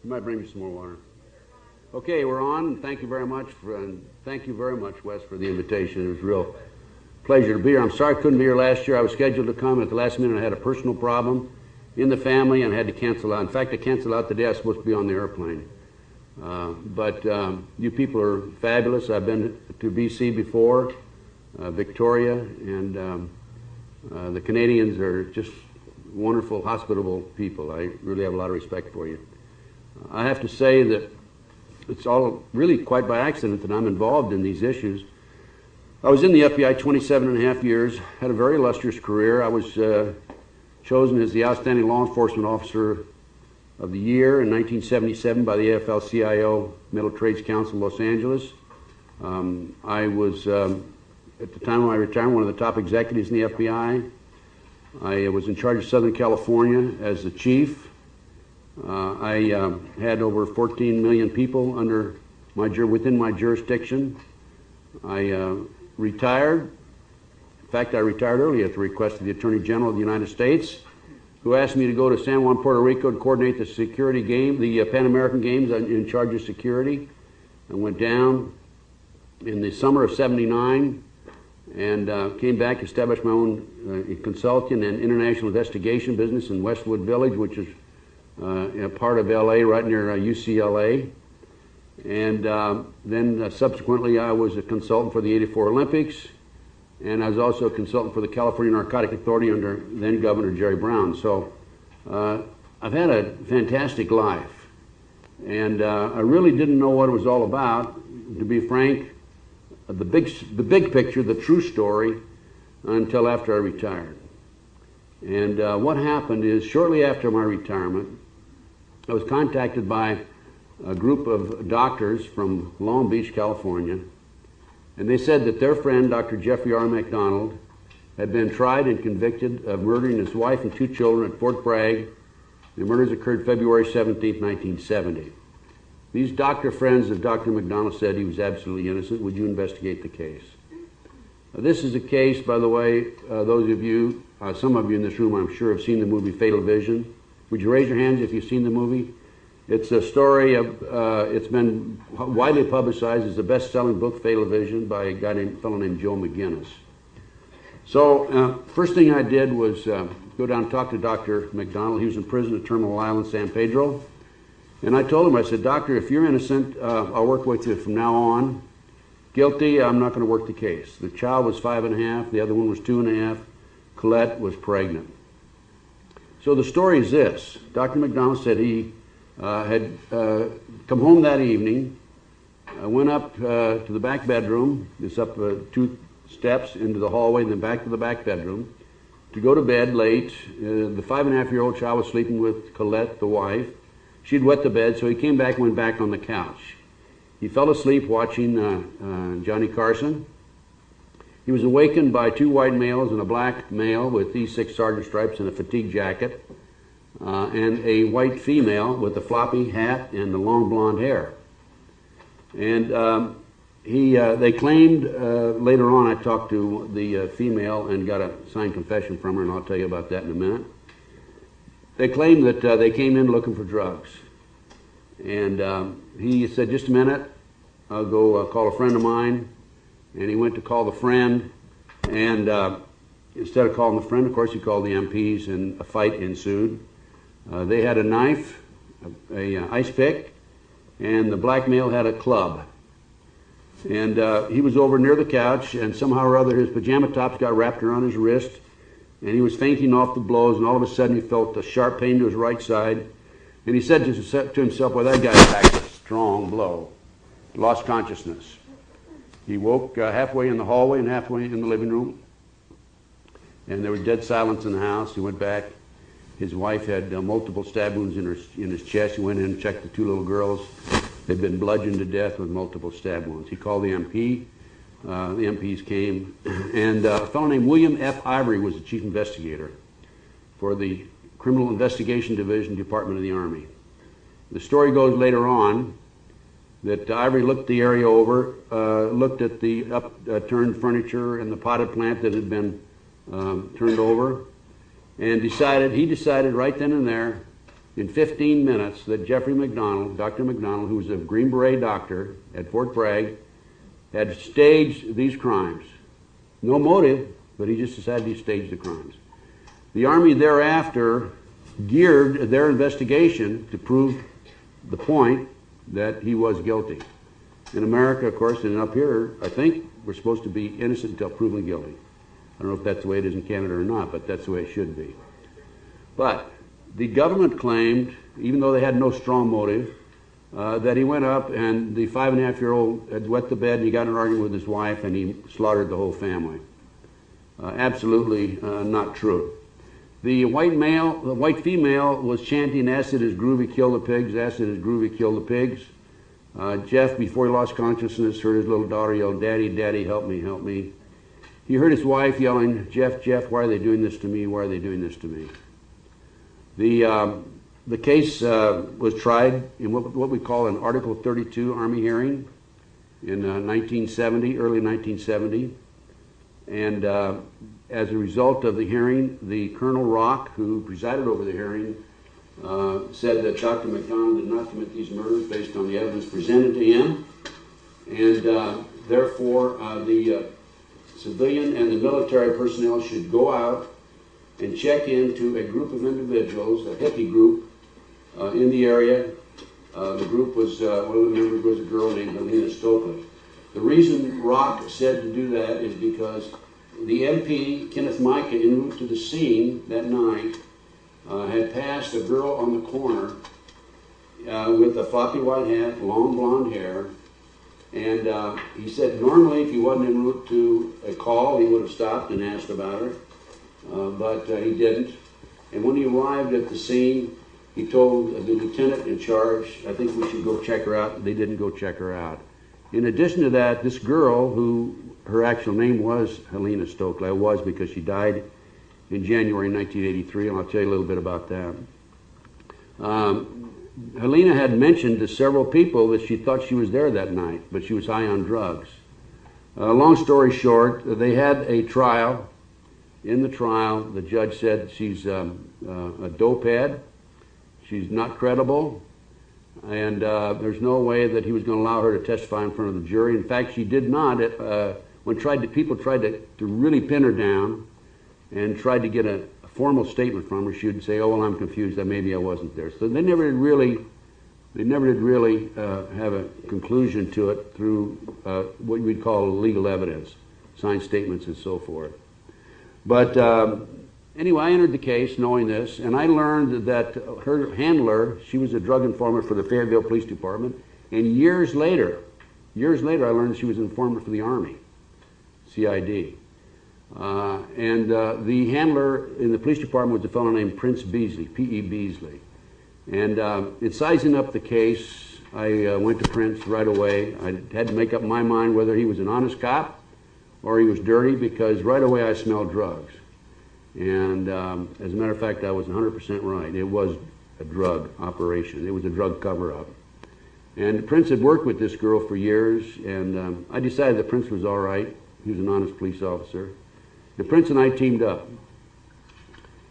You might bring me some more water. Okay, we're on. Thank you very much, Wes, for the invitation. It was a real pleasure to be here. I'm sorry I couldn't be here last year. I was scheduled to come at the last minute. I had a personal problem in the family and had to cancel out. In fact, I canceled out the day I was supposed to be on the airplane. But you people are fabulous. I've been to BC before, Victoria, and the Canadians are just wonderful, hospitable people. I really have a lot of respect for you. I have to say that it's all really quite by accident that I'm involved in these issues. I was in the FBI 27 and a half years, had a very illustrious career. I was chosen as the Outstanding Law Enforcement Officer of the Year in 1977 by the AFL-CIO Metal Trades Council Los Angeles. I was, at the time of my retirement, one of the top executives in the FBI. I was in charge of Southern California as the chief. I had over 14 million people within my jurisdiction. I retired. In fact, I retired early at the request of the Attorney General of the United States, who asked me to go to San Juan, Puerto Rico to coordinate the Pan American Games in charge of security. I went down in the summer of '79 and came back, established my own consulting and international investigation business in Westwood Village, which is a part of L.A., right near UCLA. And then subsequently I was a consultant for the '84 Olympics, and I was also a consultant for the California Narcotic Authority under then Governor Jerry Brown. So I've had a fantastic life, and I really didn't know what it was all about, to be frank, the big picture, the true story, until after I retired. And what happened is, shortly after my retirement, I was contacted by a group of doctors from Long Beach, California, and they said that their friend, Dr. Jeffrey R. McDonald, had been tried and convicted of murdering his wife and 2 children at Fort Bragg. The murders occurred February 17, 1970. These doctor friends of Dr. McDonald said he was absolutely innocent. Would you investigate the case? This is a case, by the way, those of you, some of you in this room, I'm sure, have seen the movie Fatal Vision. Would you raise your hands if you've seen the movie? It's a story of, it's been widely publicized as the best-selling book, Fatal Vision, by a fellow named Joe McGinnis. So first thing I did was go down and talk to Dr. McDonald. He was in prison at Terminal Island, San Pedro. And I told him, I said, Doctor, if you're innocent, I'll work with you from now on. Guilty, I'm not going to work the case. The child was 5½, the other one was 2½. Colette was pregnant. So the story is this. Dr. McDonald said he had come home that evening, went up to the back bedroom, it's up 2 steps into the hallway and then back to the back bedroom, to go to bed late. The 5½-year-old child was sleeping with Colette, the wife. She'd wet the bed, so he came back and went back on the couch. He fell asleep watching Johnny Carson. He was awakened by 2 white males and a black male with E6 sergeant stripes and a fatigue jacket, and a white female with a floppy hat and the long blonde hair. And they claimed, later on I talked to the female and got a signed confession from her, and I'll tell you about that in a minute. They claimed that they came in looking for drugs. And he said, just a minute, I'll go call a friend of mine. And he went to call the friend, and instead of calling the friend, of course, he called the MPs, and a fight ensued. They had a knife, a ice pick, and the black male had a club. And he was over near the couch, and somehow or other his pajama tops got wrapped around his wrist, and he was fainting off the blows, and all of a sudden he felt a sharp pain to his right side, and he said to himself, well, that guy packed a strong blow. Lost consciousness. He woke halfway in the hallway and halfway in the living room, and there was dead silence in the house. He went back. His wife had multiple stab wounds in his chest. He went in and checked the 2 little girls. They'd been bludgeoned to death with multiple stab wounds. He called the MP. The MPs came, and a fellow named William F. Ivory was the chief investigator for the Criminal Investigation Division, Department of the Army. The story goes later on that Ivory looked the area over, looked at the upturned furniture and the potted plant that had been turned over, and he decided right then and there in 15 minutes that Jeffrey McDonald, Dr. McDonald, who was a Green Beret doctor at Fort Bragg, had staged these crimes. No motive, but he just decided to stage the crimes. The Army thereafter geared their investigation to prove the point that he was guilty. In America, of course, and up here, I think we're supposed to be innocent until proven guilty. I don't know if that's the way it is in Canada or not, but that's the way it should be. But the government claimed, even though they had no strong motive, that he went up and the 5.5-year-old had wet the bed and he got in an argument with his wife and he slaughtered the whole family. Absolutely not true. The white female was chanting, "Acid is groovy, kill the pigs, acid is groovy, kill the pigs." Jeff, before he lost consciousness, heard his little daughter yell, "Daddy, Daddy, help me, help me." He heard his wife yelling, "Jeff, Jeff, why are they doing this to me? Why are they doing this to me?" The case was tried in what we call an Article 32 Army hearing in 1970, early 1970. And as a result of the hearing, the Colonel Rock, who presided over the hearing, said that Dr. McDonald did not commit these murders based on the evidence presented to him. And therefore, the civilian and the military personnel should go out and check into a group of individuals, a hippie group, in the area. The group was, one of the members was a girl named Helena Stokely. The reason Rock said to do that is because the MP, Kenneth Micah, en route to the scene that night, had passed a girl on the corner with a floppy white hat, long blonde hair, and he said normally if he wasn't en route to a call, he would have stopped and asked about her, but he didn't. And when he arrived at the scene, he told the lieutenant in charge, "I think we should go check her out." They didn't go check her out. In addition to that, this girl, who her actual name was Helena Stokely, was because she died in January 1983, and I'll tell you a little bit about that. Helena had mentioned to several people that she thought she was there that night, but she was high on drugs. Long story short, they had a trial. In the trial, the judge said she's a dopehead, she's not credible, and there's no way that he was going to allow her to testify in front of the jury. In fact, she did not. When people tried to really pin her down and tried to get a formal statement from her, she would say, "Oh, well, I'm confused, that maybe I wasn't there." So they never did really have a conclusion to it through what we'd call legal evidence, signed statements and so forth. But anyway, I entered the case knowing this, and I learned that her handler, she was a drug informant for the Fayetteville Police Department, and years later, I learned she was an informant for the Army, CID. And the handler in the police department was a fellow named Prince Beasley, P.E. Beasley. And in sizing up the case, I went to Prince right away. I had to make up my mind whether he was an honest cop or he was dirty, because right away I smelled drugs. And as a matter of fact, I was 100% right. It was a drug operation. It was a drug cover-up. And Prince had worked with this girl for years, and I decided that Prince was all right. He was an honest police officer. And Prince and I teamed up.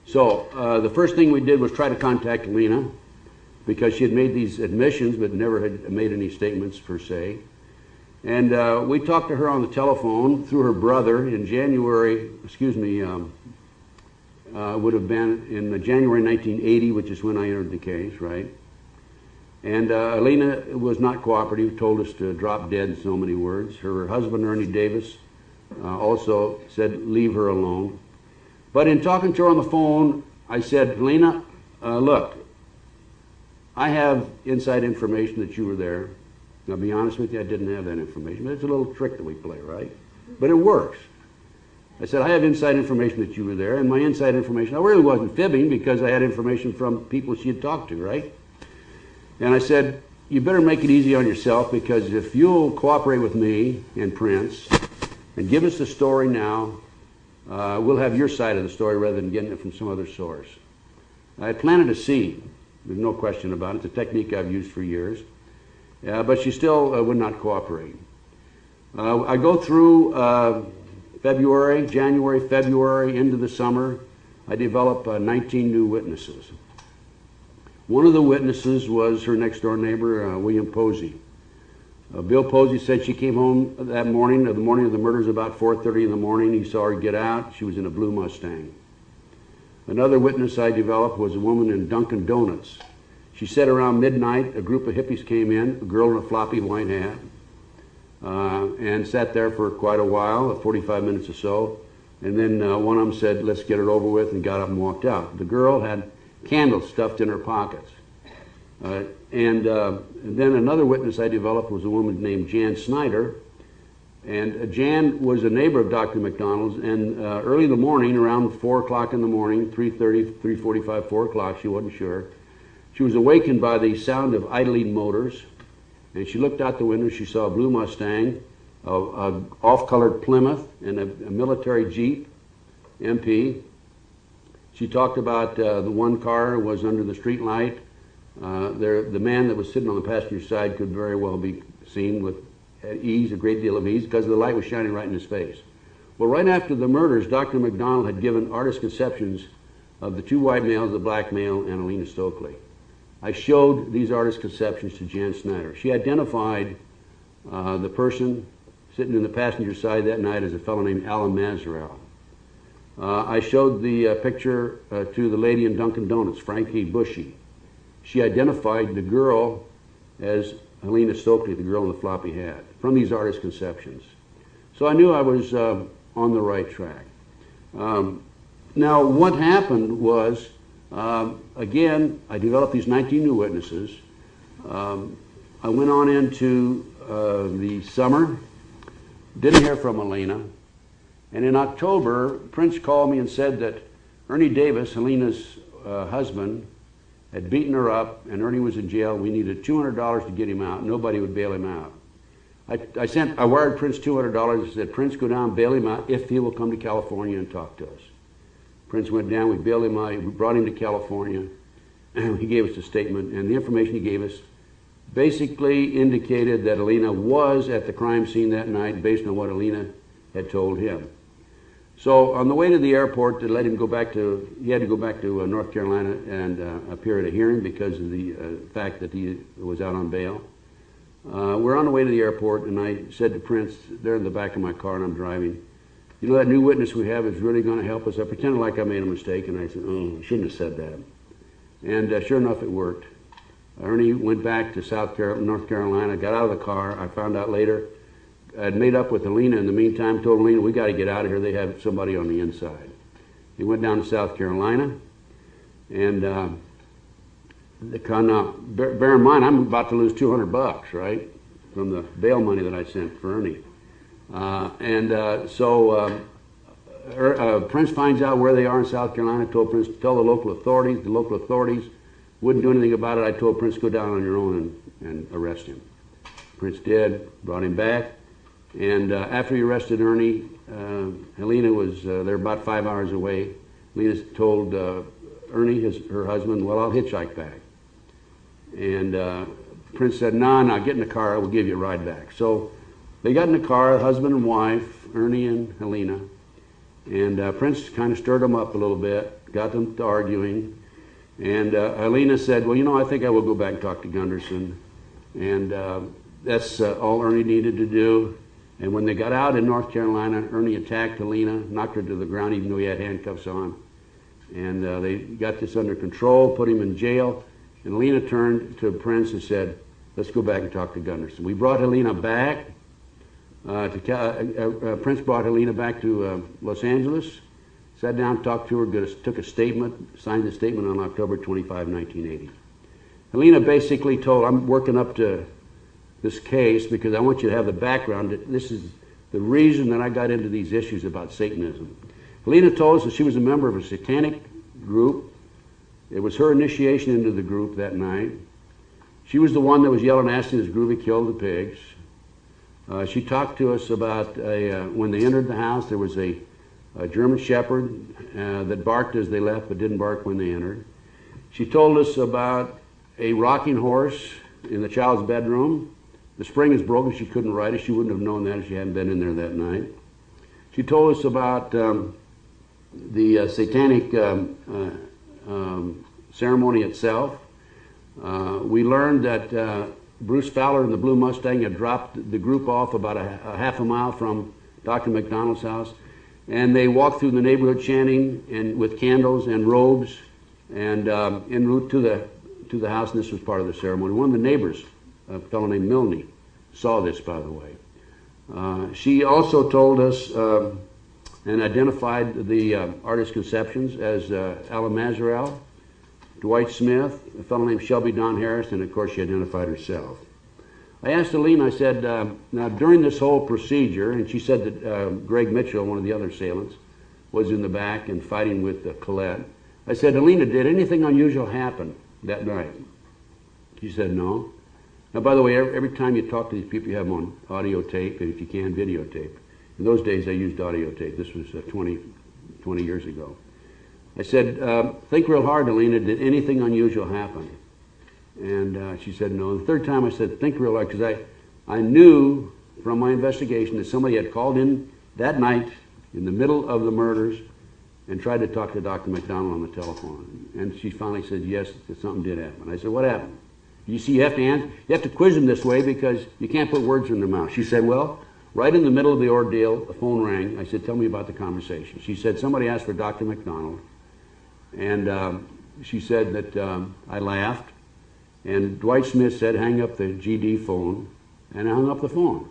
So the first thing we did was try to contact Lena, because she had made these admissions but never had made any statements per se. And we talked to her on the telephone through her brother in January, would have been in January 1980, which is when I entered the case, right? And Lena was not cooperative, told us to drop dead in so many words. Her husband, Ernie Davis, also said, "Leave her alone." But in talking to her on the phone, I said, "Lena, look, I have inside information that you were there. Now, to be honest with you, I didn't have that information, but it's a little trick that we play, right? But it works." I said, "I have inside information that you were there, and my inside information," I really wasn't fibbing because I had information from people she had talked to, right? And I said, "You better make it easy on yourself, because if you'll cooperate with me and Prince and give us the story now, we'll have your side of the story rather than getting it from some other source." I had planted a seed. There's no question about it. It's a technique I've used for years. But she still would not cooperate. I go through January, February, into the summer. I develop 19 new witnesses. One of the witnesses was her next-door neighbor, William Posey. Bill Posey said she came home that morning, the morning of the murders, about 4:30 in the morning. He saw her get out. She was in a blue Mustang. Another witness I developed was a woman in Dunkin' Donuts. She said around midnight, a group of hippies came in, a girl in a floppy white hat, and sat there for quite a while, 45 minutes or so. And then one of them said, let's get it over with, and got up and walked out. The girl had candles stuffed in her pockets. And then another witness I developed was a woman named Jan Snyder. And Jan was a neighbor of Dr. McDonald's, and early in the morning, around 4 o'clock in the morning, 3:30, 3:45, 4 o'clock, she wasn't sure, she was awakened by the sound of idling motors, and she looked out the window. She saw a blue Mustang, a off-colored Plymouth, and a military Jeep, MP. She talked about the one car was under the street light. The man that was sitting on the passenger side could very well be seen with ease, a great deal of ease, because the light was shining right in his face. Well, right after the murders, Dr. McDonald had given artist conceptions of the two white males, the black male, and Alina Stokely. I showed these artist conceptions to Jan Snyder. She identified the person sitting in the passenger side that night as a fellow named Alan Mazarel. I showed the picture to the lady in Dunkin' Donuts, Frankie Bushy. She identified the girl as Alina Stokely, the girl in the floppy hat, from these artist conceptions. So I knew I was on the right track. Now, what happened was, again, I developed these 19 new witnesses. I went on into the summer, didn't hear from Alina, and in October, Prince called me and said that Ernie Davis, Alina's husband, had beaten her up, and Ernie was in jail. We needed $200 to get him out. Nobody would bail him out. I wired Prince $200 and said, Prince, go down, bail him out if he will come to California and talk to us. Prince went down, we bailed him out, we brought him to California, and he gave us a statement, and the information he gave us basically indicated that Alina was at the crime scene that night based on what Alina had told him. So on the way to the airport, they let him go back to, he had to go back to North Carolina and appear at a hearing because of the fact that he was out on bail. We're on the way to the airport, and I said to Prince, they're in the back of my car and I'm driving, you know, that new witness we have is really going to help us. I pretended like I made a mistake, and I said, oh, I shouldn't have said that. And sure enough, it worked. Ernie went back to North Carolina, got out of the car. I found out later, I'd made up with Alina in the meantime, told Alina, we got to get out of here. They have somebody on the inside. He went down to South Carolina, and bear in mind, I'm about to lose $200, right, from the bail money that I sent for Ernie. Prince finds out where they are in South Carolina, told Prince to tell the local authorities. The local authorities wouldn't do anything about it. I told Prince, go down on your own and arrest him. Prince did, brought him back, and after he arrested Ernie, Helena was, they're about 5 hours away. Helena told Ernie, her husband, well, I'll hitchhike back. And Prince said, no, get in the car, I will give you a ride back. So they got in the car, husband and wife, Ernie and Helena, and Prince kind of stirred them up a little bit, got them to arguing, and Helena said, well, you know, I think I will go back and talk to Gunderson, and that's all Ernie needed to do. And when they got out in North Carolina, Ernie attacked Helena, knocked her to the ground even though he had handcuffs on, and they got this under control, put him in jail, and Helena turned to Prince and said, let's go back and talk to Gunderson. We brought Helena back. Prince brought Helena back to Los Angeles, sat down, talked to her, took a statement, signed the statement on October 25, 1980. Helena basically told, I'm working up to this case because I want you to have the background. This is the reason that I got into these issues about Satanism. Helena told us that she was a member of a satanic group. It was her initiation into the group that night. She was the one that was yelling, asking as Groovy killed the pigs. She talked to us about when they entered the house, there was a German Shepherd that barked as they left but didn't bark when they entered. She told us about a rocking horse in the child's bedroom. The spring is broken, she couldn't ride it. She wouldn't have known that if she hadn't been in there that night. She told us about the satanic ceremony itself. We learned that Bruce Fowler and the Blue Mustang had dropped the group off about a half a mile from Dr. McDonald's house, and they walked through the neighborhood chanting and with candles and robes, and en route to the house, and this was part of the ceremony. One of the neighbors, a fellow named Milne, saw this, by the way. She also told us and identified the artist's conceptions as Alan Mazarel, Dwight Smith, a fellow named Shelby Don Harris, and of course she identified herself. I asked Aline, I said, now during this whole procedure, and she said that Greg Mitchell, one of the other assailants, was in the back and fighting with Colette. I said, Alina, did anything unusual happen that night? She said, no. Now, by the way, every time you talk to these people, you have them on audio tape, and if you can, videotape. In those days, I used audio tape. This was 20 years ago. I said, think real hard, Alina, did anything unusual happen? And she said, no. The third time I said, think real hard, because I knew from my investigation that somebody had called in that night in the middle of the murders and tried to talk to Dr. McDonald on the telephone. And she finally said, yes, that something did happen. I said, what happened? You see, you have to quiz them this way because you can't put words in their mouth. She said, well, right in the middle of the ordeal, the phone rang. I said, tell me about the conversation. She said, somebody asked for Dr. McDonald. And she said that I laughed. And Dwight Smith said, hang up the GD phone. And I hung up the phone.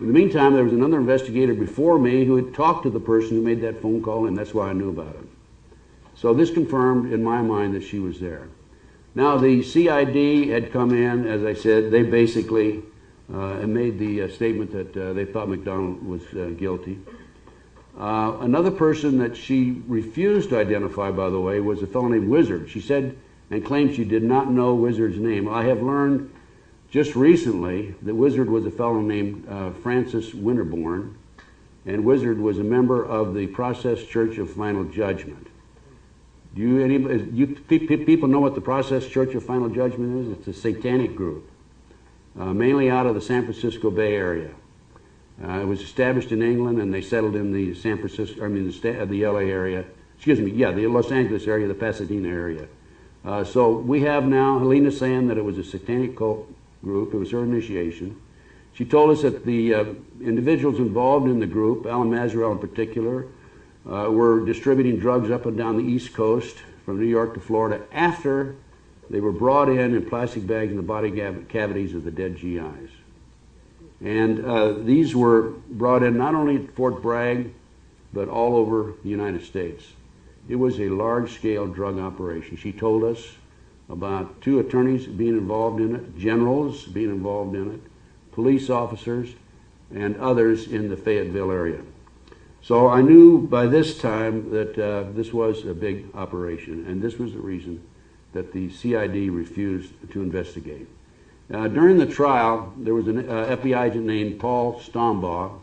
In the meantime, there was another investigator before me who had talked to the person who made that phone call, and that's why I knew about it. So this confirmed in my mind that she was there. Now, the CID had come in, as I said. They basically made the statement that they thought McDonald was guilty. Another person that she refused to identify, by the way, was a fellow named Wizard. She said and claimed she did not know Wizard's name. I have learned just recently that Wizard was a fellow named Francis Winterbourne, and Wizard was a member of the Process Church of Final Judgment. Do you people know what the Process Church of Final Judgment is? It's a satanic group, mainly out of the San Francisco Bay Area. It was established in England, and they settled in the the L.A. area. Excuse me, yeah, the Los Angeles area, the Pasadena area. So we have now Helena saying that it was a satanic cult group. It was her initiation. She told us that the individuals involved in the group, Alan Mazarel in particular, were distributing drugs up and down the East Coast from New York to Florida after they were brought in plastic bags in the body cavities of the dead GIs. And these were brought in not only at Fort Bragg, but all over the United States. It was a large-scale drug operation. She told us about 2 attorneys being involved in it, generals being involved in it, police officers, and others in the Fayetteville area. So I knew by this time that this was a big operation, and this was the reason that the CID refused to investigate. During the trial, there was an FBI agent named Paul Stombaugh,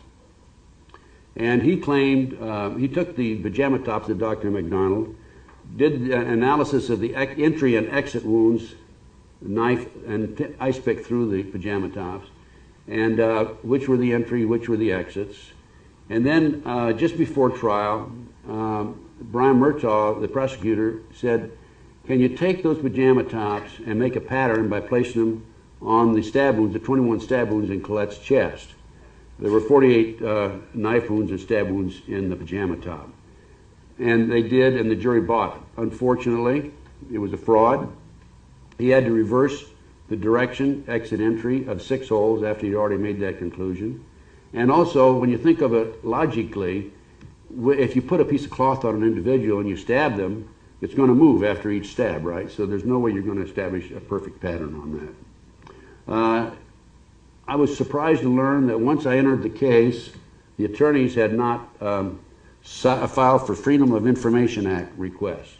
and he claimed, he took the pajama tops of Dr. McDonald, did an analysis of the entry and exit wounds, knife and ice pick through the pajama tops, and which were the entry, which were the exits. And then just before trial, Brian Murtaugh, the prosecutor, said, can you take those pajama tops and make a pattern by placing them on the stab wounds, the 21 stab wounds in Colette's chest? There were 48 knife wounds and stab wounds in the pajama top. And they did, and the jury bought it. Unfortunately, it was a fraud. He had to reverse the direction, exit entry of 6 holes after he'd already made that conclusion. And also, when you think of it logically, if you put a piece of cloth on an individual and you stab them, it's going to move after each stab, right? So there's no way you're going to establish a perfect pattern on that. I was surprised to learn that once I entered the case, the attorneys had not filed for Freedom of Information Act requests.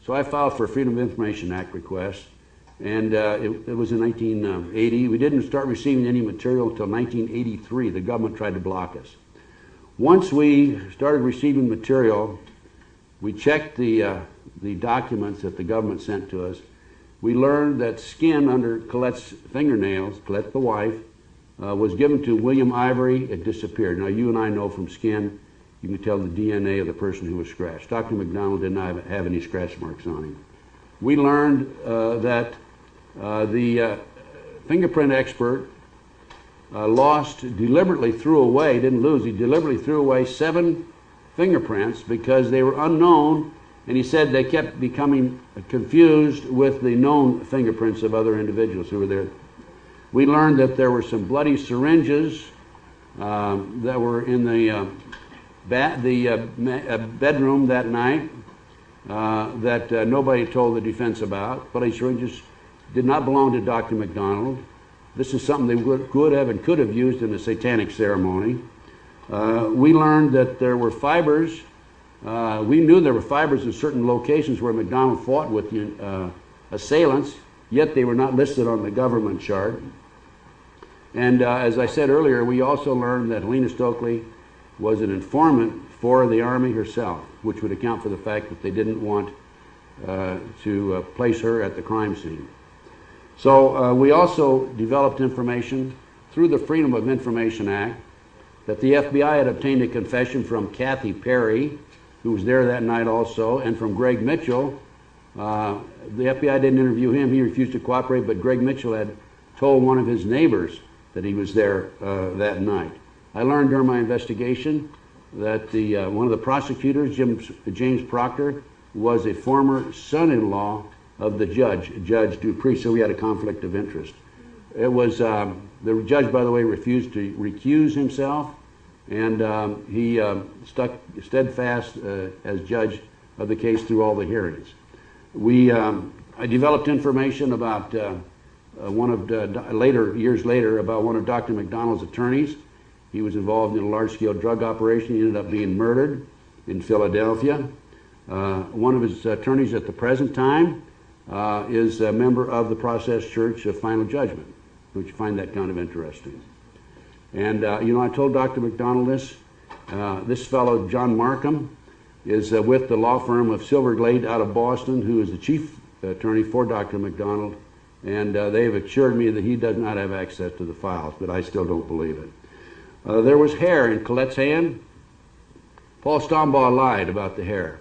So I filed for a Freedom of Information Act request, and it was in 1980. We didn't start receiving any material until 1983. The government tried to block us. Once we started receiving material, we checked the documents that the government sent to us. We learned that skin under Colette's fingernails, Colette the wife, was given to William Ivory. It disappeared. Now, you and I know from skin, you can tell the DNA of the person who was scratched. Dr. McDonald did not have any scratch marks on him. We learned that The fingerprint expert deliberately threw away, didn't lose, he deliberately threw away 7 fingerprints because they were unknown, and he said they kept becoming confused with the known fingerprints of other individuals who were there. We learned that there were some bloody syringes that were in the bedroom that night that nobody told the defense about. Bloody syringes did not belong to Dr. McDonald. This is something they could have and could have used in a satanic ceremony. We learned that there were fibers. We knew there were fibers in certain locations where McDonald fought with the assailants, yet they were not listed on the government chart. And as I said earlier, we also learned that Helena Stokely was an informant for the Army herself, which would account for the fact that they didn't want to place her at the crime scene. So we also developed information through the Freedom of Information Act that the FBI had obtained a confession from Kathy Perry, who was there that night also, and from Greg Mitchell. The FBI didn't interview him. He refused to cooperate, but Greg Mitchell had told one of his neighbors that he was there that night. I learned during my investigation that one of the prosecutors, James Proctor, was a former son-in-law of the Judge Dupree, so we had a conflict of interest. It was, the judge, by the way, refused to recuse himself, and he stuck steadfast as judge of the case through all the hearings. I developed information about years later, about one of Dr. McDonald's attorneys. He was involved in a large-scale drug operation. He ended up being murdered in Philadelphia. One of his attorneys at the present time is a member of the Process Church of Final Judgment, which you find that kind of interesting. And, you know, I told Dr. McDonald this. This fellow, John Markham, is with the law firm of Silverglade out of Boston, who is the chief attorney for Dr. McDonald, and they have assured me that he does not have access to the files, but I still don't believe it. There was hair in Colette's hand. Paul Stombaugh lied about the hair.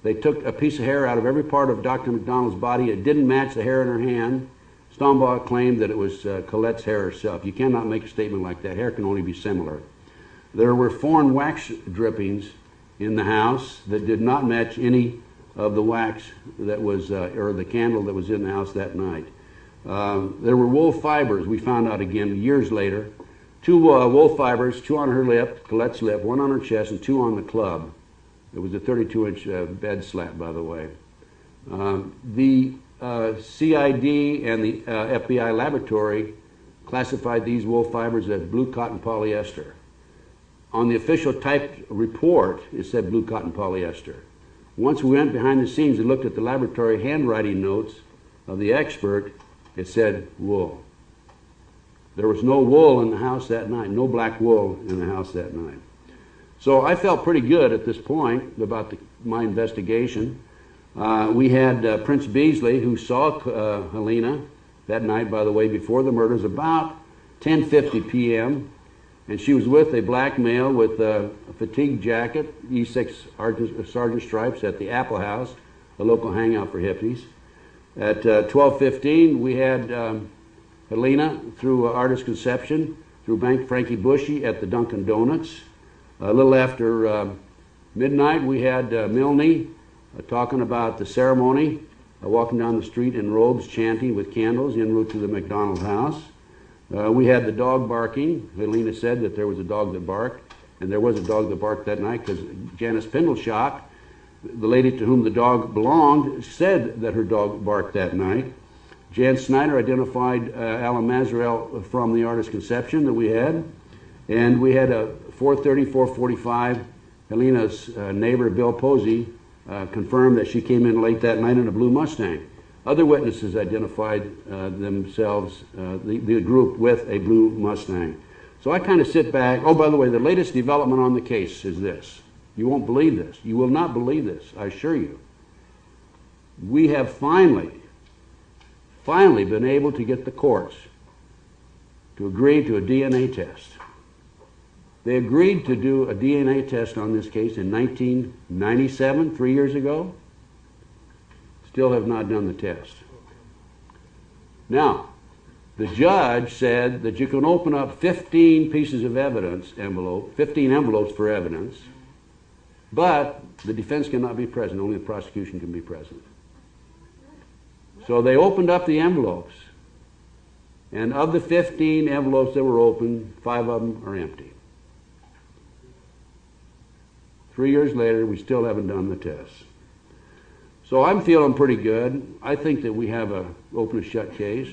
They took a piece of hair out of every part of Dr. McDonald's body. It didn't match the hair in her hand. Stombaugh claimed that it was Colette's hair herself. You cannot make a statement like that. Hair can only be similar. There were foreign wax drippings in the house that did not match any of the wax that was, or the candle that was in the house that night. There were wool fibers, we found out again years later. 2 wool fibers, 2 on her lip, Colette's lip, 1 on her chest, and 2 on the club. It was a 32-inch bed slat, by the way. The CID and the FBI laboratory classified these wool fibers as blue cotton polyester. On the official typed report, it said blue cotton polyester. Once we went behind the scenes and looked at the laboratory handwriting notes of the expert, it said wool. There was no wool in the house that night, no black wool in the house that night. So I felt pretty good at this point about my investigation. We had Prince Beasley, who saw Helena that night, by the way, before the murders, about 10:50 p.m., and she was with a black male with a fatigue jacket, E6 sergeant stripes, at the Apple House, a local hangout for hippies. At 12:15, we had Helena through Artist Conception, through Frankie Bushy at the Dunkin' Donuts. A little after midnight, we had Milne talking about the ceremony, walking down the street in robes, chanting with candles en route to the McDonald house. We had the dog barking. Helena said that there was a dog that barked, and there was a dog that barked that night because Janice Pendleshock, the lady to whom the dog belonged, said that her dog barked that night. Jan Snyder identified Alan Mazarel from the Artist Conception that we had, and we had a 4:30, 4:45, Helena's neighbor, Bill Posey, confirmed that she came in late that night in a blue Mustang. Other witnesses identified themselves, the group, with a blue Mustang. So I kind of sit back. Oh, by the way, the latest development on the case is this. You won't believe this. You will not believe this, I assure you. We have finally been able to get the courts to agree to a DNA test. They agreed to do a DNA test on this case in 1997, 3 years ago. Still have not done the test. Now, the judge said that you can open up 15 pieces of evidence, 15 envelopes for evidence, but the defense cannot be present. Only the prosecution can be present. So they opened up the envelopes, and of the 15 envelopes that were open, 5 of them are empty. 3 years later, we still haven't done the tests. So I'm feeling pretty good. I think that we have an open and shut case.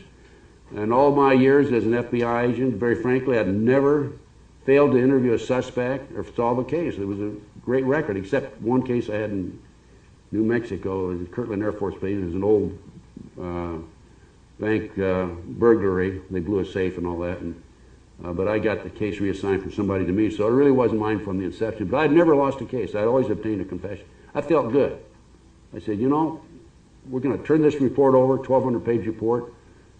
And all my years as an FBI agent, very frankly, I'd never failed to interview a suspect or solve a case. It was a great record, except one case I had in New Mexico. It was Kirtland Air Force Base. It was an old bank burglary. They blew a safe and all that. But I got the case reassigned from somebody to me, so it really wasn't mine from the inception. But I'd never lost a case. I'd always obtained a confession. I felt good. I said, you know, we're going to turn this report over, 1,200-page report,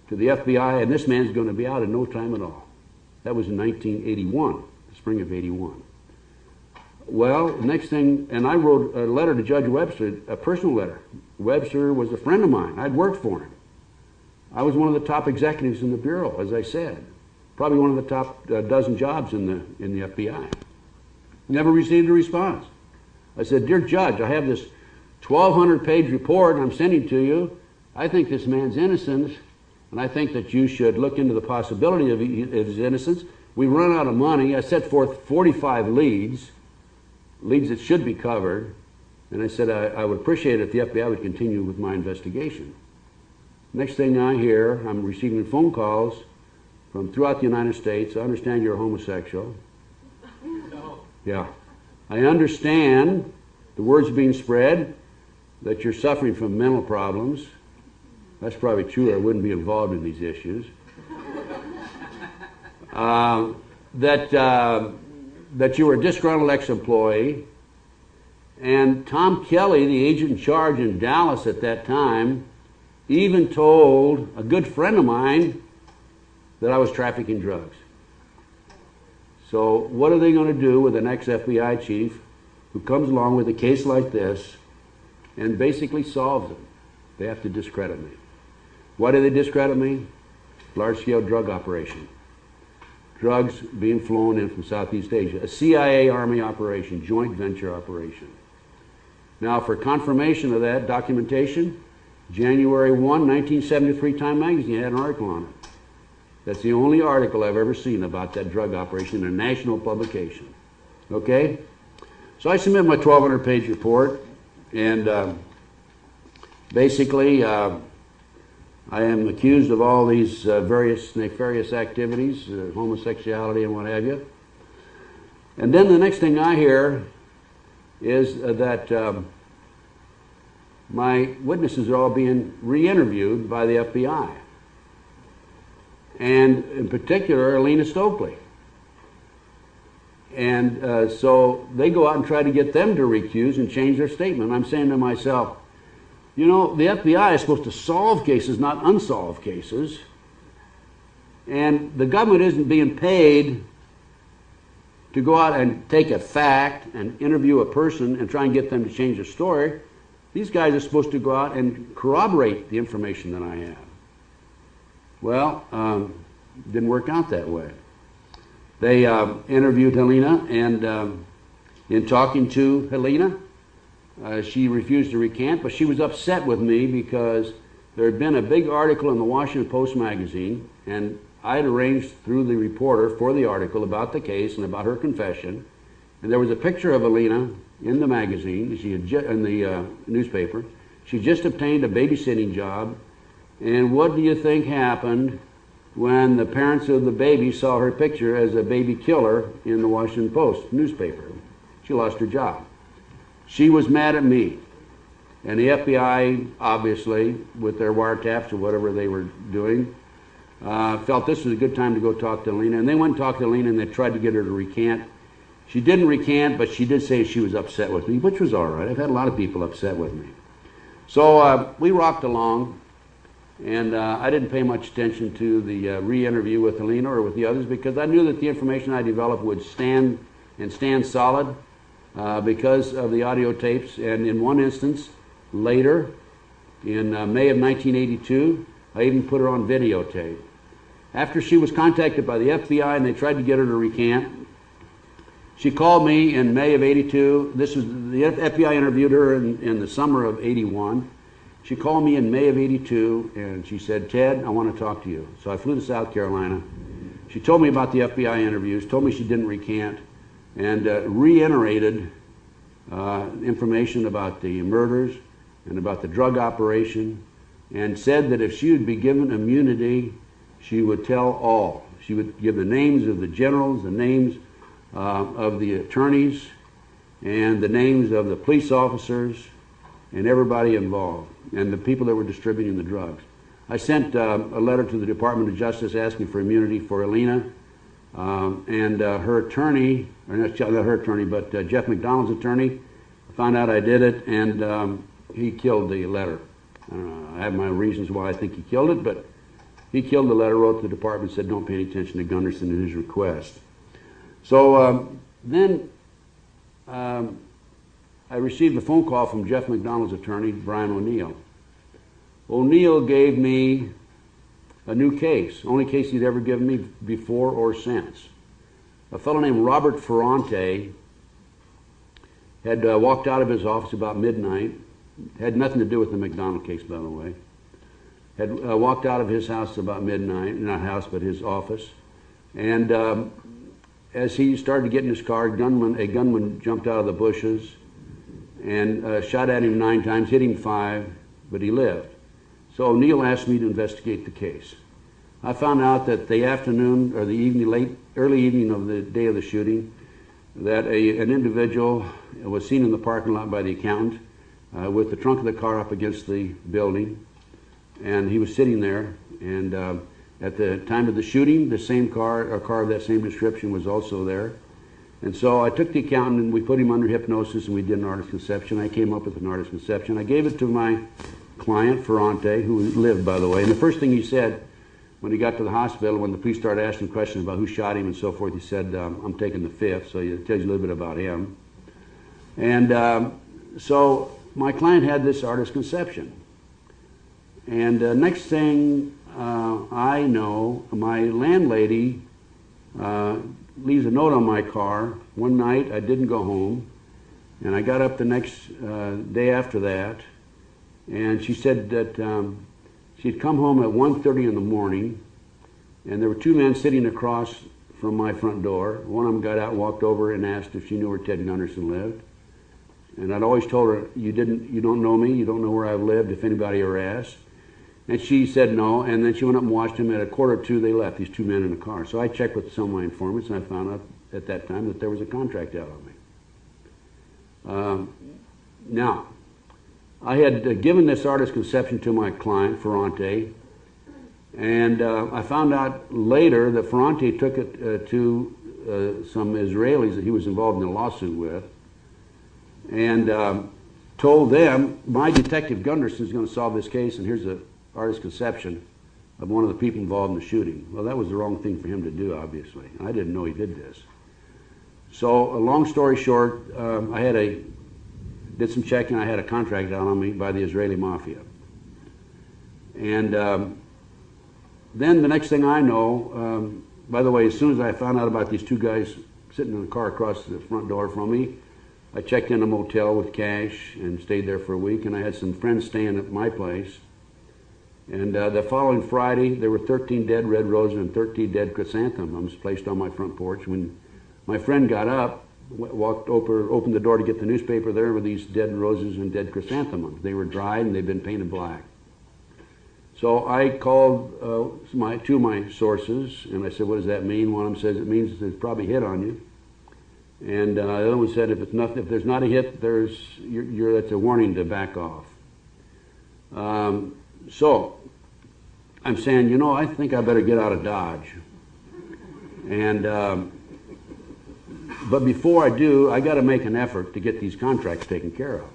to the FBI, and this man's going to be out in no time at all. That was in 1981, the spring of 81. Well, the next thing, and I wrote a letter to Judge Webster, a personal letter. Webster was a friend of mine. I'd worked for him. I was one of the top executives in the Bureau, as I said. Probably one of the top dozen jobs in the FBI. Never received a response. I said, dear Judge, I have this 1,200-page report I'm sending to you. I think this man's innocent, and I think that you should look into the possibility of his innocence. We run out of money. I set forth 45 leads that should be covered, and I said I would appreciate it if the FBI would continue with my investigation. Next thing I hear, I'm receiving phone calls from throughout the United States. I understand you're a homosexual. No. Yeah. I understand the word's being spread that you're suffering from mental problems. That's probably true, or I wouldn't be involved in these issues. That you were a disgruntled ex-employee, and Tom Kelly, the agent in charge in Dallas at that time, even told a good friend of mine that I was trafficking drugs. So what are they going to do with an ex-FBI chief who comes along with a case like this and basically solves it? They have to discredit me. Why do they discredit me? Large-scale drug operation. Drugs being flown in from Southeast Asia. A CIA Army operation, joint venture operation. Now, for confirmation of that documentation, January 1, 1973 Time Magazine had an article on it. That's the only article I've ever seen about that drug operation in a national publication. Okay? So I submit my 1,200-page report, and basically I am accused of all these various nefarious activities, homosexuality and what have you. And then the next thing I hear is that my witnesses are all being re-interviewed by the FBI. And in particular, Alina Stokely. And so they go out and try to get them to recuse and change their statement. I'm saying to myself, you know, the FBI is supposed to solve cases, not unsolved cases. And the government isn't being paid to go out and take a fact and interview a person and try and get them to change their story. These guys are supposed to go out and corroborate the information that I have. Well, didn't work out that way. They interviewed Helena, and in talking to Helena, she refused to recant, but she was upset with me because there had been a big article in the Washington Post magazine, and I had arranged through the reporter for the article about the case and about her confession, and there was a picture of Helena in the magazine, she had in the newspaper. She just obtained a babysitting job, and what do you think happened when the parents of the baby saw her picture as a baby killer in the Washington Post newspaper? She lost her job. She was mad at me, and the FBI, obviously, with their wiretaps or whatever they were doing, felt this was a good time to go talk to Alina, and they went and talked to Alina, and they tried to get her to recant. She didn't recant, but she did say she was upset with me, which was all right. I've had a lot of people upset with me. So we rocked along, and I didn't pay much attention to the re-interview with Alina or with the others because I knew that the information I developed would stand solid because of the audio tapes. And in one instance, later, in May of 1982, I even put her on videotape. After she was contacted by the FBI and they tried to get her to recant, she called me in May of '82. This was the FBI interviewed her in the summer of '81. She called me in May of '82 and she said, "Ted, I want to talk to you." So I flew to South Carolina. She told me about the FBI interviews, told me she didn't recant, and reiterated information about the murders and about the drug operation, and said that if she would be given immunity, she would tell all. She would give the names of the generals, the names of the attorneys, and the names of the police officers, and everybody involved, and the people that were distributing the drugs. I sent a letter to the Department of Justice asking for immunity for Elena, and her attorney, or not her attorney, but Jeff McDonald's attorney, found out I did it, and he killed the letter. I have my reasons why I think he killed it, but he killed the letter, wrote to the department, said don't pay any attention to Gunderson and his request. So then I received a phone call from Jeff McDonald's attorney, Brian O'Neill. O'Neill gave me a new case, only case he'd ever given me before or since. A fellow named Robert Ferrante had walked out of his office about midnight, had nothing to do with the McDonald case, by the way, had walked out of his house about midnight, not house, but his office, and as he started to get in his car, a gunman jumped out of the bushes and shot at him 9 times, hit him 5, but he lived. So O'Neill asked me to investigate the case. I found out that the afternoon or the evening, early evening of the day of the shooting, that an individual was seen in the parking lot by the accountant with the trunk of the car up against the building, and he was sitting there. And at the time of the shooting, the same car, a car of that same description, was also there. And so I took the accountant and we put him under hypnosis and we did an artist conception. I came up with an artist conception. I gave it to my client, Ferrante, who lived, by the way. And the first thing he said when he got to the hospital, when the police started asking questions about who shot him and so forth, he said, "I'm taking the 5th," so it tells you a little bit about him. And so my client had this artist conception. And next thing I know, my landlady leaves a note on my car. One night I didn't go home, and I got up the next day after that, and she said that she'd come home at 1:30 in the morning, and there were 2 men sitting across from my front door. One of them got out and walked over and asked if she knew where Ted Gunderson lived. And I'd always told her, you don't know me, you don't know where I've lived, if anybody ever asked. And she said no, and then she went up and watched him. At 1:45, they left, these 2 men in a car. So I checked with some of my informants, and I found out at that time that there was a contract out on me. Now, I had given this artist conception to my client, Ferrante, and I found out later that Ferrante took it to some Israelis that he was involved in a lawsuit with, and told them, my detective Gunderson is going to solve this case, and here's the artist conception of one of the people involved in the shooting. Well, that was the wrong thing for him to do, obviously. I didn't know he did this. So, a long story short, I did some checking. I had a contract out on me by the Israeli mafia. And then the next thing I know, by the way, as soon as I found out about these 2 guys sitting in the car across the front door from me, I checked in a motel with cash and stayed there for a week, and I had some friends staying at my place. And the following Friday, there were 13 dead red roses and 13 dead chrysanthemums placed on my front porch. When my friend got up, walked over, opened the door to get the newspaper, there were these dead roses and dead chrysanthemums. They were dried and they'd been painted black. So I called 2 of my sources, and I said, "What does that mean?" One of them says, "It means there's probably a hit on you." And the other one said, if there's not a hit, that's a warning to back off. So I'm saying, I think I better get out of Dodge. And but before I do, I got to make an effort to get these contracts taken care of.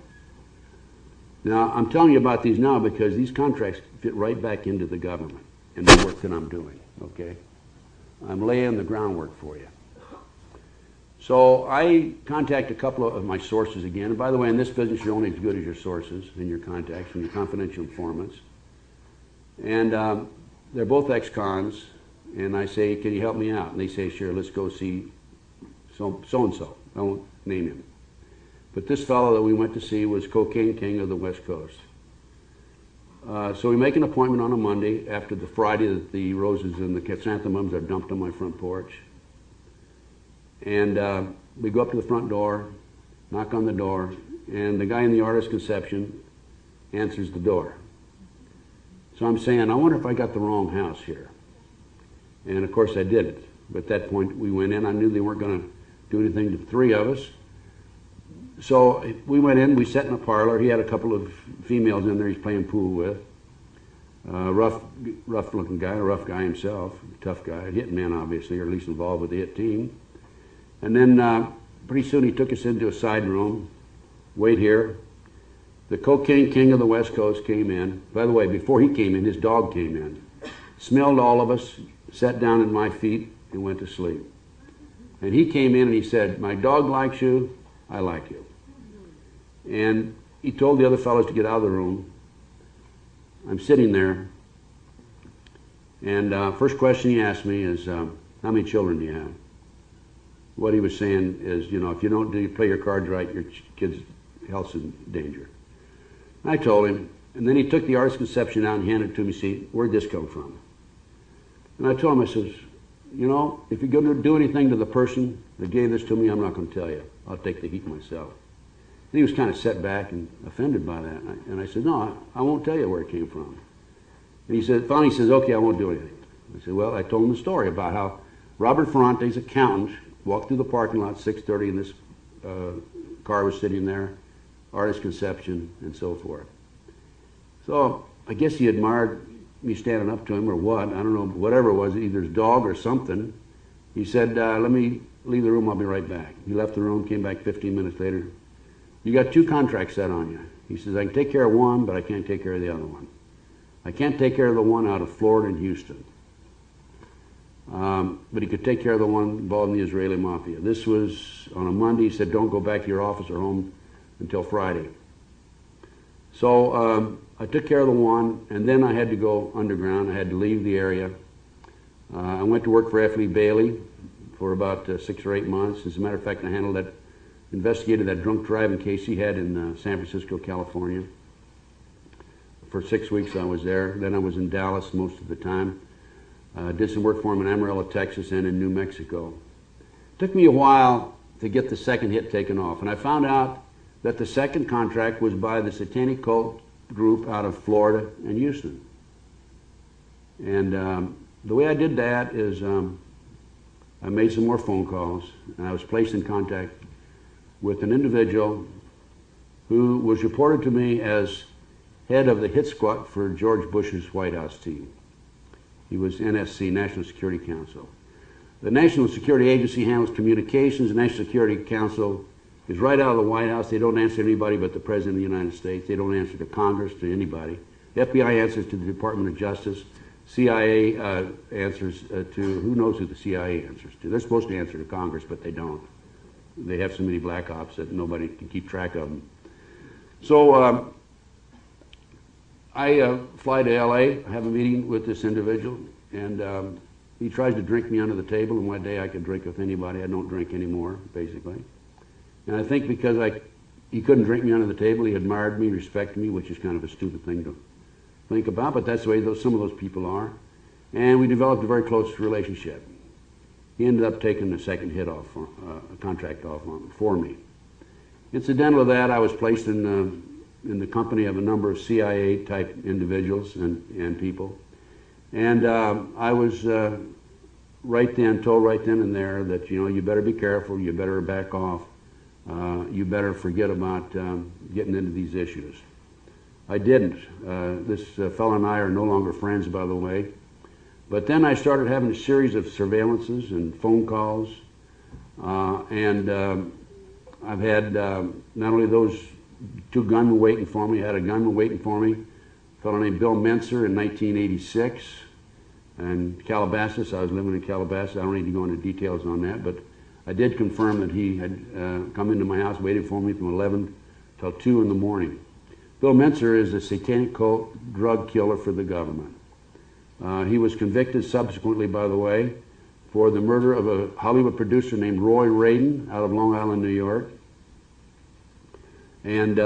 Now, I'm telling you about these now because these contracts fit right back into the government and the work that I'm doing, okay? I'm laying the groundwork for you. So I contact a couple of my sources again. And by the way, in this business, you're only as good as your sources and your contacts and your confidential informants. And they're both ex-cons, and I say, can you help me out? And they say, sure, let's go see so-and-so. I won't name him. But this fellow that we went to see was Cocaine King of the West Coast. So we make an appointment on a Monday after the Friday that the roses and the chrysanthemums are dumped on my front porch. And we go up to the front door, knock on the door, and the guy in the artist's conception answers the door. So I'm saying, I wonder if I got the wrong house here. And of course I didn't. But at that point we went in. I knew they weren't going to do anything to the three of us. So we went in, we sat in a parlor. He had a couple of females in there he's playing pool with. Rough looking guy, a rough guy himself, tough guy, a hit man obviously, or at least involved with the hit team. And then pretty soon he took us into a side room. Wait here. The Cocaine King of the West Coast came in. By the way, before he came in, his dog came in. Smelled all of us, sat down at my feet, and went to sleep. And he came in and he said, my dog likes you, I like you. And he told the other fellows to get out of the room. I'm sitting there, and first question he asked me is, how many children do you have? What he was saying is, you know, if you don't play your cards right, your kid's health's in danger. I told him, and then he took the artist's conception out and handed it to me, see, where'd this come from? And I told him, I says, you know, if you're going to do anything to the person that gave this to me, I'm not going to tell you. I'll take the heat myself. And he was kind of set back and offended by that. And I said, no, I won't tell you where it came from. And he said, finally he says, okay, I won't do anything. I said, well, I told him the story about how Robert Ferrante's accountant walked through the parking lot at 6:30 and this car was sitting there, artist conception, and so forth. So I guess he admired me standing up to him or what, I don't know, whatever it was, either his dog or something. He said, let me leave the room, I'll be right back. He left the room, came back 15 minutes later. You got 2 contracts set on you. He says, I can take care of one, but I can't take care of the other one. I can't take care of the one out of Florida and Houston. But he could take care of the one involved in the Israeli mafia. This was on a Monday. He said, don't go back to your office or home until Friday. So I took care of the one, and then I had to go underground. I had to leave the area. I went to work for FBI L.A. for about 6 or 8 months. As a matter of fact, I investigated that drunk driving case he had in San Francisco, California. For 6 weeks I was there. Then I was in Dallas most of the time. Did some work for him in Amarillo, Texas, and in New Mexico. It took me a while to get the second hit taken off, and I found out that the second contract was by the satanic cult group out of Florida and Houston. And the way I did that is I made some more phone calls, and I was placed in contact with an individual who was reported to me as head of the hit squad for George Bush's White House team. He was NSC, National Security Council. The National Security Agency handles communications. The National Security Council is right out of the White House. They don't answer to anybody but the President of the United States. They don't answer to Congress, to anybody. The FBI answers to the Department of Justice. CIA answers to, who knows who the CIA answers to. They're supposed to answer to Congress, but they don't. They have so many black ops that nobody can keep track of them. So I fly to L.A., I have a meeting with this individual, and he tries to drink me under the table, and one day I could drink with anybody. I don't drink anymore, basically. And I think because he couldn't drink me under the table, he admired me, respected me, which is kind of a stupid thing to think about, but that's the way some of those people are. And we developed a very close relationship. He ended up taking the second hit off, a contract off for me. Incidental to that, I was placed in the company of a number of CIA-type individuals and people. And I was told right then and there that, you know, you better be careful, you better back off, you better forget about getting into these issues. I didn't. This fellow and I are no longer friends, by the way. But then I started having a series of surveillances and phone calls, and I've had not only those 2 gunmen waiting for me, I had a gunman waiting for me, a fellow named Bill Menser in 1986, and Calabasas. I was living in Calabasas. I don't need to go into details on that, but I did confirm that he had come into my house, waited for me from 11 till 2 in the morning. Bill Menser is a satanic cult drug killer for the government. He was convicted subsequently, by the way, for the murder of a Hollywood producer named Roy Radin out of Long Island, New York. And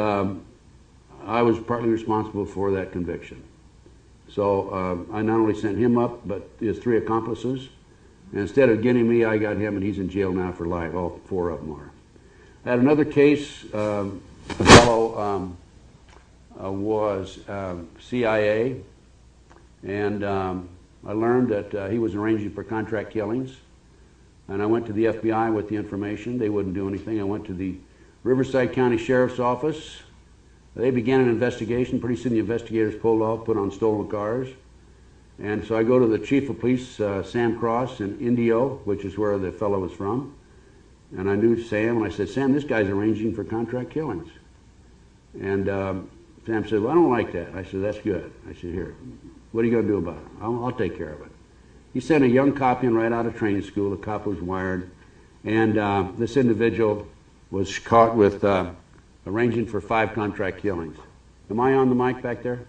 I was partly responsible for that conviction. So I not only sent him up, but his 3 accomplices. And instead of getting me, I got him, and he's in jail now for life. All 4 of them are. I had another case. A fellow was CIA, and I learned that he was arranging for contract killings. And I went to the FBI with the information. They wouldn't do anything. I went to the Riverside County Sheriff's Office. They began an investigation. Pretty soon the investigators pulled off, put on stolen cars. And so I go to the chief of police, Sam Cross, in Indio, which is where the fellow was from. And I knew Sam, and I said, Sam, this guy's arranging for contract killings. And Sam said, well, I don't like that. I said, that's good. I said, here, what are you going to do about it? I'll take care of it. He sent a young cop in right out of training school. The cop was wired. And this individual was caught with arranging for 5 contract killings. Am I on the mic back there?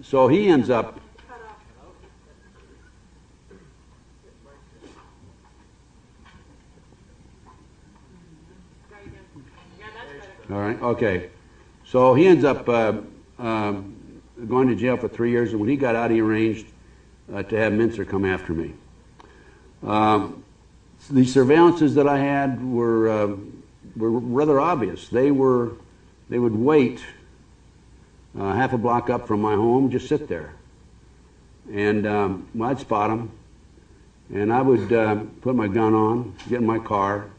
So he ends up... All right, okay. So he ends up going to jail for 3 years, and when he got out, he arranged to have Mincer come after me. The surveillances that I had were rather obvious. They would wait half a block up from my home, just sit there. And well, I'd spot them, and I would put my gun on, get in my car,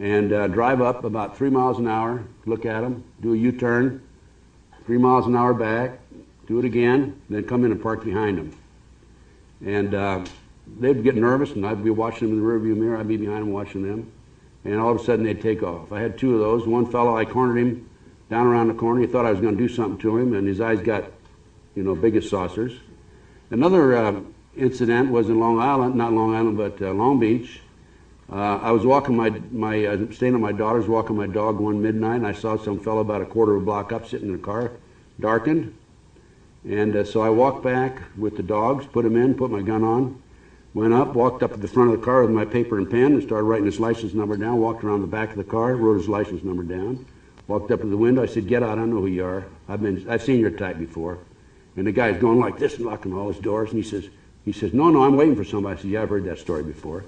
and drive up about 3 miles an hour, look at them, do a U-turn, 3 miles an hour back, do it again, then come in and park behind them. And they'd get nervous, and I'd be watching them in the rearview mirror. I'd be behind them watching them, and all of a sudden they'd take off. I had 2 of those. One fellow, I cornered him down around the corner. He thought I was going to do something to him, and his eyes got, big as saucers. Another incident was in Long Island, not Long Island, but Long Beach. I was walking staying at my daughter's, walking my dog one midnight, and I saw some fellow about a quarter of a block up sitting in a car, darkened. And so I walked back with the dogs, put him in, put my gun on, went up, walked up to the front of the car with my paper and pen and started writing his license number down, walked around the back of the car, wrote his license number down, walked up to the window. I said, get out, I know who you are. I've seen your type before. And the guy's going like this and locking all his doors, and he says, no, I'm waiting for somebody. I said, yeah, I've heard that story before.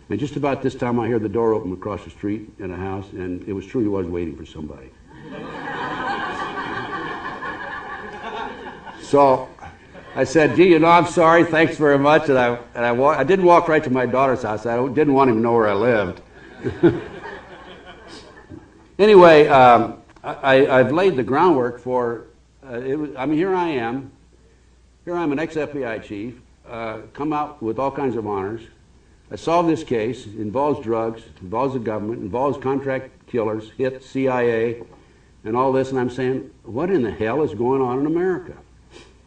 And just about this time I hear the door open across the street in a house, and it was true, he was waiting for somebody. So I said, gee, I'm sorry, thanks very much. And I didn't walk right to my daughter's house. I didn't want him to know where I lived. Anyway, I've laid the groundwork for, here I am. Here I'm an ex-FBI chief, come out with all kinds of honors. I solved this case. It involves drugs, involves the government, involves contract killers, hit CIA, and all this. And I'm saying, what in the hell is going on in America?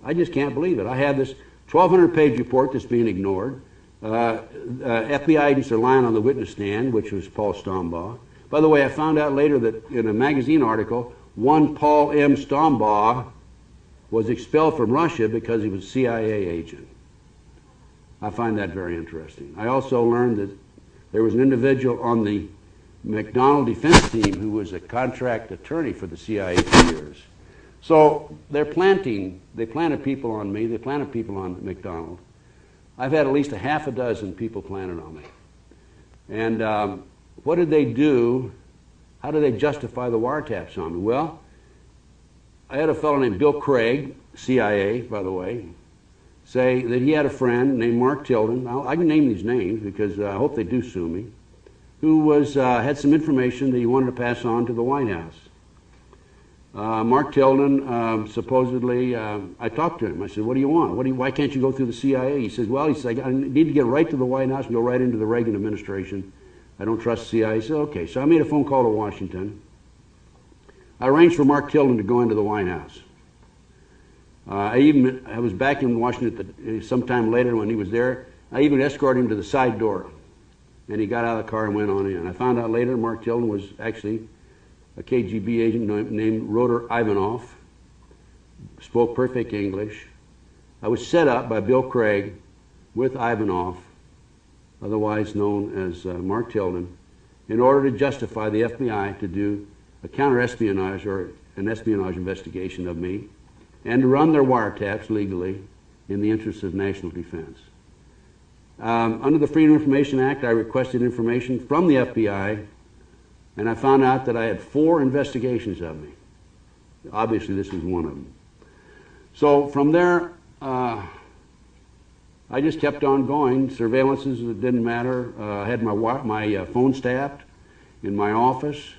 I just can't believe it. I have this 1,200-page report that's being ignored. FBI agents are lying on the witness stand, which was Paul Stombaugh. By the way, I found out later that in a magazine article, one Paul M. Stombaugh was expelled from Russia because he was a CIA agent. I find that very interesting. I also learned that there was an individual on the McDonnell defense team who was a contract attorney for the CIA for years. So they planted people on me, they planted people on McDonnell. I've had at least a half a dozen people planted on me. And what did they do? How did they justify the wiretaps on me? Well, I had a fellow named Bill Craig, CIA, by the way, say that he had a friend named Mark Tilden. I can name these names because I hope they do sue me, who had some information that he wanted to pass on to the White House. Mark Tilden, supposedly, I talked to him. I said, what do you want? Why can't you go through the CIA? He says, well, I need to get right to the White House and go right into the Reagan administration. I don't trust the CIA. I said, okay. So I made a phone call to Washington. I arranged for Mark Tilden to go into the White House. I was back in Washington sometime later when he was there. I even escorted him to the side door. And he got out of the car and went on in. I found out later Mark Tilden was actually a KGB agent named Roder Ivanov, spoke perfect English, I was set up by Bill Craig with Ivanov, otherwise known as Mark Tilden, in order to justify the FBI to do a counter-espionage or an espionage investigation of me and to run their wiretaps legally in the interest of national defense. Under the Freedom of Information Act, I requested information from the FBI, and I found out that I had 4 investigations of me. Obviously, this was one of them. So from there, I just kept on going. Surveillances, it didn't matter. I had my phone tapped in my office.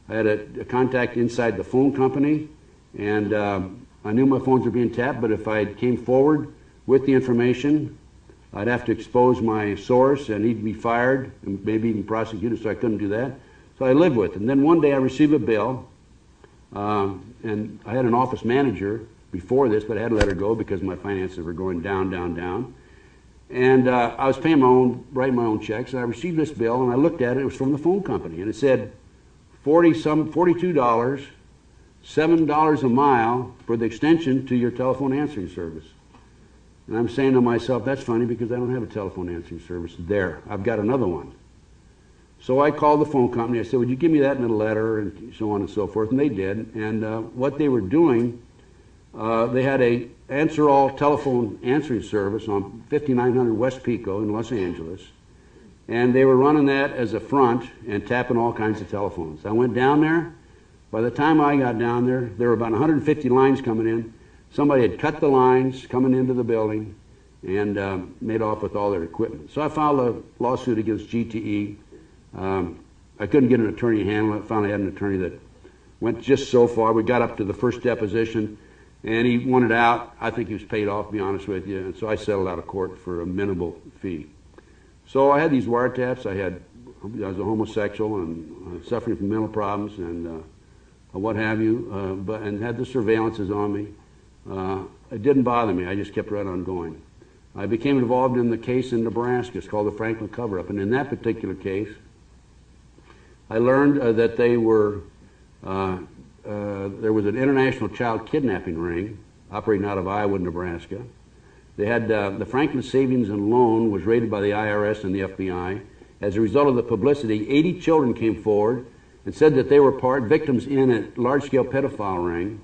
I had a contact inside the phone company, and I knew my phones were being tapped, but if I came forward with the information, I'd have to expose my source, and he'd be fired, and maybe even prosecuted, so I couldn't do that. So I lived with it. And then one day I received a bill, and I had an office manager before this, but I had to let her go because my finances were going down, down, down. And I was paying writing my own checks, and I received this bill, and I looked at it. It was from the phone company, and it said $42, $7 a mile for the extension to your telephone answering service. And I'm saying to myself, that's funny because I don't have a telephone answering service. There, I've got another one. So I called the phone company. I said, would you give me that in a letter, and so on and so forth, and they did. And what they were doing, they had a answer all telephone answering service on 5900 West Pico in Los Angeles, and they were running that as a front and tapping all kinds of telephones. I went down there. By the time I got down there were about 150 lines coming in. Somebody had cut the lines coming into the building and made off with all their equipment. So I filed a lawsuit against GTE. I couldn't get an attorney to handle it. Finally, I had an attorney that went just so far. We got up to the first deposition, and he wanted out. I think he was paid off, to be honest with you, and so I settled out of court for a minimal fee. So I had these wiretaps. I was a homosexual and suffering from mental problems and what have you, and had the surveillances on me. It didn't bother me. I just kept right on going. I became involved in the case in Nebraska. It's called the Franklin Cover-Up, and in that particular case, I learned that there was an international child kidnapping ring operating out of Iowa, Nebraska. They had the Franklin Savings and Loan was raided by the IRS and the FBI. As a result of the publicity, 80 children came forward and said that they were victims in a large-scale pedophile ring.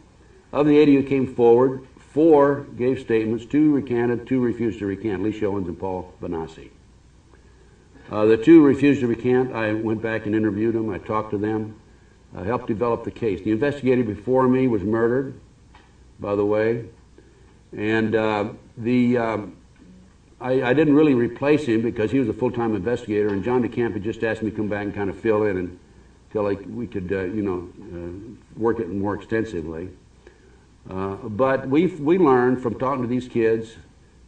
Of the 80 who came forward, 4 gave statements, 2 recanted, 2 refused to recant, Alicia Owens and Paul Benassi. The 2 refused to recant. I went back and interviewed them. I talked to them. I helped develop the case. The investigator before me was murdered, by the way, and I didn't really replace him because he was a full-time investigator, and John DeCamp had just asked me to come back and kind of fill in until we could, work it more extensively. But we learned from talking to these kids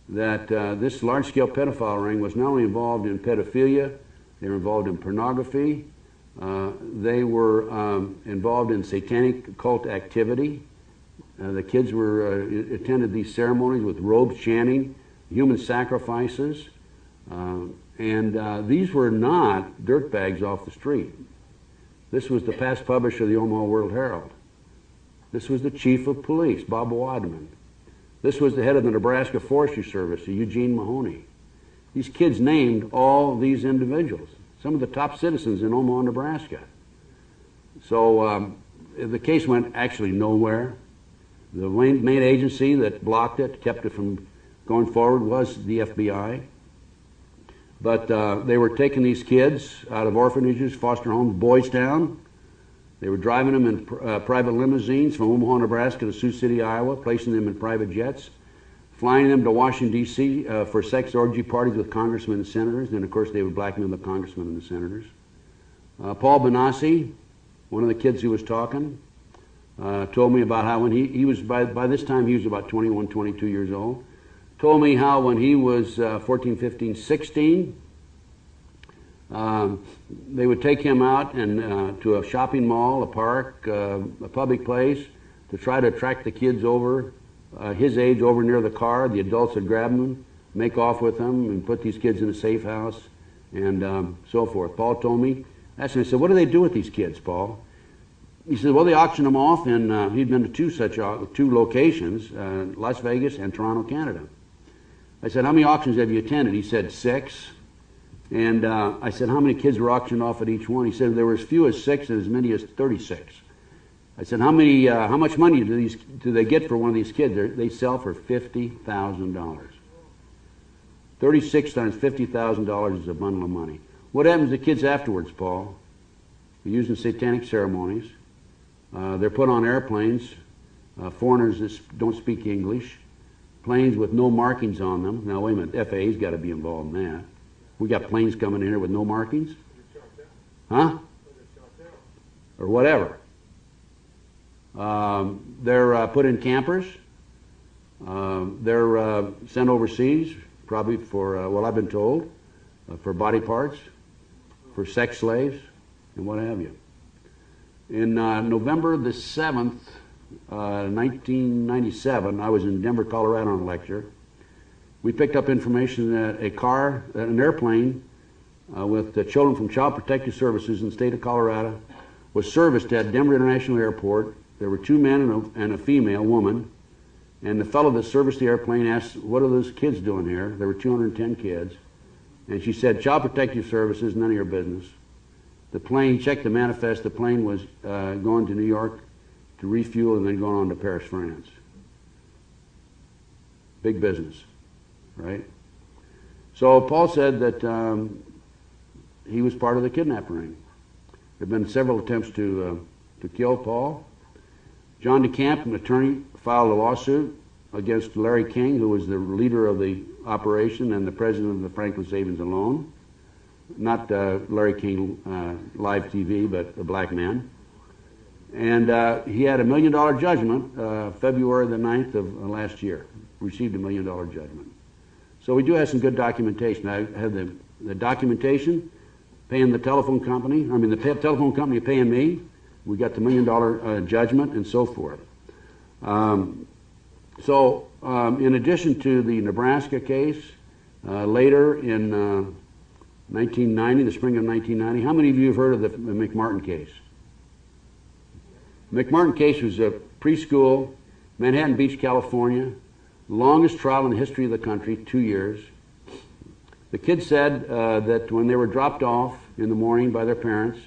that this large-scale pedophile ring was not only involved in pedophilia, they were involved in pornography, they were involved in satanic cult activity. The kids attended these ceremonies with robes chanting, human sacrifices, and these were not dirtbags off the street. This was the past publisher of the Omaha World Herald. This was the chief of police, Bob Wadman. This was the head of the Nebraska Forestry Service, Eugene Mahoney. These kids named all these individuals, some of the top citizens in Omaha, Nebraska. So the case went actually nowhere. The main agency that blocked it, kept it from going forward, was the FBI. But they were taking these kids out of orphanages, foster homes, Boys Town. They were driving them in private limousines from Omaha, Nebraska to Sioux City, Iowa, placing them in private jets, flying them to Washington, D.C. For sex orgy parties with congressmen and senators. And, of course, they would blackmail the congressmen and the senators. Paul Benassi, one of the kids who was talking, told me about how when he was, by this time he was about 21, 22 years old, told me how when he was 14, 15, 16, they would take him out and to a shopping mall, a park, a public place, to try to attract the kids over, his age, over near the car. The adults would grab them, make off with them, and put these kids in a safe house, and so forth. Paul told me, I said, what do they do with these kids, Paul? He said, well, they auction them off, and he'd been to two locations, Las Vegas and Toronto, Canada. I said, how many auctions have you attended? He said, 6. And I said, how many kids were auctioned off at each one? He said, there were as few as 6 and as many as 36. I said, how much money do they get for one of these kids? They sell for $50,000. 36 times $50,000 is a bundle of money. What happens to kids afterwards, Paul? They're used in satanic ceremonies. They're put on airplanes, foreigners that don't speak English, planes with no markings on them. Now, wait a minute, FAA's got to be involved in that. We got planes coming in here with no markings? Huh? Or whatever. They're put in campers. They're sent overseas, probably for, well, I've been told, for body parts, for sex slaves, and what have you. In November the 7th, 1997, I was in Denver, Colorado on a lecture. We picked up information that an airplane with the children from Child Protective Services in the state of Colorado was serviced at Denver International Airport. There were 2 men and a female woman, and the fellow that serviced the airplane asked, what are those kids doing here? There were 210 kids. And she said, Child Protective Services, none of your business. The plane, checked the manifest, the plane was going to New York to refuel and then going on to Paris, France. Big business, right? So Paul said that he was part of the kidnapping ring. There have been several attempts to kill Paul. John DeCamp, an attorney, filed a lawsuit against Larry King, who was the leader of the operation and the president of the Franklin Savings and Loan. Not Larry King live TV, but a black man. And he had $1 million judgment February the 9th of last year. Received $1 million judgment. So we do have some good documentation. I have the documentation paying the telephone company. I mean, the telephone company paying me. We got the $1 million judgment and so forth. In addition to the Nebraska case, later in 1990, the spring of 1990, how many of you have heard of the McMartin case? The McMartin case was a preschool, Manhattan Beach, California, longest trial in the history of the country, 2 years. The kids said that when they were dropped off in the morning by their parents,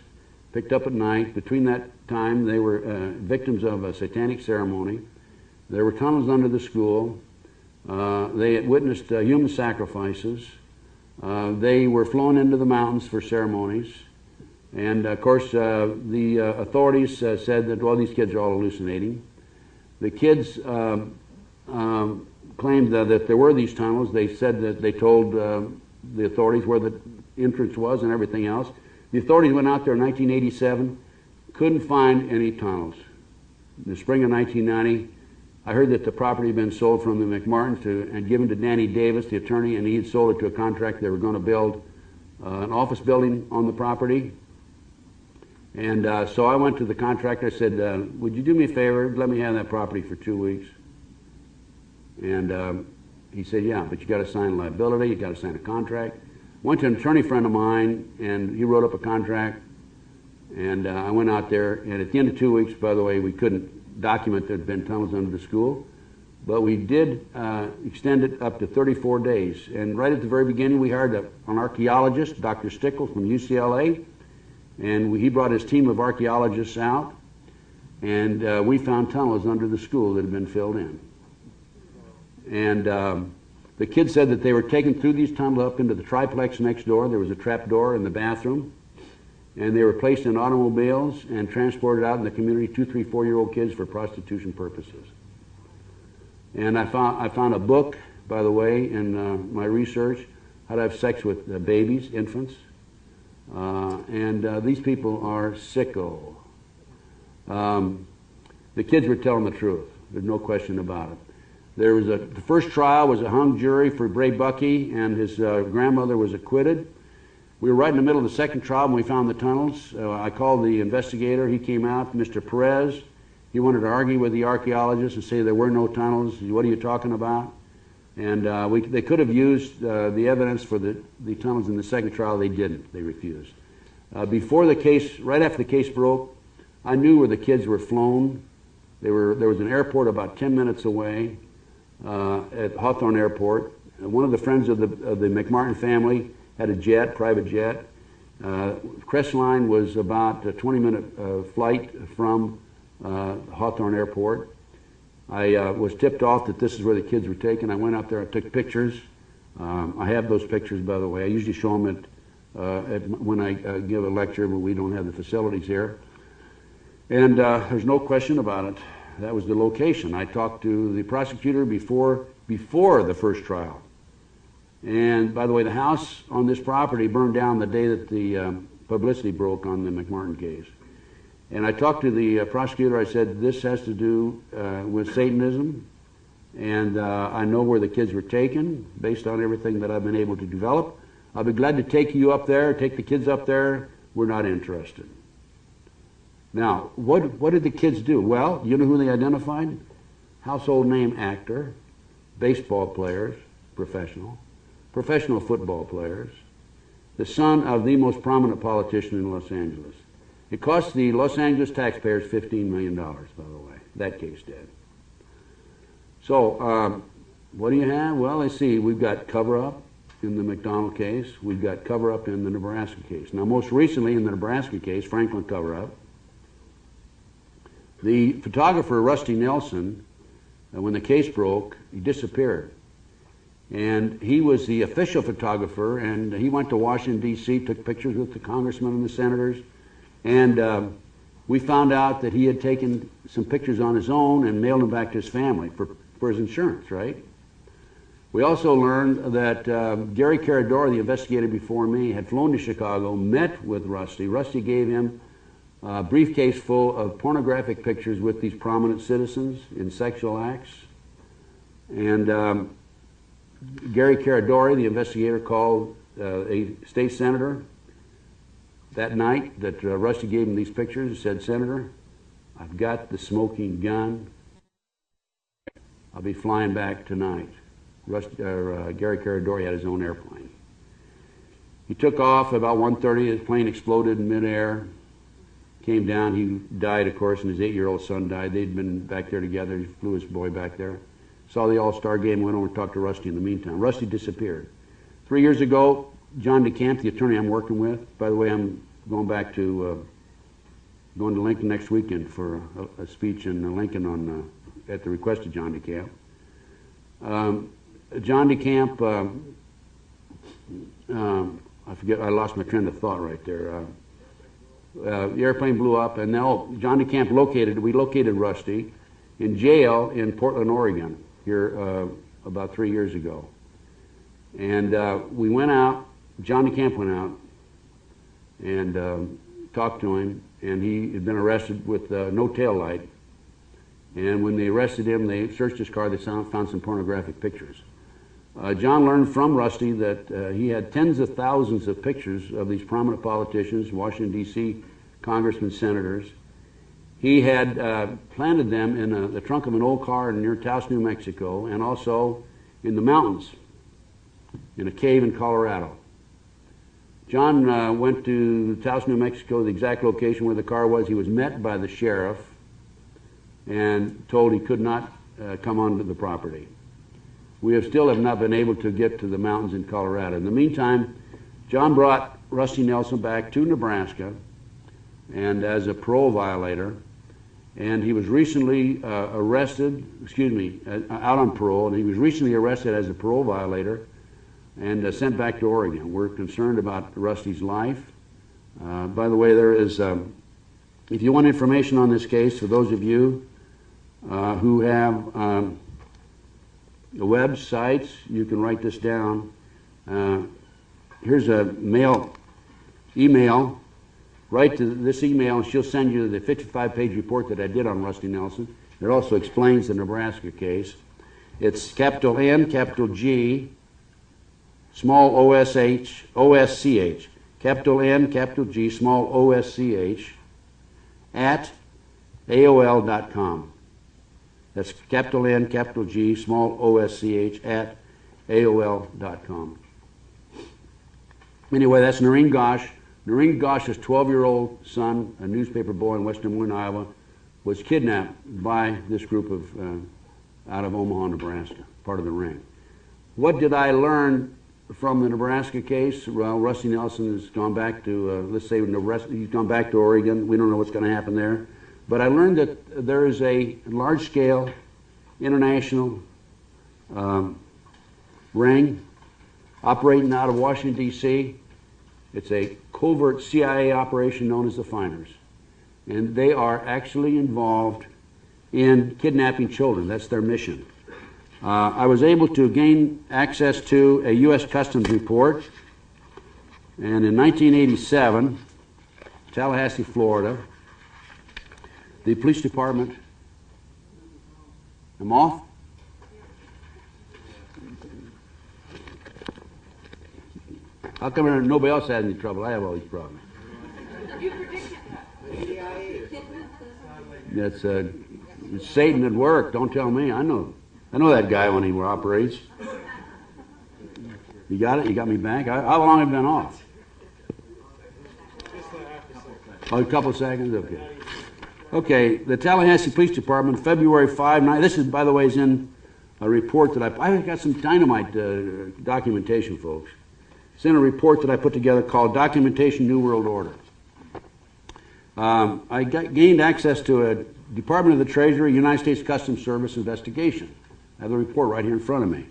picked up at night, between that time they were victims of a satanic ceremony. There were tunnels under the school. They had witnessed human sacrifices. They were flown into the mountains for ceremonies. And of course, the authorities said that, well, these kids are all hallucinating. The kids claimed that there were these tunnels. They said that they told the authorities where the entrance was and everything else. The authorities went out there in 1987, couldn't find any tunnels. In the spring of 1990, I heard that the property had been sold from the McMartins and given to Danny Davis, the attorney, and he had sold it to a contractor. They were going to build an office building on the property. And so I went to the contractor. I said, would you do me a favor? Let me have that property for 2 weeks. And he said, yeah, but you got to sign liability. You got to sign a contract. Went to an attorney friend of mine, and he wrote up a contract. And I went out there, and at the end of 2 weeks, by the way, we couldn't document there had been tunnels under the school, but we did extend it up to 34 days. And right at the very beginning, we hired an archaeologist, Dr. Stickles from UCLA, and he brought his team of archaeologists out, and we found tunnels under the school that had been filled in. And the kids said that they were taken through these tunnels up into the triplex next door. There was a trap door in the bathroom. And they were placed in automobiles and transported out in the community, 2, 3, 4-year-old kids for prostitution purposes. And I found a book, by the way, in my research, how to have sex with babies, infants. And these people are sicko. The kids were telling the truth. There's no question about it. There was the first trial was a hung jury for Bray Bucky, and his grandmother was acquitted. We were right in the middle of the second trial when we found the tunnels. I called the investigator. He came out, Mr. Perez. He wanted to argue with the archaeologists and say there were no tunnels. What are you talking about? And they could have used the evidence for the tunnels in the second trial. They didn't. They refused. Before the case, right after the case broke, I knew where the kids were flown. There was an airport about 10 minutes away at Hawthorne Airport. one of the friends of the McMartin family had a jet, private jet. Crestline was about a 20-minute flight from Hawthorne Airport. I was tipped off that this is where the kids were taken. I went out there, I took pictures. I have those pictures, by the way. I usually show them when I give a lecture, but we don't have the facilities here. And there's no question about it. That was the location. I talked to the prosecutor before the first trial. And by the way, the house on this property burned down the day that the publicity broke on the McMartin case. And I talked to the prosecutor. I said, this has to do with Satanism, and I know where the kids were taken based on everything that I've been able to develop. I'll be glad to take you up there, take the kids up there. We're not interested. Now, what did the kids do? Well, you know who they identified? Household name actor, baseball players, professional football players, the son of the most prominent politician in Los Angeles. It cost the Los Angeles taxpayers $15 million, by the way. That case did. So, what do you have? Well, let's see. We've got cover-up in the McDonald case. We've got cover-up in the Nebraska case. Now, most recently in the Nebraska case, Franklin cover-up, the photographer, Rusty Nelson, when the case broke, he disappeared. And he was the official photographer, and he went to Washington, D.C., took pictures with the congressmen and the senators, and we found out that he had taken some pictures on his own and mailed them back to his family for his insurance, right? We also learned that Gary Carador, the investigator before me, had flown to Chicago, met with Rusty. Rusty gave him a briefcase full of pornographic pictures with these prominent citizens in sexual acts. And Gary Caradori, the investigator, called a state senator that night that Rusty gave him these pictures and said, Senator, I've got the smoking gun. I'll be flying back tonight. Gary Caradori had his own airplane. He took off about 1:30. His plane exploded in midair. Came down. He died, of course, and his 8-year-old son died. They'd been back there together. He flew his boy back there. Saw the All-Star game, went over and talked to Rusty in the meantime. Rusty disappeared. 3 years ago, John DeCamp, the attorney I'm working with, by the way, I'm going back to, going to Lincoln next weekend for a speech in Lincoln at the request of John DeCamp. John DeCamp, I forget, I lost my train of thought right there. The airplane blew up, and now John DeCamp we located Rusty in jail in Portland, Oregon, here about 3 years ago. And we went out, John DeCamp went out and talked to him, and he had been arrested with no tail light. And when they arrested him, they searched his car, they found some pornographic pictures. John learned from Rusty that he had tens of thousands of pictures of these prominent politicians, Washington, D.C., congressmen, senators. He had planted them in the trunk of an old car near Taos, New Mexico, and also in the mountains, in a cave in Colorado. John went to Taos, New Mexico, the exact location where the car was. He was met by the sheriff and told he could not come onto the property. We still have not been able to get to the mountains in Colorado. In the meantime, John brought Rusty Nelson back to Nebraska and as a parole violator, and he was recently arrested, out on parole, and he was recently arrested as a parole violator and sent back to Oregon. We're concerned about Rusty's life. By the way, there is, if you want information on this case, for those of you who have websites, you can write this down. Here's a email. Write to this email and she'll send you the 55-page report that I did on Rusty Nelson. It also explains the Nebraska case. It's capital N, capital G, small O-S-C-H, capital N, capital G, small O-S-C-H, at AOL.com. That's capital N, capital G, small O-S-C-H, at AOL.com. Anyway, that's Noreen Gosch. Noreen Gosch's 12-year-old son, a newspaper boy in western Des Moines, Iowa, was kidnapped by this group of, out of Omaha, Nebraska, part of the ring. What did I learn from the Nebraska case? Well, Rusty Nelson has gone back to, let's say, Nebraska, he's gone back to Oregon. We don't know what's going to happen there. But I learned that there is a large-scale international ring operating out of Washington, D.C. It's a covert CIA operation known as the Finders. And they are actually involved in kidnapping children. That's their mission. I was able to gain access to a U.S. Customs report, and in 1987, Tallahassee, Florida, the police department, I'm off? How come nobody else has any trouble? I have all these problems. You predicted that. That's Satan at work. Don't tell me. I know that guy when he operates. You got it? You got me back? How long have I been off? Oh, a couple of seconds? Okay. Okay, the Tallahassee Police Department, February 5, this is, by the way, is in a report that I got some dynamite documentation, folks. It's in a report that I put together called Documentation New World Order. I gained access to a Department of the Treasury, United States Customs Service investigation. I have the report right here in front of me.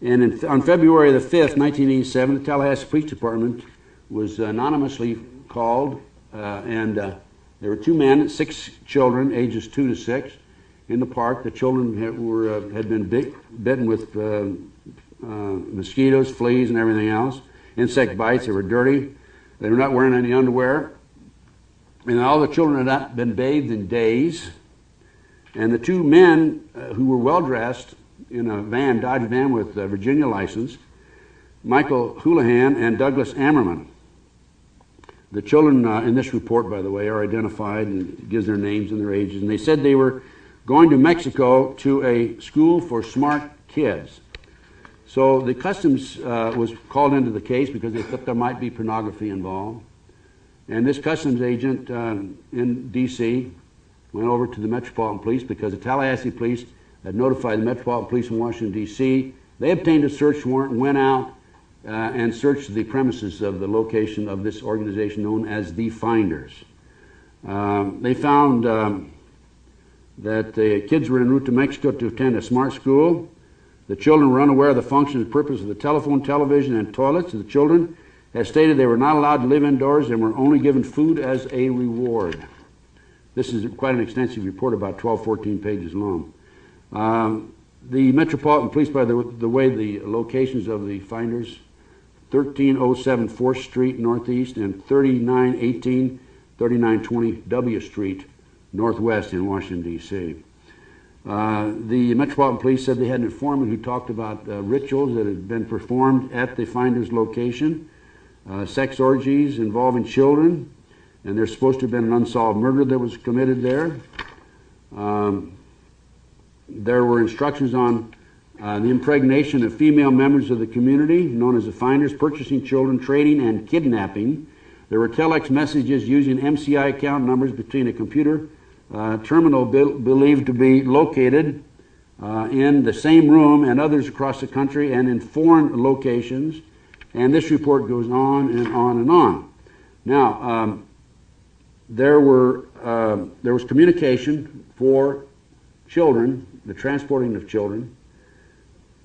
And on February the 5th, 1987, the Tallahassee Police Department was anonymously called, and there were 2 men, 6 children, ages 2 to 6, in the park. The children had been bitten with mosquitoes, fleas, and everything else, insect bites. They were dirty. They were not wearing any underwear. And all the children had not been bathed in days. And the 2 men who were well-dressed in a van, Dodge van with a Virginia license, Michael Houlihan and Douglas Ammerman. The children in this report, by the way, are identified and gives their names and their ages. And they said they were going to Mexico to a school for smart kids. So the Customs was called into the case because they thought there might be pornography involved. And this Customs agent in D.C. went over to the Metropolitan Police because the Tallahassee Police had notified the Metropolitan Police in Washington, D.C. They obtained a search warrant and went out and searched the premises of the location of this organization known as the Finders. They found that the kids were en route to Mexico to attend a smart school. The children were unaware of the function and purpose of the telephone, television, and toilets. The children had stated they were not allowed to live indoors and were only given food as a reward. This is quite an extensive report, about 12, 14 pages long. The Metropolitan Police, by the way, the locations of the Finders, 1307 4th Street Northeast and 3918, 3920 W Street Northwest in Washington, D.C. The Metropolitan Police said they had an informant who talked about rituals that had been performed at the Finders location, sex orgies involving children, and there's supposed to have been an unsolved murder that was committed there. There were instructions on the impregnation of female members of the community, known as the Finders, purchasing children, trading, and kidnapping. There were telex messages using MCI account numbers between a computer terminal believed to be located in the same room and others across the country and in foreign locations. And this report goes on and on and on. Now, there was communication for children, the transporting of children.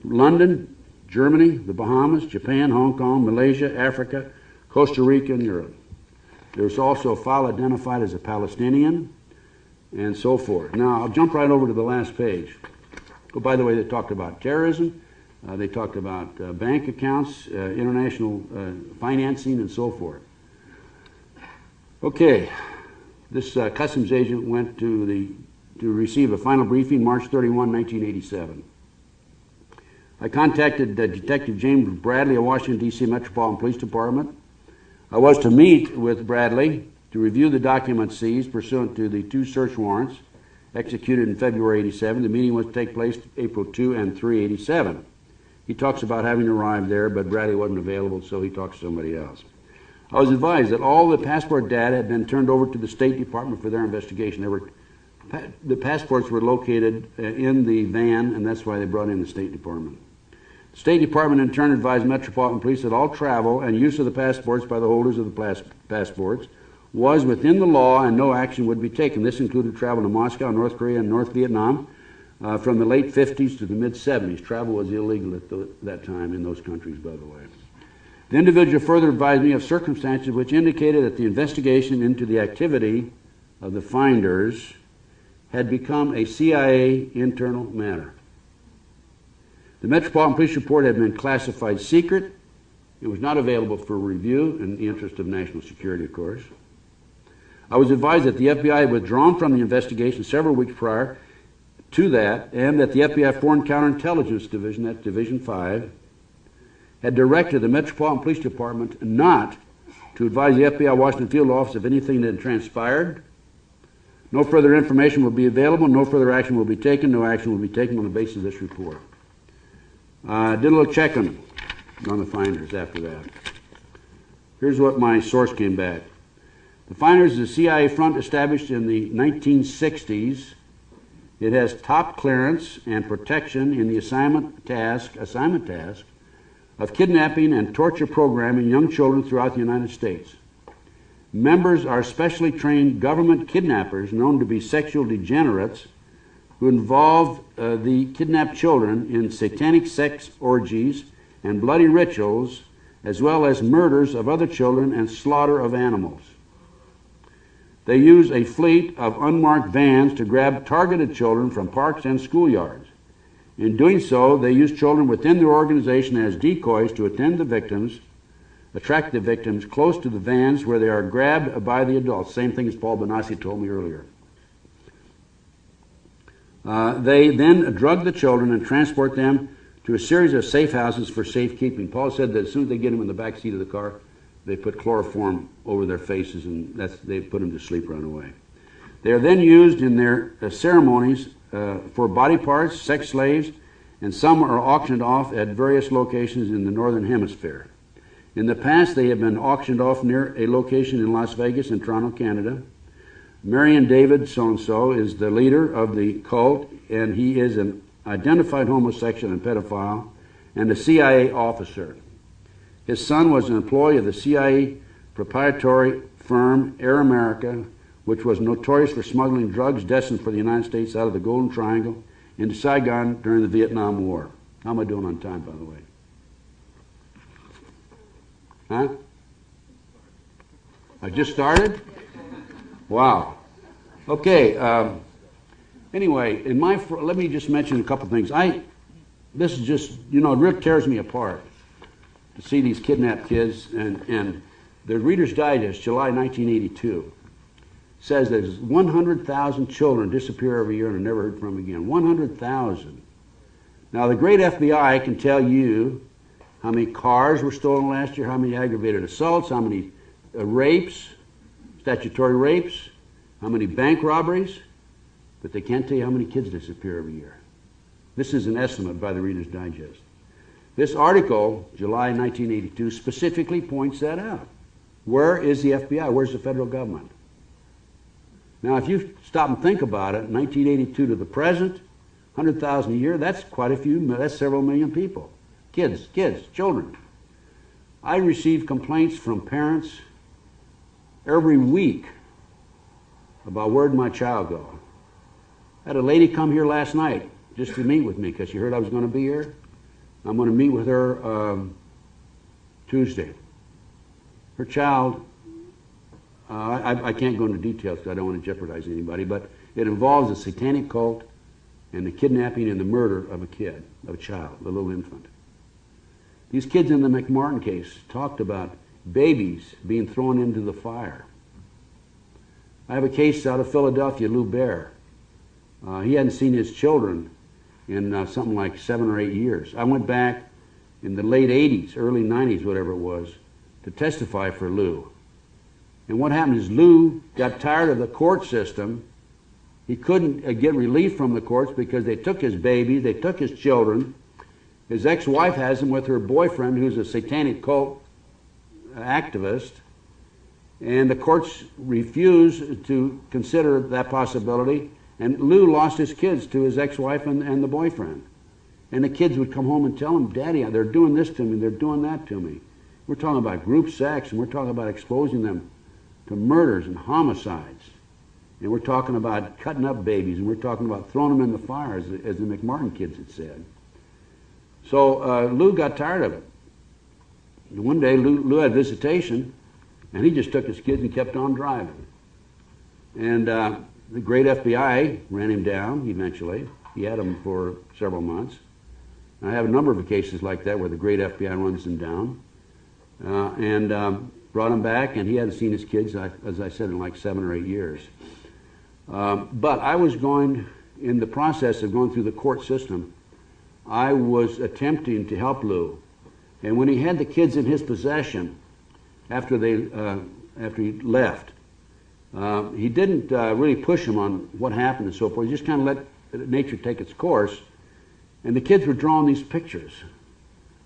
London, Germany, the Bahamas, Japan, Hong Kong, Malaysia, Africa, Costa Rica, and Europe. There was also a file identified as a Palestinian, and so forth. Now, I'll jump right over to the last page. Oh, by the way, they talked about terrorism. They talked about bank accounts, international financing, and so forth. Okay, this customs agent went to receive a final briefing March 31, 1987. I contacted Detective James Bradley of Washington, D.C. Metropolitan Police Department. I was to meet with Bradley to review the documents seized pursuant to the 2 search warrants executed in February 87. The meeting was to take place April 2 and 3, 87. He talks about having arrived there, but Bradley wasn't available, so he talks to somebody else. I was advised that all the passport data had been turned over to the State Department for their investigation. The passports were located in the van, and that's why they brought in the State Department. State Department in turn advised Metropolitan Police that all travel and use of the passports by the holders of the passports was within the law and no action would be taken. This included travel to Moscow, North Korea, and North Vietnam from the late 50s to the mid-70s. Travel was illegal at that time in those countries, by the way. The individual further advised me of circumstances which indicated that the investigation into the activity of the finders had become a CIA internal matter. The Metropolitan Police report had been classified secret. It was not available for review in the interest of national security, of course. I was advised that the FBI had withdrawn from the investigation several weeks prior to that, and that the FBI Foreign Counterintelligence Division, that's Division 5, had directed the Metropolitan Police Department not to advise the FBI Washington Field Office of anything that had transpired. No further information will be available, no further action will be taken, no action will be taken on the basis of this report. I did a little checking on the finders after that. Here's what my source came back. The finders is a CIA front established in the 1960s. It has top clearance and protection in the assignment task of kidnapping and torture programming young children throughout the United States. Members are specially trained government kidnappers known to be sexual degenerates who involve the kidnapped children in satanic sex orgies and bloody rituals, as well as murders of other children and slaughter of animals. They use a fleet of unmarked vans to grab targeted children from parks and schoolyards. In doing so, they use children within their organization as decoys to attract the victims close to the vans where they are grabbed by the adults. Same thing as Paul Benassi told me earlier. They then drug the children and transport them to a series of safe houses for safekeeping. Paul said that as soon as they get them in the back seat of the car, they put chloroform over their faces and they put them to sleep right away. They are then used in their ceremonies for body parts, sex slaves, and some are auctioned off at various locations in the Northern Hemisphere. In the past, they have been auctioned off near a location in Las Vegas and Toronto, Canada. Marion David so-and-so is the leader of the cult, and he is an identified homosexual and pedophile and a CIA officer. His son was an employee of the CIA proprietary firm Air America, which was notorious for smuggling drugs destined for the United States out of the Golden Triangle into Saigon during the Vietnam War. How am I doing on time, by the way? Huh? I just started? Wow. Okay. Anyway, let me just mention a couple things. This is just, it really tears me apart to see these kidnapped kids. And the Reader's Digest, July 1982, says there's 100,000 children disappear every year and are never heard from again. 100,000. Now, the great FBI can tell you how many cars were stolen last year, how many aggravated assaults, how many rapes, statutory rapes, how many bank robberies, but they can't tell you how many kids disappear every year. This is an estimate by the Reader's Digest. This article, July 1982, specifically points that out. Where is the FBI? Where's the federal government? Now, if you stop and think about it, 1982 to the present, 100,000 a year, that's quite a few, that's several million people. Kids, children. I receive complaints from parents every week about where'd my child go. I had a lady come here last night just to meet with me because she heard I was going to be here. I'm going to meet with her Tuesday. Her child, I can't go into details because I don't want to jeopardize anybody, but it involves a satanic cult and the kidnapping and the murder of a child, a little infant. These kids in the McMartin case talked about babies being thrown into the fire. I have a case out of Philadelphia, Lou Bear. He hadn't seen his children in something like 7 or 8 years. I went back in the late 80s, early 90s, whatever it was, to testify for Lou. And what happened is Lou got tired of the court system. He couldn't get relief from the courts because they took his baby, they took his children. His ex-wife has him with her boyfriend, who's a satanic cult activist, and the courts refused to consider that possibility, and Lou lost his kids to his ex-wife and the boyfriend. And the kids would come home and tell him, Daddy, they're doing this to me, they're doing that to me. We're talking about group sex, and we're talking about exposing them to murders and homicides. And we're talking about cutting up babies, and we're talking about throwing them in the fire, as the McMartin kids had said. So Lou got tired of it. And one day, Lou had visitation, and he just took his kids and kept on driving. And the great FBI ran him down eventually. He had him for several months. I have a number of cases like that where the great FBI runs them down. And brought him back, and he hadn't seen his kids, as I said, in like 7 or 8 years. But I was in the process of going through the court system, I was attempting to help Lou. And when he had the kids in his possession, after he left, he didn't really push them on what happened and so forth. He just kind of let nature take its course. And the kids were drawing these pictures.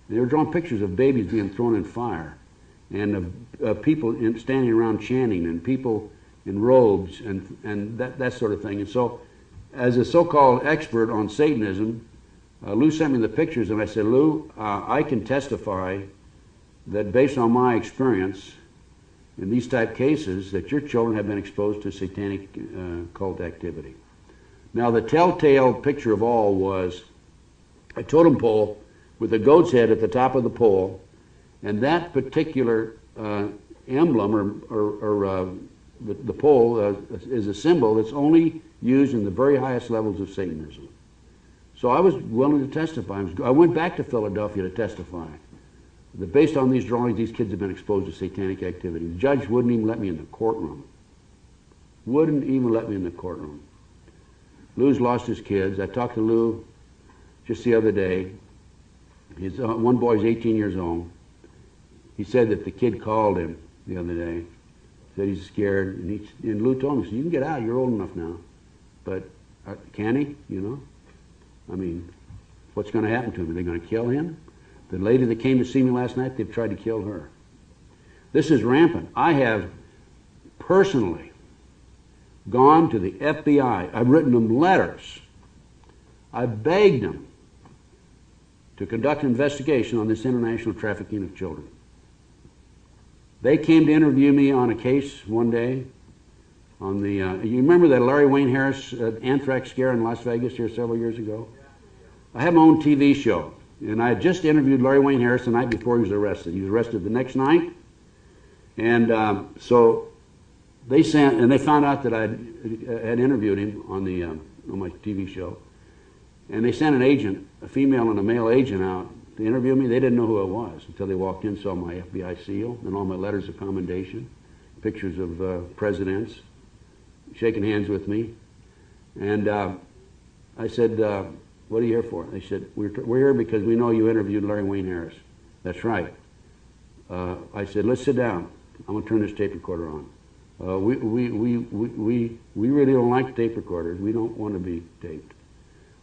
They were drawing pictures of babies being thrown in fire, and of people standing around chanting, and people in robes, and that sort of thing. And so, as a so-called expert on Satanism, Lou sent me the pictures, and I said, Lou, I can testify that based on my experience in these type cases, that your children have been exposed to satanic cult activity. Now, the telltale picture of all was a totem pole with a goat's head at the top of the pole, and that particular emblem or the pole is a symbol that's only used in the very highest levels of Satanism. So I was willing to testify. I went back to Philadelphia to testify that based on these drawings, these kids have been exposed to satanic activity. The judge wouldn't even let me in the courtroom. Wouldn't even let me in the courtroom. Lou's lost his kids. I talked to Lou just the other day. One boy's 18 years old. He said that the kid called him the other day, said he's scared, and Lou told him, he said, you can get out, you're old enough now. But can he, you know? I mean, what's going to happen to him? Are they going to kill him? The lady that came to see me last night, they've tried to kill her. This is rampant. I have personally gone to the FBI. I've written them letters. I've begged them to conduct an investigation on this international trafficking of children. They came to interview me on a case one day on the, you remember that Larry Wayne Harris anthrax scare in Las Vegas here several years ago? I have my own TV show, and I had just interviewed Larry Wayne Harris the night before he was arrested. He was arrested the next night, and so they sent, and they found out that I had interviewed him on my TV show, and they sent an agent, a female and a male agent, out to interview me. They didn't know who I was until they walked in, saw my FBI seal and all my letters of commendation, pictures of presidents, shaking hands with me. And I said, what are you here for? They said, we're here because we know you interviewed Larry Wayne Harris. That's right. I said, let's sit down. I'm going to turn this tape recorder on. We really don't like tape recorders. We don't want to be taped.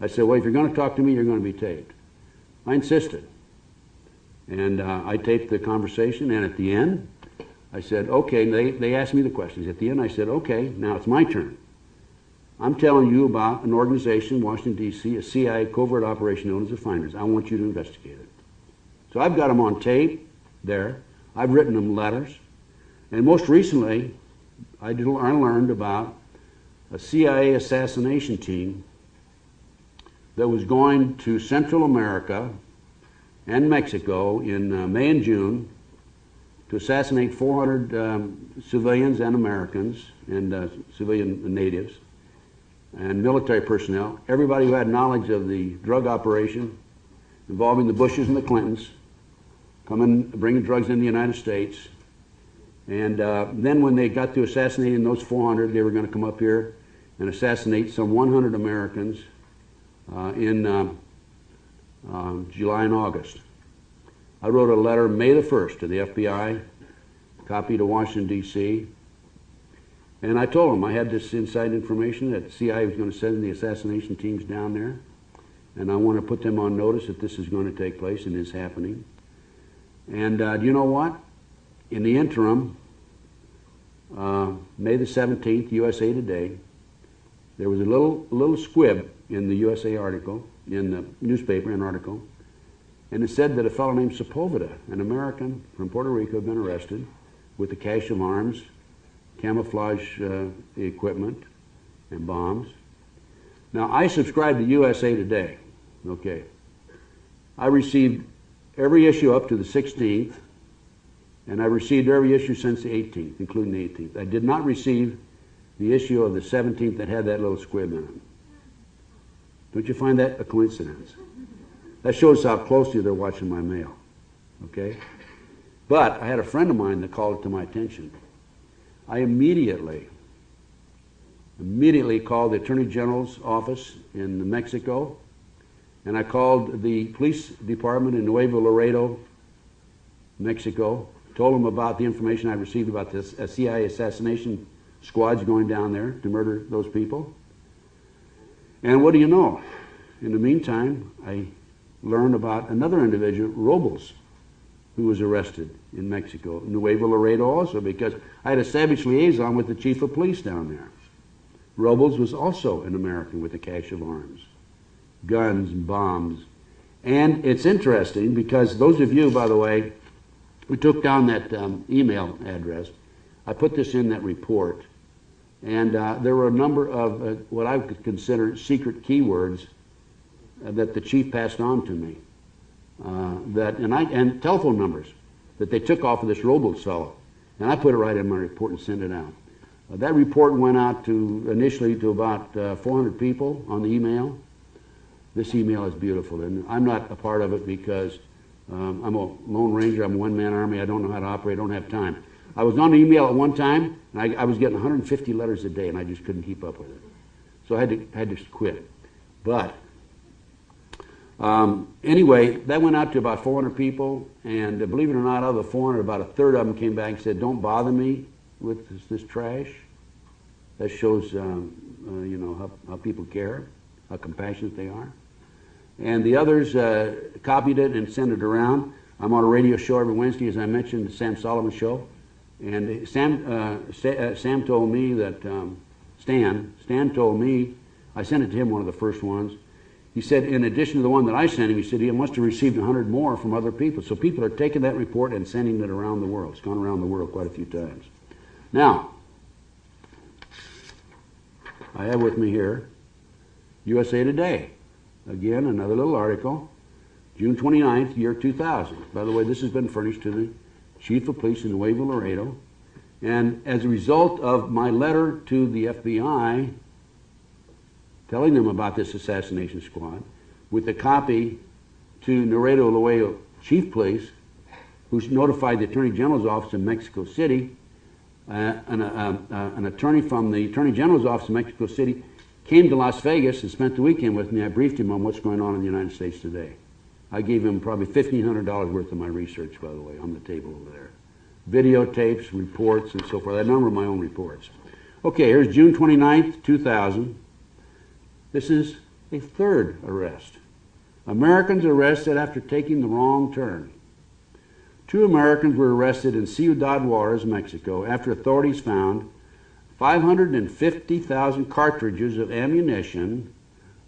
I said, well, if you're going to talk to me, you're going to be taped. I insisted. And I taped the conversation, and at the end, I said, okay, they asked me the questions. At the end, I said, okay, now it's my turn. I'm telling you about an organization in Washington, D.C., a CIA covert operation known as the Finders. I want you to investigate it. So I've got them on tape there. I've written them letters. And most recently, I learned about a CIA assassination team that was going to Central America and Mexico in May and June to assassinate 400 civilians and Americans and civilian natives and military personnel, everybody who had knowledge of the drug operation involving the Bushes and the Clintons, bringing drugs in the United States. And then when they got to assassinating those 400, they were going to come up here and assassinate some 100 Americans in July and August. I wrote a letter May the 1st to the FBI, copy to Washington, D.C., and I told them I had this inside information that the CIA was going to send the assassination teams down there, and I want to put them on notice that this is going to take place and is happening. And do you know what? In the interim, May the 17th, USA Today, there was a little squib in the USA article, in the newspaper, an article, and it said that a fellow named Sepulveda, an American from Puerto Rico, had been arrested with a cache of arms, camouflage equipment, and bombs. Now, I subscribe to USA Today, okay. I received every issue up to the 16th, and I received every issue since the 18th, including the 18th. I did not receive the issue of the 17th that had that little squib in it. Don't you find that a coincidence? That shows how closely they're watching my mail, okay? But I had a friend of mine that called it to my attention. I immediately called the Attorney General's office in Mexico, and I called the police department in Nuevo Laredo, Mexico, told them about the information I received about this CIA assassination squads going down there to murder those people. And what do you know? In the meantime, I learned about another individual, Robles, who was arrested in Mexico, Nuevo Laredo also, because I had established liaison with the chief of police down there. Robles was also an American with a cache of arms, guns and bombs. And it's interesting because those of you, by the way, who took down that email address, I put this in that report, and there were a number of what I would consider secret keywords that the chief passed on to me, and telephone numbers that they took off of this Robles fellow, and I put it right in my report and sent it out. That report went out initially to about 400 people on the email. This email is beautiful, and I'm not a part of it because I'm a Lone Ranger, I'm a one-man army, I don't know how to operate, I don't have time. I was on the email at one time, and I was getting 150 letters a day, and I just couldn't keep up with it. So I had to quit. But anyway, that went out to about 400 people, and believe it or not, out of the 400, about a third of them came back and said, "Don't bother me with this trash." That shows, you know, how people care, how compassionate they are. And the others copied it and sent it around. I'm on a radio show every Wednesday, as I mentioned, the Sam Solomon Show. And Sam told me that, Stan told me, I sent it to him, one of the first ones. He said, in addition to the one that I sent him, he said he must have received 100 more from other people. So people are taking that report and sending it around the world. It's gone around the world quite a few times. Now, I have with me here USA Today. Again, another little article, June 29th, year 2000. By the way, this has been furnished to the Chief of Police in Nuevo Laredo. And as a result of my letter to the FBI telling them about this assassination squad, with a copy to Nuevo Laredo Chief Police, who's notified the Attorney General's office in Mexico City, an attorney from the Attorney General's office in Mexico City came to Las Vegas and spent the weekend with me. I briefed him on what's going on in the United States today. I gave him probably $1,500 worth of my research, by the way, on the table over there. Videotapes, reports, and so forth. I number my own reports. Okay, here's June 29th, 2000. This is a third arrest. Americans arrested after taking the wrong turn. 2 Americans were arrested in Ciudad Juarez, Mexico, after authorities found 550,000 cartridges of ammunition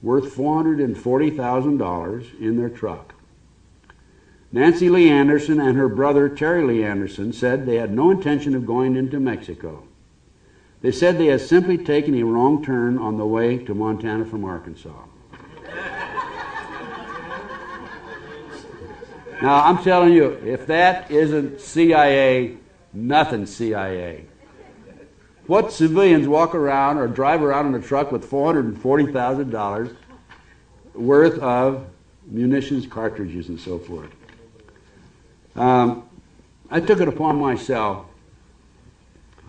worth $440,000 in their truck. Nancy Lee Anderson and her brother Terry Lee Anderson said they had no intention of going into Mexico. They said they had simply taken a wrong turn on the way to Montana from Arkansas. Now, I'm telling you, if that isn't CIA, nothing's CIA. What civilians walk around or drive around in a truck with $440,000 worth of munitions, cartridges, and so forth? I took it upon myself.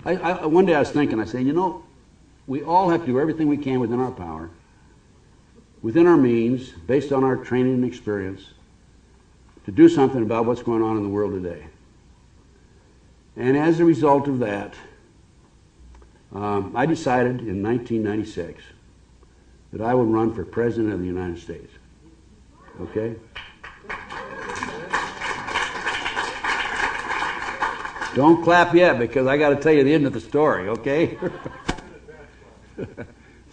One day I was thinking, I said, you know, we all have to do everything we can within our power, within our means, based on our training and experience, to do something about what's going on in the world today. And as a result of that, I decided in 1996 that I would run for President of the United States. Okay? Don't clap yet, because I got to tell you the end of the story, okay?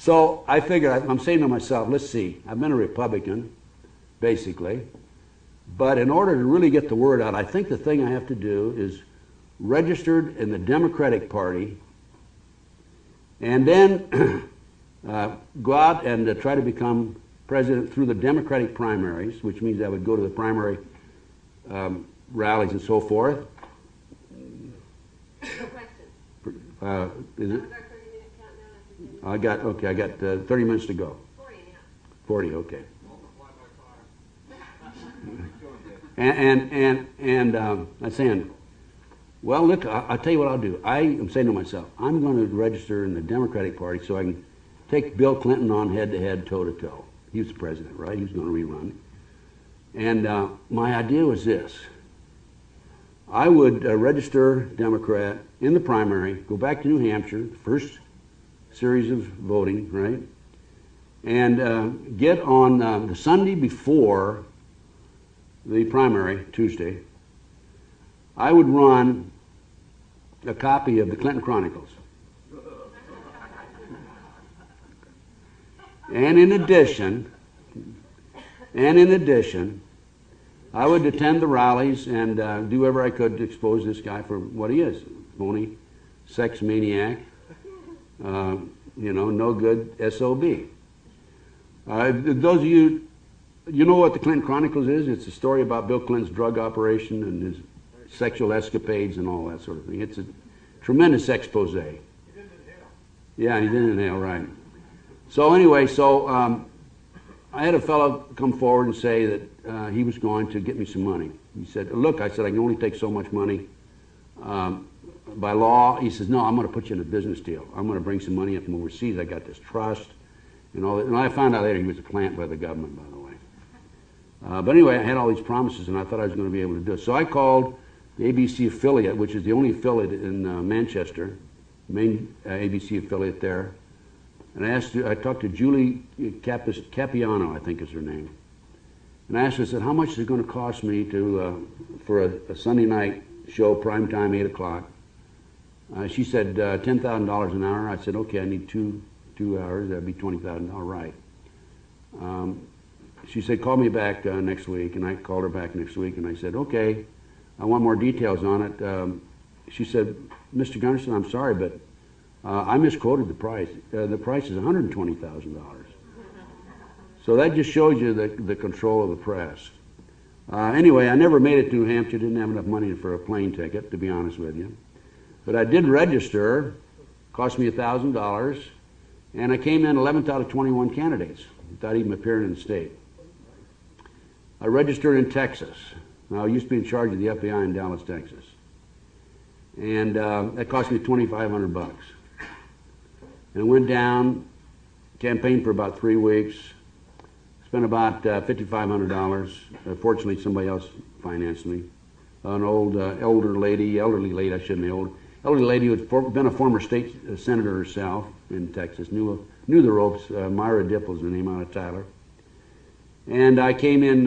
So I figured, I'm saying to myself, let's see, I've been a Republican, basically, but in order to really get the word out, I think the thing I have to do is registered in the Democratic Party and then go out and try to become president through the Democratic primaries, which means I would go to the primary rallies and so forth. Is it? I got 30 minutes to go. 40, okay. And I'm saying, well, look, I'll tell you what I'll do. I am saying to myself, I'm going to register in the Democratic Party so I can take Bill Clinton on head-to-head, toe-to-toe. He was the president, right? He was going to rerun. And my idea was this. I would register Democrat in the primary, go back to New Hampshire, first series of voting, right? And get on the Sunday before the primary, Tuesday, I would run a copy of the Clinton Chronicles. And in addition, I would attend the rallies and do whatever I could to expose this guy for what he is. Phony, sex maniac, no good SOB. Those of you know what the Clinton Chronicles is? It's a story about Bill Clinton's drug operation and his sexual escapades and all that sort of thing. It's a tremendous expose. He didn't inhale. Yeah, he didn't inhale, right. So anyway, I had a fellow come forward and say that he was going to get me some money. He said, look, I said, I can only take so much money by law. He says, no, I'm going to put you in a business deal. I'm going to bring some money up from overseas. I got this trust and all that. And I found out later he was a plant by the government, by the way. But anyway, I had all these promises, and I thought I was going to be able to do it. So I called the ABC affiliate, which is the only affiliate in Manchester, main ABC affiliate there. And I talked to Julie Capiano, I think is her name. And I asked her, I said, how much is it going to cost me for a Sunday night show, prime time, 8 o'clock? She said $10,000 an hour. I said, okay, I need two hours. That'd be $20,000. Right. She said, call me back next week. And I called her back next week, and I said, okay, I want more details on it. She said, Mr. Gunderson, I'm sorry, but I misquoted the price. The price is $120,000. So that just shows you the control of the press. Anyway, I never made it to New Hampshire. Didn't have enough money for a plane ticket, to be honest with you. But I did register. Cost me $1,000. And I came in 11th out of 21 candidates without even appearing in the state. I registered in Texas. Now, I used to be in charge of the FBI in Dallas, Texas. And that cost me $2,500. And I went down, campaigned for about 3 weeks, spent about $5,500. Fortunately, somebody else financed me. An elderly lady, I shouldn't say old, elderly lady who had been a former state senator herself in Texas, knew the ropes. Myra Dipple's the name, out of Tyler. And I came in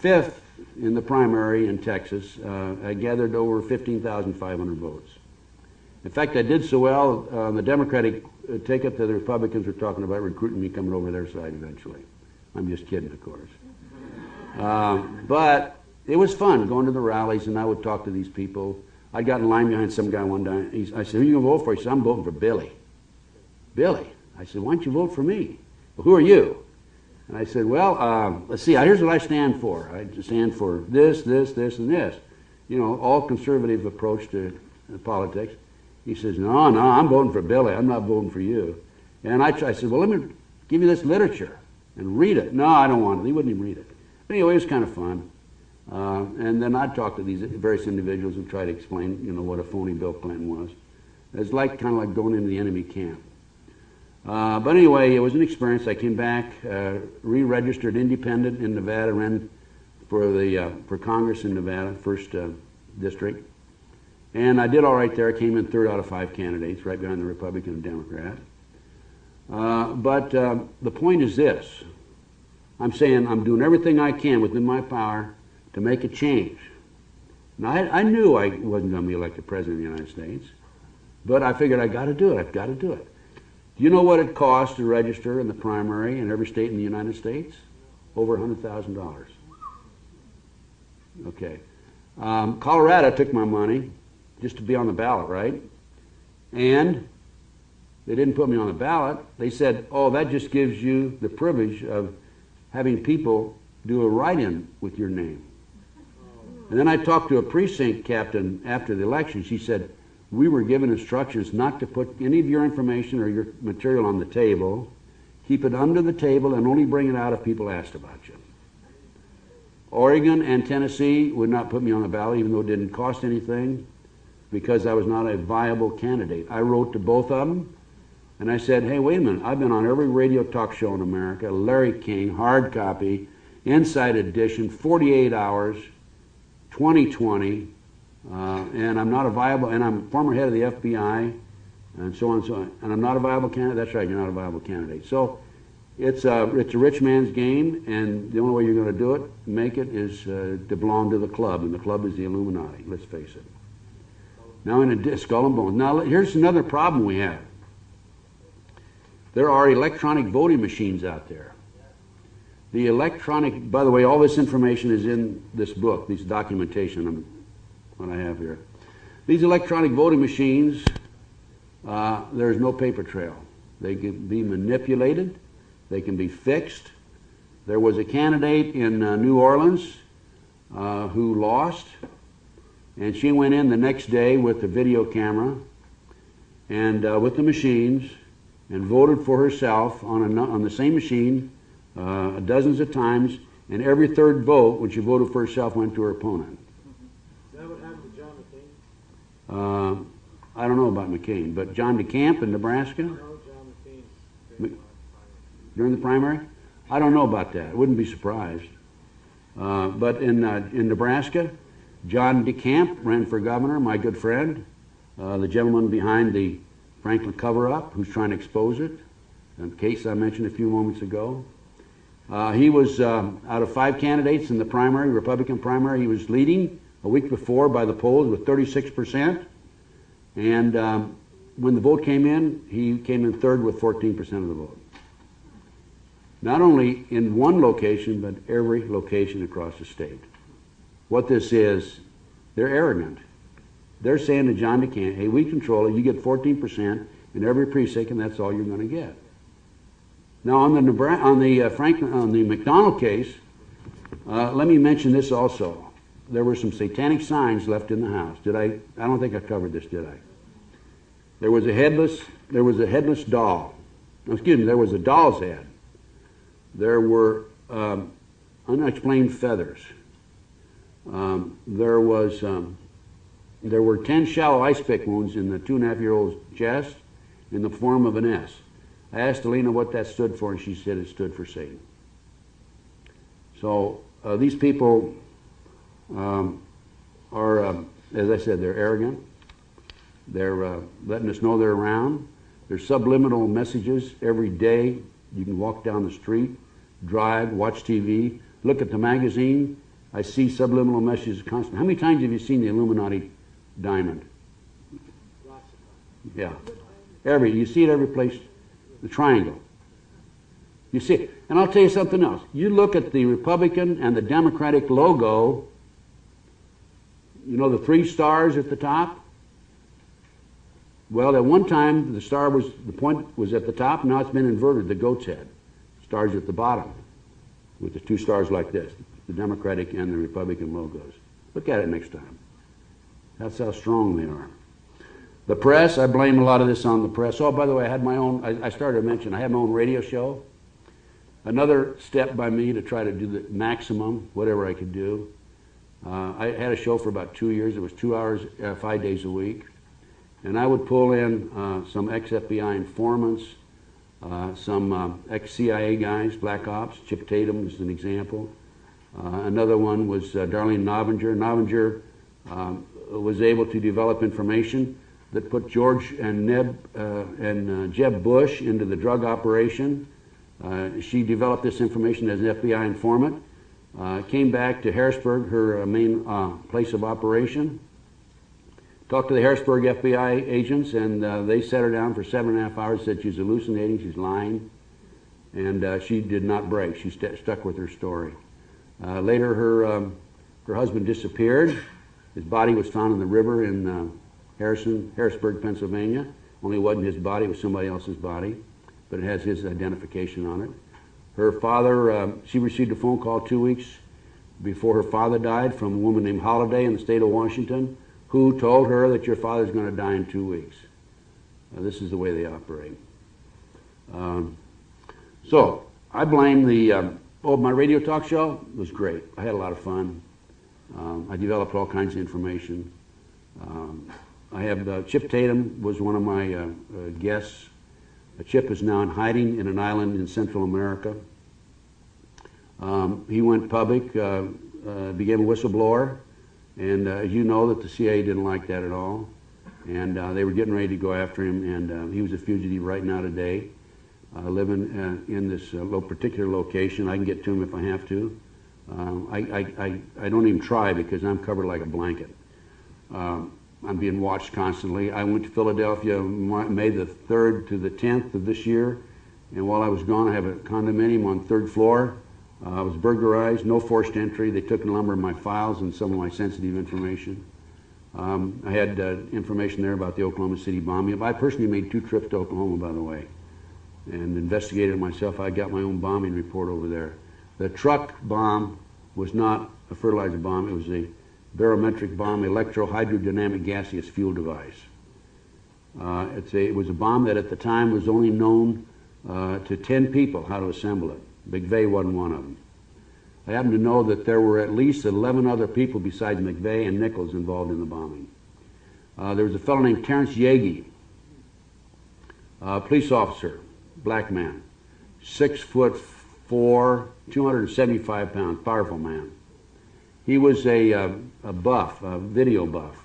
5th in the primary in Texas. I gathered over 15,500 votes. In fact, I did so well on the Democratic ticket that the Republicans were talking about recruiting me coming over their side eventually. I'm just kidding, of course. But it was fun going to the rallies, and I would talk to these people. I got in line behind some guy one time. I said, who are you going to vote for? He said, I'm voting for Billy. Billy? I said, why don't you vote for me? Well, who are you? And I said, well, let's see, here's what I stand for. I stand for this, this, this, and this. You know, all conservative approach to politics. He says, no, I'm voting for Billy. I'm not voting for you. And I said, well, let me give you this literature and read it. No, I don't want it. He wouldn't even read it. But anyway, it was kind of fun. And then I'd talk to these various individuals and try to explain, what a phony Bill Clinton was. It's kind of like going into the enemy camp. But anyway, it was an experience. I came back, re-registered independent in Nevada, ran for Congress in Nevada, 1st district. And I did all right there. I came in 3rd out of 5 candidates, right behind the Republican and Democrat. But the point is this. I'm saying I'm doing everything I can within my power to make a change. Now, I knew I wasn't going to be elected president of the United States, but I figured I got to do it. I've got to do it. Do you know what it costs to register in the primary in every state in the United States? Over $100,000. Okay. Colorado took my money just to be on the ballot, right? And they didn't put me on the ballot. They said, oh, that just gives you the privilege of having people do a write-in with your name. And then I talked to a precinct captain after the election. She said, we were given instructions not to put any of your information or your material on the table. Keep it under the table and only bring it out if people asked about you. Oregon and Tennessee would not put me on the ballot, even though it didn't cost anything, because I was not a viable candidate. I wrote to both of them, and I said, hey, wait a minute. I've been on every radio talk show in America, Larry King, hard copy, Inside Edition, 48 hours, 2020, and I'm not a viable, and I'm former head of the FBI, and so on and so on. And I'm not a viable candidate. That's right, you're not a viable candidate. So it's a rich man's game, and the only way you're going to do it, make it, is to belong to the club, and the club is the Illuminati, let's face it. Now in a skull and bones. Now here's another problem we have. There are electronic voting machines out there. The electronic, by the way, all this information is in this book, this documentation, what I have here. These electronic voting machines, there's no paper trail. They can be manipulated. They can be fixed. There was a candidate in New Orleans who lost, and she went in the next day with the video camera and with the machines and voted for herself on the same machine dozens of times, and every third vote, when she voted for herself, went to her opponent. Is that what happened to John McCain? I don't know about McCain, but John DeCamp in Nebraska? No, John McCain. During the primary? I don't know about that. I wouldn't be surprised. But in Nebraska, John DeCamp ran for governor, my good friend, the gentleman behind the Franklin cover-up, who's trying to expose it, the case I mentioned a few moments ago. He was, out of 5 candidates in the primary, Republican primary, he was leading a week before by the polls with 36%. And when the vote came in, he came in third with 14% of the vote. Not only in one location, but every location across the state. What this is, they're arrogant. They're saying to John DeCamp, hey, we control it, you get 14% in every precinct, and that's all you're going to get. Now, on the McDonald case, let me mention this also. There were some satanic signs left in the house. I don't think I covered this, did I? There was a headless doll. No, excuse me, there was a doll's head. There were unexplained feathers. There were 10 shallow ice pick wounds in the 2.5-year-old's chest in the form of an S. I asked Alina what that stood for, and she said it stood for Satan. So these people are, as I said, they're arrogant. They're letting us know they're around. There's subliminal messages every day. You can walk down the street, drive, watch TV, look at the magazine. I see subliminal messages constantly. How many times have you seen the Illuminati diamond? Yeah. You see it every place. The triangle. You see it. And I'll tell you something else. You look at the Republican and the Democratic logo, you know the 3 stars at the top? Well, at one time, the point was at the top, now it's been inverted, the goat's head. Stars at the bottom, with the 2 stars like this, the Democratic and the Republican logos. Look at it next time. That's how strong they are. The press, I blame a lot of this on the press. Oh, by the way, I had my own, I started to mention, I had my own radio show. Another step by me to try to do the maximum, whatever I could do. I had a show for about 2 years. It was 2 hours, 5 days a week. And I would pull in some ex-FBI informants, some ex-CIA guys, Black Ops. Chip Tatum is an example. Another one was Darlene Novinger. Novinger was able to develop information that put George and Jeb Bush into the drug operation. She developed this information as an FBI informant. Came back to Harrisburg, her main place of operation. Talked to the Harrisburg FBI agents, and they set her down for 7.5 hours, said she's hallucinating, she's lying, and she did not break. She stuck with her story. Later, her husband disappeared. His body was found in the river in Harrisburg, Pennsylvania. Only it wasn't his body, it was somebody else's body, but it has his identification on it. Her father, she received a phone call 2 weeks before her father died from a woman named Holiday in the state of Washington, who told her that your father's going to die in 2 weeks. This is the way they operate. So I blame my radio talk show was great. I had a lot of fun. I developed all kinds of information. I have Chip Tatum was one of my guests. Chip is now in hiding in an island in Central America. He went public, became a whistleblower, and as you know, that the CIA didn't like that at all, and they were getting ready to go after him, and he was a fugitive right now today, living in this particular location. I can get to him if I have to. I don't even try because I'm covered like a blanket. I'm being watched constantly. I went to Philadelphia May the 3rd to the 10th of this year, and while I was gone, I have a condominium on 3rd floor. I was burglarized, no forced entry. They took a number of my files and some of my sensitive information. I had information there about the Oklahoma City bombing. I personally made 2 trips to Oklahoma, by the way, and investigated it myself. I got my own bombing report over there. The truck bomb was not a fertilizer bomb. It was a barometric bomb, electro-hydrodynamic gaseous fuel device. It was a bomb that at the time was only known to 10 people how to assemble it. McVeigh wasn't one of them. I happen to know that there were at least 11 other people besides McVeigh and Nichols involved in the bombing. There was a fellow named Terrence Yagi, police officer, black man, 6'4", 275 pounds, powerful man. He was a buff, a video buff.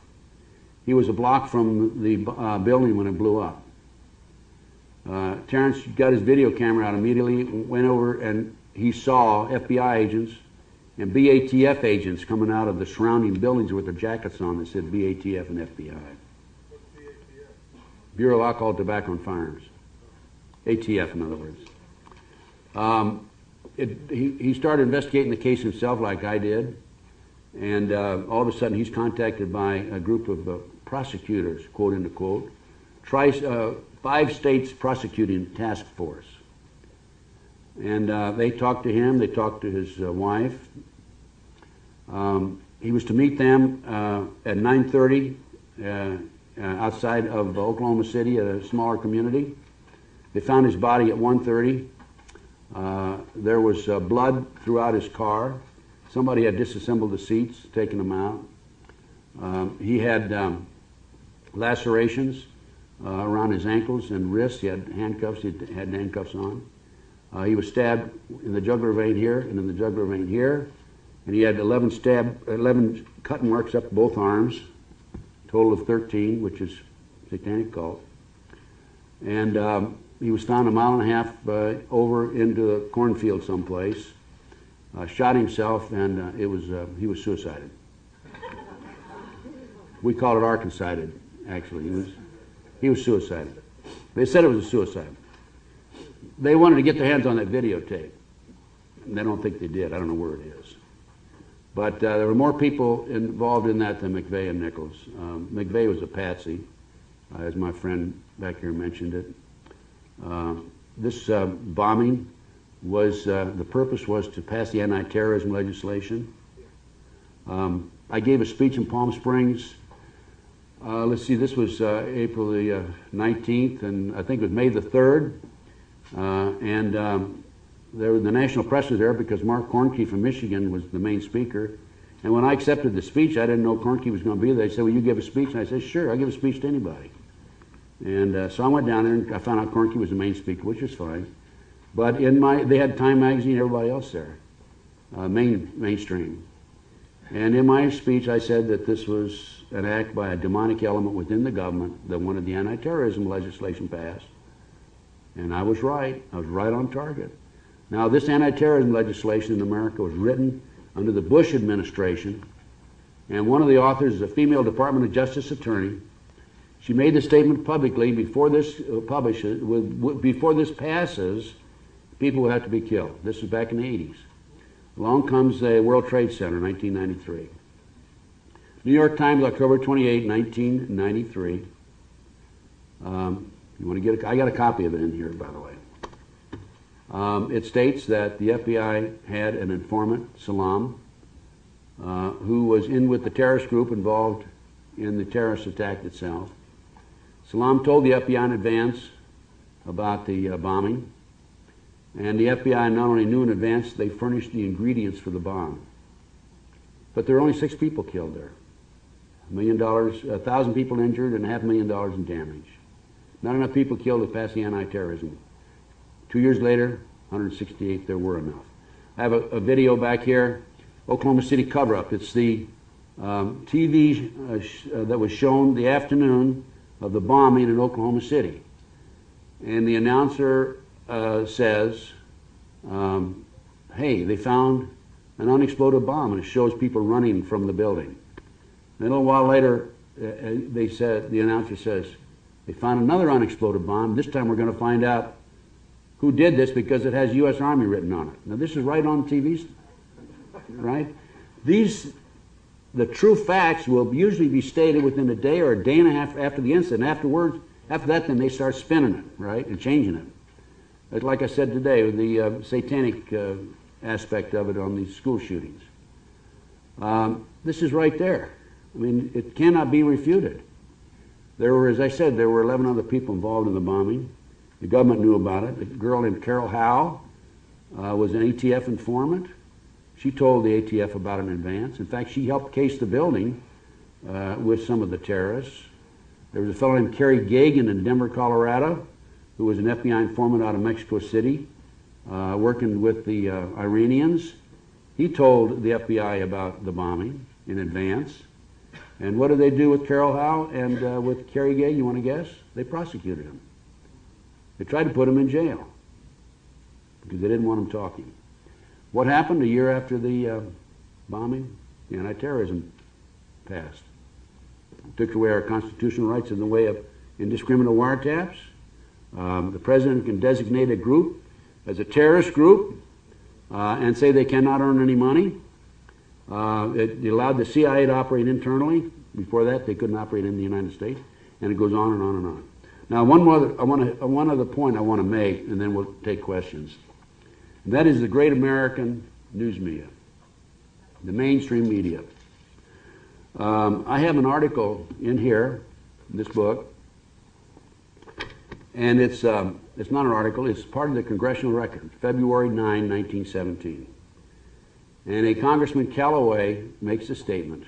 He was a block from the building when it blew up. Terrence got his video camera out immediately, went over, and he saw FBI agents and BATF agents coming out of the surrounding buildings with their jackets on that said BATF and FBI. What's BATF? Bureau of Alcohol, Tobacco, and Firearms. ATF, in other words. He started investigating the case himself like I did, and all of a sudden he's contacted by a group of prosecutors, quote unquote, 5 states prosecuting task force. And they talked to him, they talked to his wife. He was to meet them at 9:30 outside of Oklahoma City at a smaller community. They found his body at 1:30. There was blood throughout his car. Somebody had disassembled the seats, taken them out. He had lacerations around his ankles and wrists. He had handcuffs. He had handcuffs on. He was stabbed in the jugular vein here and in the jugular vein here, and he had 11 cut marks up both arms, total of 13, which is satanic cult. And he was found a mile and a half over into the cornfield someplace. Shot himself, and he was suicided. We call it Arkancided, actually. He was suicided. They said it was a suicide. They wanted to get their hands on that videotape. And they don't think they did. I don't know where it is. But there were more people involved in that than McVeigh and Nichols. McVeigh was a patsy, as my friend back here mentioned it. This bombing was, the purpose was to pass the anti-terrorism legislation. I gave a speech in Palm Springs. Let's see, this was April the 19th, and I think it was May the 3rd. The national press was there because Mark Kornke from Michigan was the main speaker. And when I accepted the speech, I didn't know Kornke was going to be there. They said, "Will you give a speech?" And I said, "Sure, I'll give a speech to anybody." And so I went down there, and I found out Kornke was the main speaker, which was fine. But they had Time Magazine, everybody else there, mainstream. And in my speech, I said that this was an act by a demonic element within the government that wanted the anti-terrorism legislation passed. And I was right. I was right on target. Now, this anti-terrorism legislation in America was written under the Bush administration, and one of the authors is a female Department of Justice attorney. She made the statement publicly before this before this passes, people will have to be killed. This was back in the 80s. Along comes the World Trade Center, 1993. New York Times, October 28, 1993. You want to get I got a copy of it in here, by the way. It states that the FBI had an informant, Salam, who was in with the terrorist group involved in the terrorist attack itself. Salam told the FBI in advance about the bombing, and the FBI not only knew in advance, they furnished the ingredients for the bomb. But there were only 6 people killed there. $1 million, 1,000 people injured, and $500,000 in damage. Not enough people killed to pass the anti-terrorism. 2 years later, 168, there were enough. I have a video back here, Oklahoma City cover-up. It's the TV that was shown the afternoon of the bombing in Oklahoma City. And the announcer says, hey, they found an unexploded bomb, and it shows people running from the building. And a little while later, the announcer says, they found another unexploded bomb. This time we're going to find out who did this because it has U.S. Army written on it. Now this is right on TV, right? The true facts will usually be stated within a day or a day and a half after the incident. After that, then they start spinning it, right, and changing it. But like I said today, with the satanic aspect of it on these school shootings. This is right there. I mean, it cannot be refuted. There were, as I said, there were 11 other people involved in the bombing. The government knew about it. A girl named Carol Howe was an ATF informant. She told the ATF about it in advance. In fact, she helped case the building with some of the terrorists. There was a fellow named Kerry Gagan in Denver, Colorado, who was an FBI informant out of Mexico City, working with the Iranians. He told the FBI about the bombing in advance. And what did they do with Carol Howe and with Kerry Gagan? You want to guess? They prosecuted him. They tried to put him in jail because they didn't want him talking. What happened a year after the bombing? The anti-terrorism passed. It took away our constitutional rights in the way of indiscriminate wiretaps. The president can designate a group as a terrorist group and say they cannot earn any money. It allowed the CIA to operate internally. Before that, they couldn't operate in the United States. And it goes on and on and on. Now, one other point I want to make, and then we'll take questions. And that is the great American news media, the mainstream media. I have an article in here, in this book, and it's not an article, it's part of the congressional record, February 9, 1917. And a Congressman Callaway makes a statement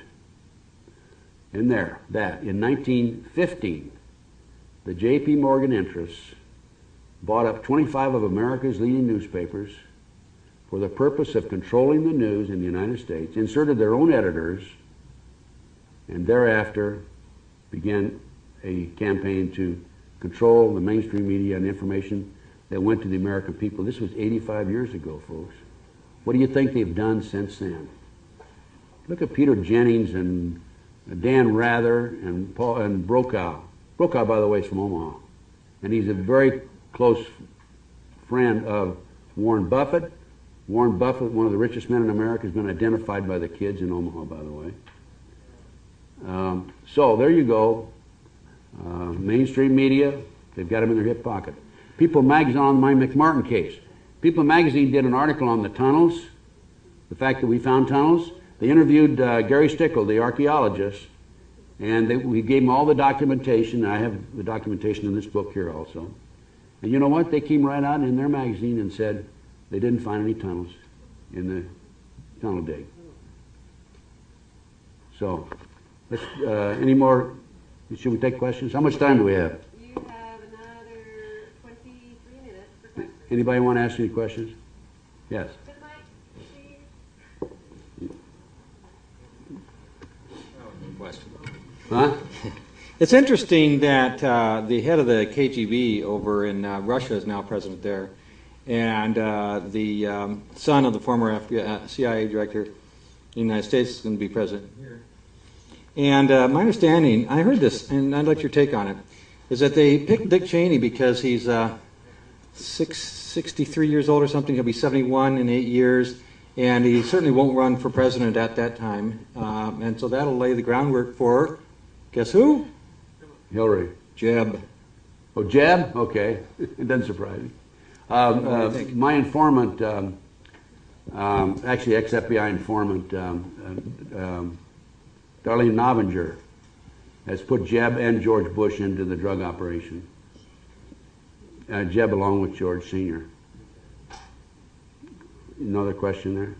in there that in 1915, the J.P. Morgan interests bought up 25 of America's leading newspapers for the purpose of controlling the news in the United States, inserted their own editors, and thereafter began a campaign to control the mainstream media and information that went to the American people. This was 85 years ago, folks. What do you think they've done since then? Look at Peter Jennings and Dan Rather and Paul and Brokaw. Brokaw, by the way, is from Omaha, and he's a very close friend of Warren Buffett. Warren Buffett, one of the richest men in America, has been identified by the kids in Omaha, by the way. So there you go. Mainstream media, they've got them in their hip pocket. People Magazine on my McMartin case. People Magazine did an article on the tunnels, the fact that we found tunnels. They interviewed Gary Stickle, the archaeologist, and we gave him all the documentation. I have the documentation in this book here also. And you know what? They came right out in their magazine and said they didn't find any tunnels in the tunnel dig. So, let's, any more? Should we take questions? How much time do we have? You have another 23 minutes for questions. Anybody want to ask any questions? Yes. Good night. Question. Huh? It's interesting that the head of the KGB over in Russia is now president there, and the son of the former FBI, CIA director in the United States is going to be president here. And my understanding, I heard this, and I'd like your take on it, is that they picked Dick Cheney because he's 63 years old or something. He'll be 71 in 8 years, and he certainly won't run for president at that time. And so that'll lay the groundwork for, guess who? Hillary. Jeb. Oh, Jeb? Okay. It doesn't surprise me. My informant, actually ex-FBI informant, Darlene Novinger, has put Jeb and George Bush into the drug operation. Jeb along with George Sr. Another question there?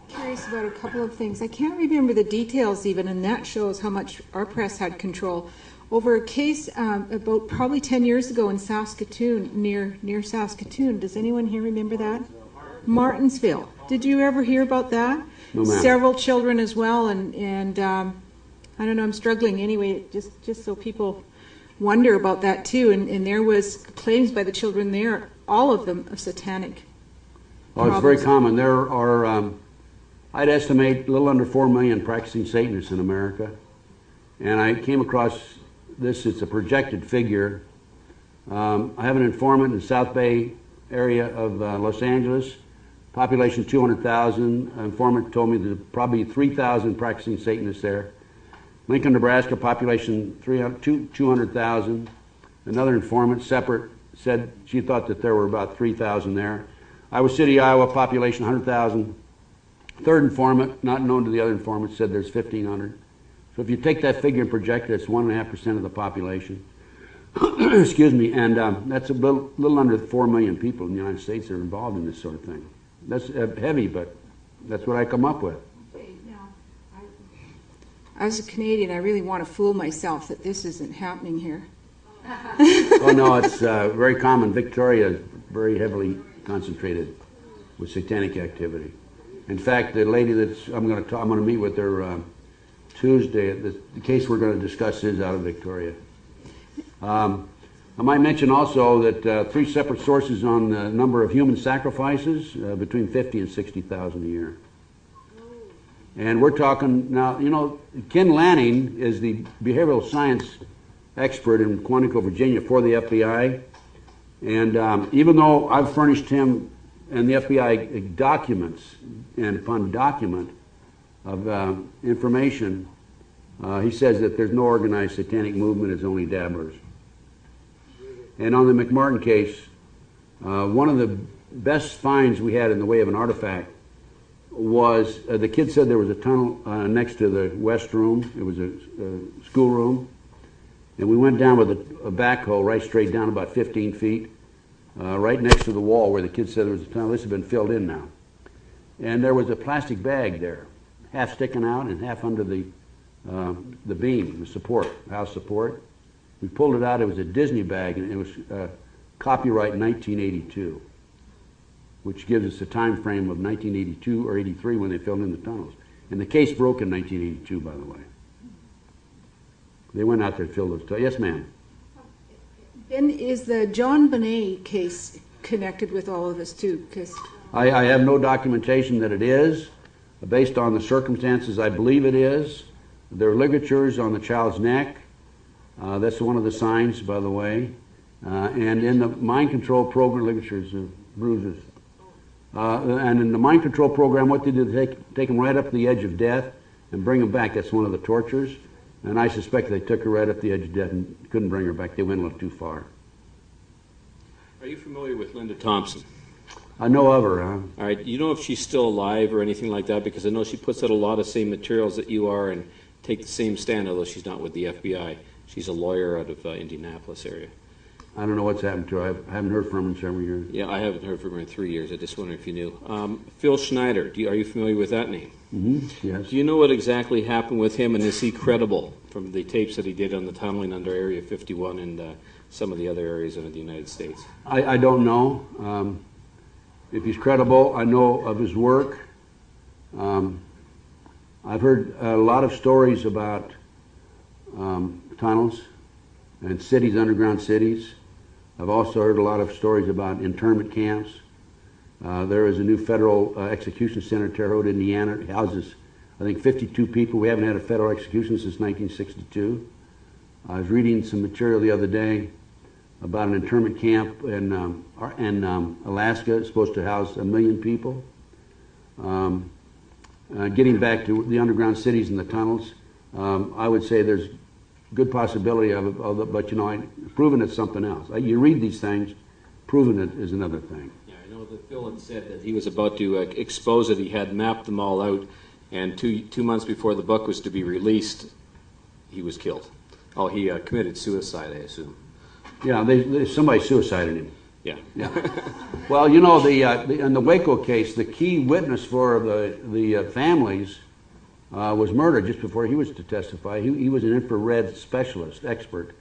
Curious about a couple of things. I can't remember the details even, and that shows how much our press had control over a case about probably 10 years ago in Saskatoon, near Saskatoon. Does anyone here remember that? Martinsville. Did you ever hear about that? No, ma'am. Several children as well, and I don't know. I'm struggling anyway. Just so people wonder about that too. And there was claims by the children there, all of them, of satanic. Oh, it's very common. There are. I'd estimate a little under 4 million practicing Satanists in America. And I came across this, it's a projected figure. I have an informant in the South Bay area of Los Angeles, population 200,000. An informant told me there's probably 3,000 practicing Satanists there. Lincoln, Nebraska, population 200,000. Another informant, separate, said she thought that there were about 3,000 there. Iowa City, Iowa, population 100,000. Third informant, not known to the other informant, said there's 1,500. So if you take that figure and project it, it's 1.5% of the population. Excuse me, and that's a little under 4 million people in the United States that are involved in this sort of thing. That's heavy, but that's what I come up with. As a Canadian, I really want to fool myself that this isn't happening here. Oh no, it's very common. Victoria is very heavily concentrated with satanic activity. In fact, the lady I'm going to meet with her Tuesday. The case we're going to discuss is out of Victoria. I might mention also that 3 separate sources on the number of human sacrifices, between 50 and 60,000 a year. And we're talking now, you know, Ken Lanning is the behavioral science expert in Quantico, Virginia for the FBI. And even though I've furnished him and the FBI documents and upon document of information, he says that there's no organized satanic movement, it's only dabblers. And on the McMartin case, one of the best finds we had in the way of an artifact was the kid said there was a tunnel next to the west room. It was a school room. And we went down with a backhoe right straight down about 15 feet, right next to the wall where the kid said there was a tunnel. This has been filled in now. And there was a plastic bag there, half sticking out and half under the beam, the support, house support. We pulled it out. It was a Disney bag, and it was copyright 1982, which gives us a time frame of 1982 or 83 when they filled in the tunnels. And the case broke in 1982, by the way. They went out there to fill those tunnels. Yes, ma'am. Ben, is the John Bonet case connected with all of this too? Because I have no documentation that it is. Based on the circumstances, I believe it is. There are ligatures on the child's neck. That's one of the signs, by the way. And in the mind control program, ligatures, bruises. And in the mind control program, what they did, they take them right up to the edge of death and bring them back. That's one of the tortures. And I suspect they took her right up the edge of death and couldn't bring her back. They went a little too far. Are you familiar with Linda Thompson? I know of her. All right. You know if she's still alive or anything like that? Because I know she puts out a lot of same materials that you are and take the same stand, although she's not with the FBI. She's a lawyer out of Indianapolis area. I don't know what's happened to her. I haven't heard from her in several years. Yeah, I haven't heard from her in 3 years. I just wondered if you knew. Phil Schneider, are you familiar with that name? Mm-hmm. Yes. Do you know what exactly happened with him, and is he credible from the tapes that he did on the tunneling under Area 51 and some of the other areas of the United States? I don't know. If he's credible, I know of his work. I've heard a lot of stories about tunnels and cities, underground cities. I've also heard a lot of stories about internment camps. There is a new federal execution center in Terre Haute, Indiana. It houses, I think, 52 people. We haven't had a federal execution since 1962. I was reading some material the other day about an internment camp in Alaska. It's supposed to house 1 million people. Getting back to the underground cities and the tunnels, I would say there's good possibility of it, but proving it's something else. You read these things, proving it is another thing. Yeah, I know that Phil had said that he was about to expose it. He had mapped them all out, and two months before the book was to be released, he was killed. Oh, he committed suicide, I assume. Yeah, somebody suicided him. Yeah. Well, in the Waco case, the key witness for the families was murdered just before he was to testify. He was an infrared specialist, expert,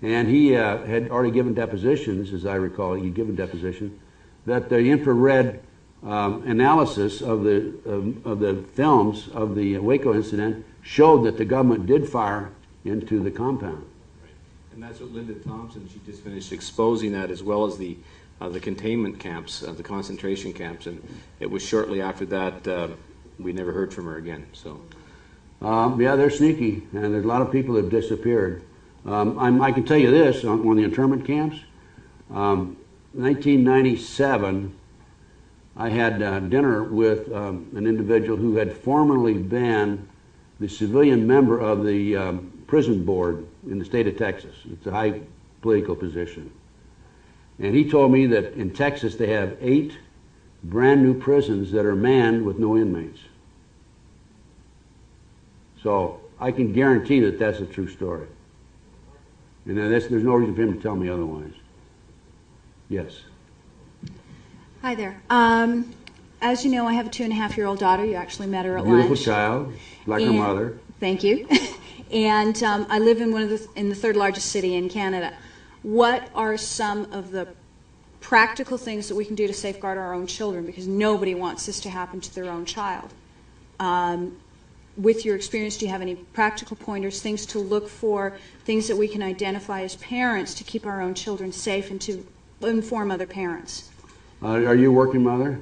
and he had already given depositions, as I recall. He'd given deposition that the infrared analysis of the films of the Waco incident showed that the government did fire into the compound. And that's what Linda Thompson, she just finished exposing that, as well as the containment camps, the concentration camps, and it was shortly after that we never heard from her again. So, yeah, they're sneaky, and there's a lot of people that have disappeared. I can tell you this on the internment camps. 1997, I had dinner with an individual who had formerly been the civilian member of the prison board in the state of Texas. It's a high political position. And he told me that in Texas they have 8 brand new prisons that are manned with no inmates. So I can guarantee that that's a true story. And there's no reason for him to tell me otherwise. Yes. Hi there. As you know, I have a 2.5-year-old daughter. You actually met her at Beautiful lunch. child, like her mother. Thank you. And I live in the third largest city in Canada. What are some of the practical things that we can do to safeguard our own children? Because nobody wants this to happen to their own child. With your experience, do you have any practical pointers, things to look for, things that we can identify as parents to keep our own children safe and to inform other parents? Are you a working mother?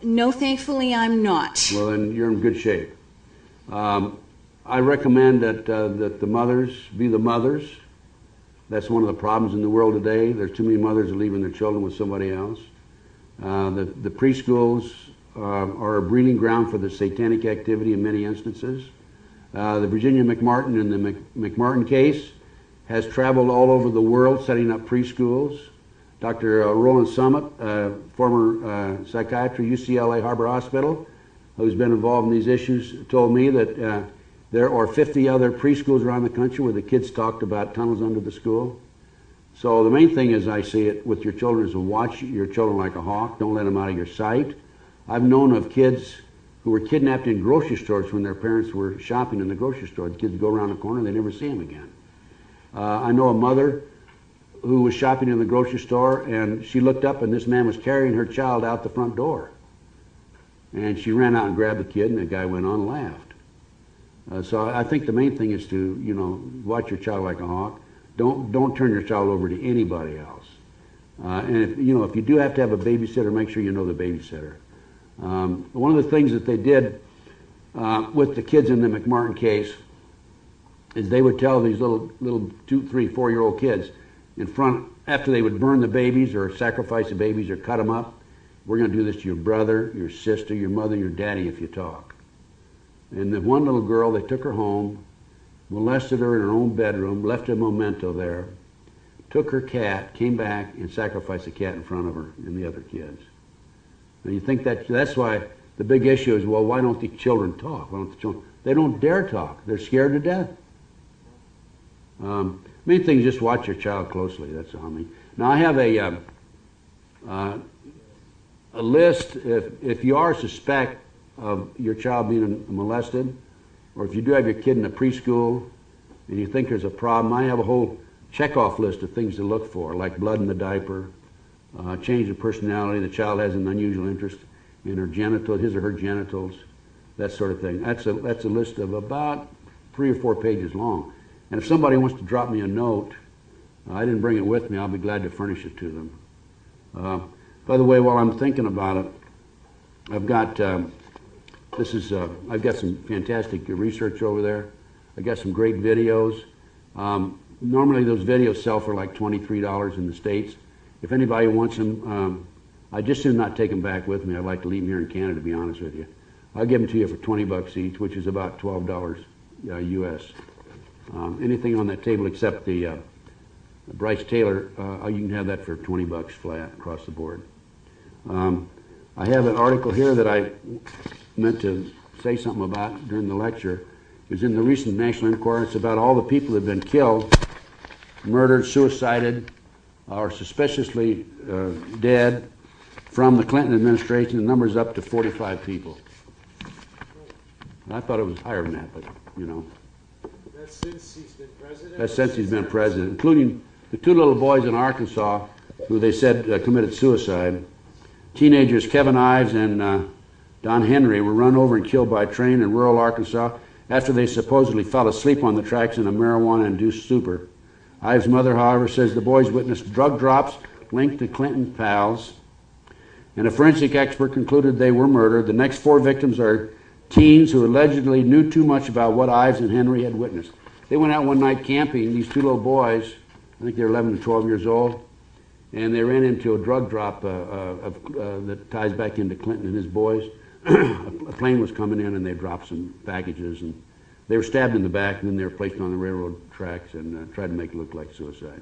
No, thankfully I'm not. Well, then you're in good shape. I recommend that the mothers be the mothers. That's one of the problems in the world today. There's too many mothers leaving their children with somebody else. The preschools are a breeding ground for the satanic activity in many instances. The Virginia McMartin in the McMartin case has traveled all over the world setting up preschools. Dr. Roland Summit, former psychiatrist, UCLA Harbor Hospital, who's been involved in these issues, told me that there are 50 other preschools around the country where the kids talked about tunnels under the school. So the main thing, as I see it, with your children is to watch your children like a hawk. Don't let them out of your sight. I've known of kids who were kidnapped in grocery stores when their parents were shopping in the grocery store. The kids go around the corner and they never see them again. I know a mother who was shopping in the grocery store, and she looked up and this man was carrying her child out the front door. And she ran out and grabbed the kid, and the guy went on and laughed. So I think the main thing is to, watch your child like a hawk. Don't turn your child over to anybody else. And if you do have to have a babysitter, make sure you know the babysitter. One of the things that they did with the kids in the McMartin case is they would tell these little 2, 3, 4-year-old kids in front, after they would burn the babies or sacrifice the babies or cut them up, we're going to do this to your brother, your sister, your mother, your daddy if you talk. And the one little girl, they took her home, molested her in her own bedroom, left a memento there, took her cat, came back, and sacrificed the cat in front of her and the other kids. And you think that's why the big issue is, well, why don't the children talk? Why don't the children? They don't dare talk. They're scared to death. Main thing is just watch your child closely. That's all I mean. Now I have a list. If you are suspect of your child being molested, or if you do have your kid in a preschool and you think there's a problem, I have a whole checkoff list of things to look for, like blood in the diaper, change of personality, the child has an unusual interest in her genitals, his or her genitals, that sort of thing. That's a list of about 3 or 4 pages long. And if somebody wants to drop me a note, I didn't bring it with me, I'll be glad to furnish it to them. By the way, while I'm thinking about it, I've got I've got some fantastic research over there. I've got some great videos. Normally those videos sell for like $23 in the States. If anybody wants them, I just do not take them back with me. I'd like to leave them here in Canada, to be honest with you. I'll give them to you for $20 each, which is about $12 US. Anything on that table except the Bryce Taylor, you can have that for $20 flat across the board. I have an article here that I meant to say something about during the lecture. It was in the recent National Enquirer. It's about all the people that have been killed, murdered, suicided, or suspiciously dead from the Clinton administration. The number's up to 45 people. I thought it was higher than that, but you know. That's since he's been president? That's since he's been president, including the two little boys in Arkansas who they said committed suicide. Teenagers Kevin Ives and Don Henry were run over and killed by a train in rural Arkansas after they supposedly fell asleep on the tracks in a marijuana-induced stupor. Ives' mother, however, says the boys witnessed drug drops linked to Clinton pals, and a forensic expert concluded they were murdered. The next four victims are teens who allegedly knew too much about what Ives and Henry had witnessed. They went out one night camping, these two little boys, I think they're 11 and 12 years old, and they ran into a drug drop that ties back into Clinton and his boys. A plane was coming in and they dropped some packages, and they were stabbed in the back, and then they were placed on the railroad tracks and tried to make it look like suicide.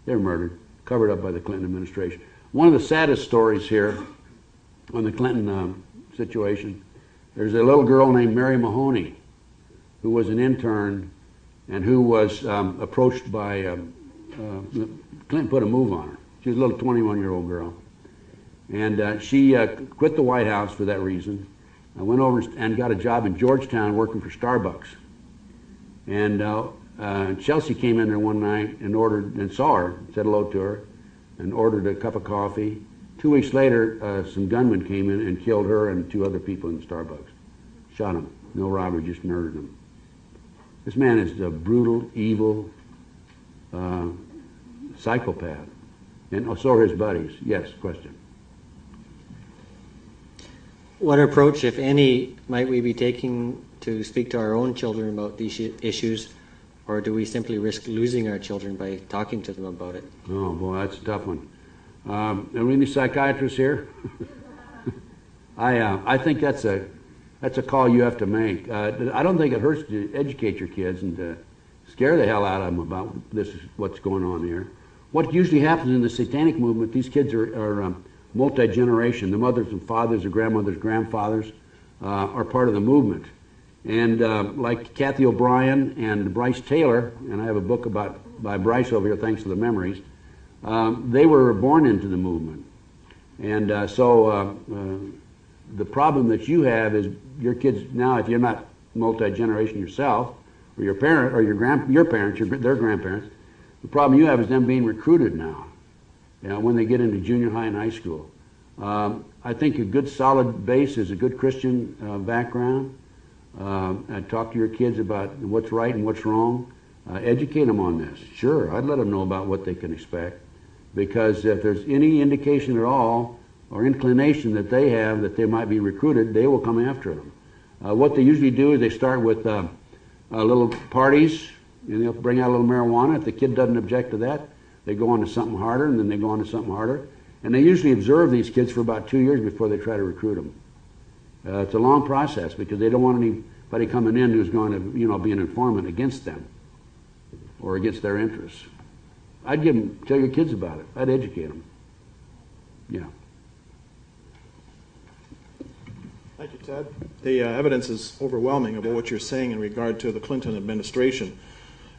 They were murdered, covered up by the Clinton administration. One of the saddest stories here on the Clinton situation, there's a little girl named Mary Mahoney who was an intern and who was approached by, Clinton put a move on her. She was a little 21-year-old girl. And she quit the White House for that reason. I went over and got a job in Georgetown working for Starbucks. And Chelsea came in there one night and ordered, and saw her, said hello to her, and ordered a cup of coffee. 2 weeks later, some gunmen came in and killed her and two other people in Starbucks. Shot them. No robbery, just murdered them. This man is a brutal, evil psychopath. And so are his buddies. Yes, question. What approach, if any, might we be taking to speak to our own children about these issues, or do we simply risk losing our children by talking to them about it? Oh, boy, that's a tough one. Are we any psychiatrists here? I think that's a call you have to make. I don't think it hurts to educate your kids and to scare the hell out of them about this is what's going on here. What usually happens in the satanic movement, these kids are multi-generation. The mothers and fathers, or grandmothers, grandfathers are part of the movement. And like Kathy O'Brien and Bryce Taylor, and I have a book by Bryce over here, thanks to the memories, they were born into the movement. And so the problem that you have is your kids now, if you're not multi-generation yourself, or your parent, or your parents, their grandparents, the problem you have is them being recruited now, when they get into junior high and high school. I think a good solid base is a good Christian background. Talk to your kids about what's right and what's wrong. Educate them on this. Sure, I'd let them know about what they can expect. Because if there's any indication at all or inclination that they have that they might be recruited, they will come after them. What they usually do is they start with little parties, and they'll bring out a little marijuana. If the kid doesn't object to that, they go on to something harder, and then they go on to something harder. And they usually observe these kids for about 2 years before they try to recruit them. It's a long process because they don't want anybody coming in who's going to, be an informant against them or against their interests. I'd tell your kids about it. I'd educate them. Yeah. Thank you, Ted. The evidence is overwhelming about what you're saying in regard to the Clinton administration.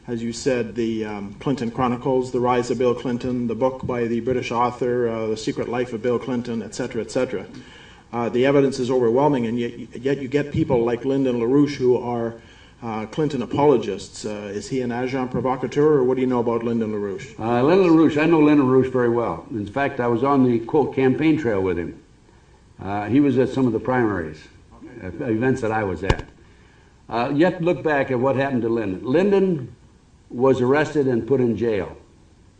As you said, the Clinton Chronicles, The Rise of Bill Clinton, the book by the British author, The Secret Life of Bill Clinton, etc., etc. The evidence is overwhelming, and yet you get people like Lyndon LaRouche who are Clinton apologists. Is he an agent provocateur, or what do you know about Lyndon LaRouche? Lyndon LaRouche, I know Lyndon LaRouche very well. In fact, I was on the, quote, campaign trail with him. He was at some of the primaries, events that I was at. You have to look back at what happened to Lyndon. Lyndon was arrested and put in jail,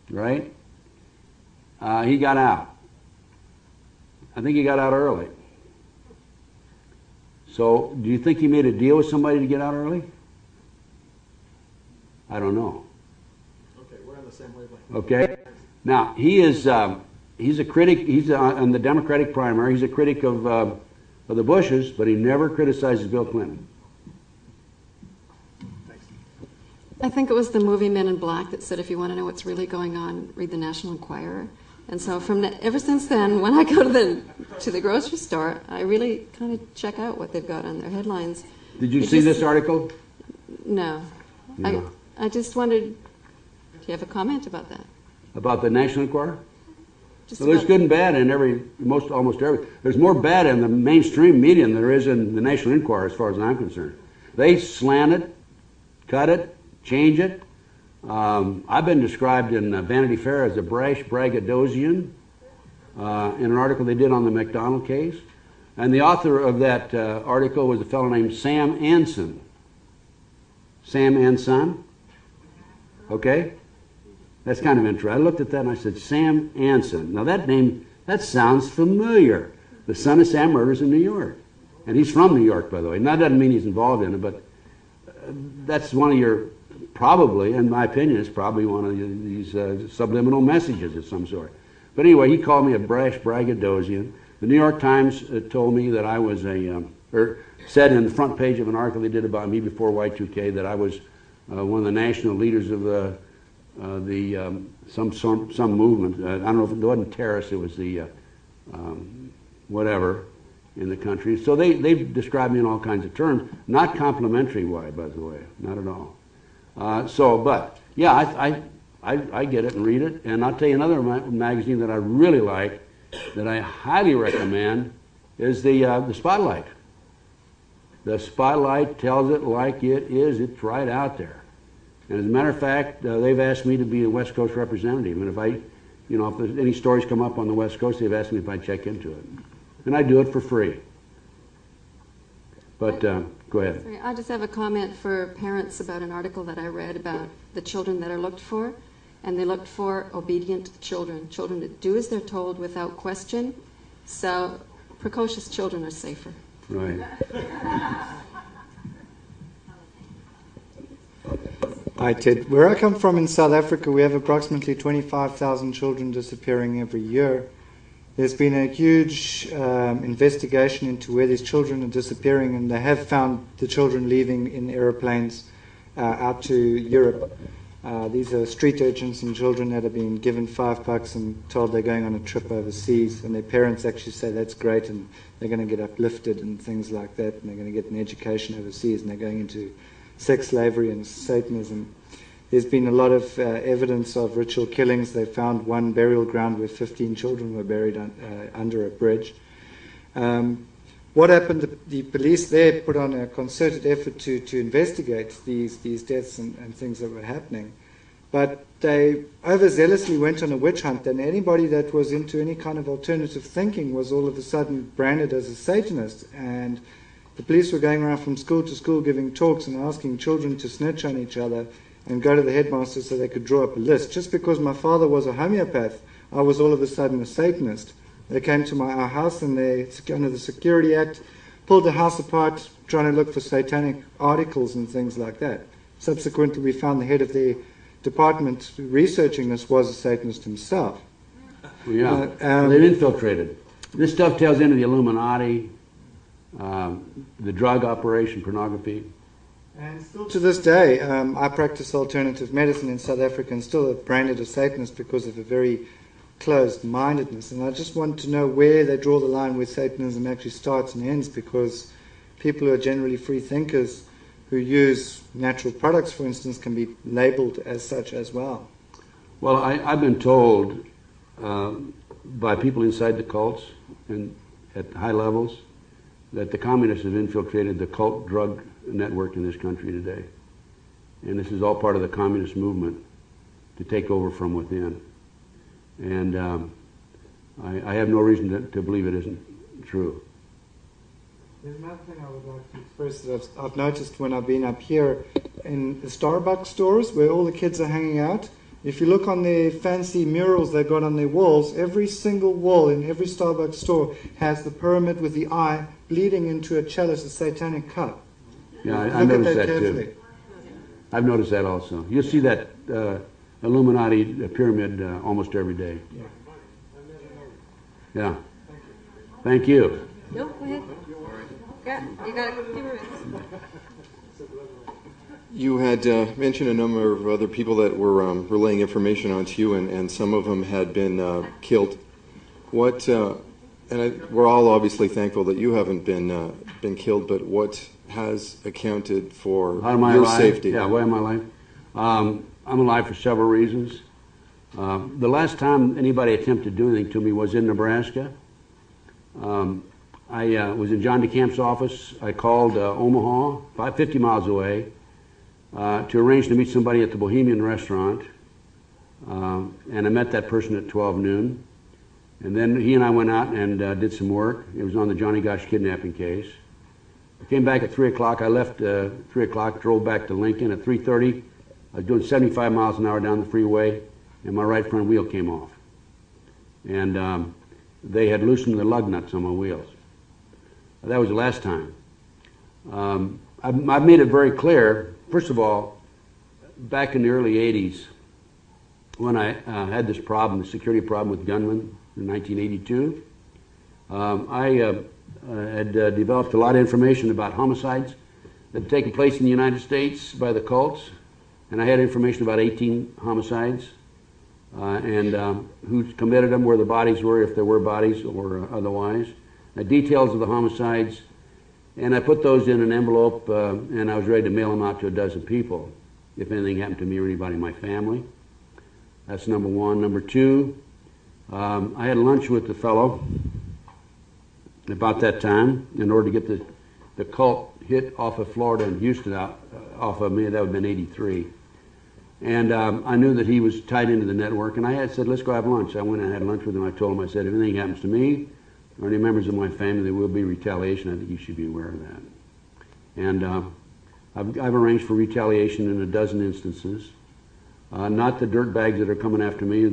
right? He got out. I think he got out early. So, do you think he made a deal with somebody to get out early? I don't know. Okay, we're on the same wavelength. Okay. Now he's a critic. He's on the Democratic primary. He's a critic of the Bushes, but he never criticizes Bill Clinton. I think it was the movie Men in Black that said, if you want to know what's really going on, read the National Enquirer. And so ever since then, when I go to the grocery store, I really kind of check out what they've got on their headlines. Did you see this article? No. No. I just wondered, do you have a comment about that? About the National Enquirer? Just Well, there's about- good and bad in almost every. There's more bad in the mainstream media than there is in the National Enquirer, as far as I'm concerned. They slant it, cut it, change it. I've been described in Vanity Fair as a brash braggadocian in an article they did on the McDonald case. And the author of that article was a fellow named Sam Anson. Sam Anson. Okay? That's kind of interesting. I looked at that and I said, Sam Anson. Now that name, that sounds familiar. The son of Sam murders in New York. And he's from New York, by the way. Now, that doesn't mean he's involved in it, but that's one of your, probably, in my opinion, it's probably one of these subliminal messages of some sort. But anyway, he called me a brash braggadocian. The New York Times told me that I was or said in the front page of an article they did about me before Y2K that I was one of the national leaders of some movement. I don't know if it wasn't terrorists, it was the whatever in the country. So they described me in all kinds of terms, not complimentary, by the way, not at all. But yeah, I get it and read it. And I'll tell you another magazine that I really like, that I highly recommend, is the Spotlight. The Spotlight tells it like it is. It's right out there. And as a matter of fact, they've asked me to be a West Coast representative. And if there's any stories come up on the West Coast, they've asked me if I'd check into it. And I do it for free. But go ahead. Sorry, I just have a comment for parents about an article that I read about the children that are looked for. And they looked for obedient children, children that do as they're told without question. So precocious children are safer. Right. Hi, Ted. Where I come from in South Africa, we have approximately 25,000 children disappearing every year. There's been a huge investigation into where these children are disappearing, and they have found the children leaving in aeroplanes out to Europe. These are street urchins and children that have been given $5 and told they're going on a trip overseas, and their parents actually say that's great and they're going to get uplifted and things like that, and they're going to get an education overseas, and they're going into sex slavery and Satanism. There's been a lot of evidence of ritual killings. They found one burial ground where 15 children were buried under a bridge. What happened? The police there put on a concerted effort to investigate these deaths and things that were happening. But they overzealously went on a witch hunt, and anybody that was into any kind of alternative thinking was all of a sudden branded as a Satanist. And the police were going around from school to school giving talks and asking children to snitch on each other and go to the headmaster so they could draw up a list. Just because my father was a homeopath, I was all of a sudden a Satanist. They came to our house and they, under the Security Act, pulled the house apart trying to look for satanic articles and things like that. Subsequently, we found the head of the department researching this was a Satanist himself. Yeah, they've infiltrated. This stuff tells into the Illuminati, the drug operation, pornography. And still to this day, I practice alternative medicine in South Africa and still branded a Satanist because of a very closed-mindedness. And I just want to know where they draw the line where Satanism actually starts and ends, because people who are generally free thinkers who use natural products, for instance, can be labeled as such as well. Well, I've been told by people inside the cults and at high levels that the communists have infiltrated the cult drug network in this country today. And this is all part of the communist movement to take over from within. And I have no reason to believe it isn't true. There's another thing I would like to express that I've noticed when I've been up here in the Starbucks stores where all the kids are hanging out. If you look on their fancy murals they got on their walls, every single wall in every Starbucks store has the pyramid with the eye bleeding into a chalice, a satanic cup. Yeah, I Look at noticed that carefully. too. I've noticed that also. You'll see that Illuminati pyramid almost every day. Yeah. Thank you. No, go ahead. Yeah, you got a few minutes. You had mentioned a number of other people that were relaying information onto you, and some of them had been killed. What? We're all obviously thankful that you haven't been killed. But what has accounted for your safety? Yeah, why am I alive? I'm alive for several reasons. The last time anybody attempted to do anything to me was in Nebraska. I was in John DeCamp's office. I called Omaha, 50 miles away, to arrange to meet somebody at the Bohemian restaurant. And I met that person at 12 noon. And then he and I went out and did some work. It was on the Johnny Gosh kidnapping case. I came back at 3 o'clock. I left 3 o'clock, drove back to Lincoln. At 3:30, I was doing 75 miles an hour down the freeway, and my right front wheel came off. And they had loosened the lug nuts on my wheels. That was the last time. I've made it very clear, first of all, back in the early 80s, when I had this problem, the security problem with gunmen in 1982, I had developed a lot of information about homicides that had taken place in the United States by the cults, and I had information about 18 homicides and who committed them, where the bodies were, if there were bodies or otherwise, the details of the homicides, and I put those in an envelope and I was ready to mail them out to a dozen people if anything happened to me or anybody in my family. That's number one. Number two, I had lunch with the fellow about that time in order to get the cult hit off of Florida and Houston out off of me. That would have been 83. And I knew that he was tied into the network, and I had said, let's go have lunch. I went and had lunch with him. I told him, I said, if anything happens to me or any members of my family, there will be retaliation. I think you should be aware of that. And I've arranged for retaliation in a dozen instances. Not the dirtbags that are coming after me,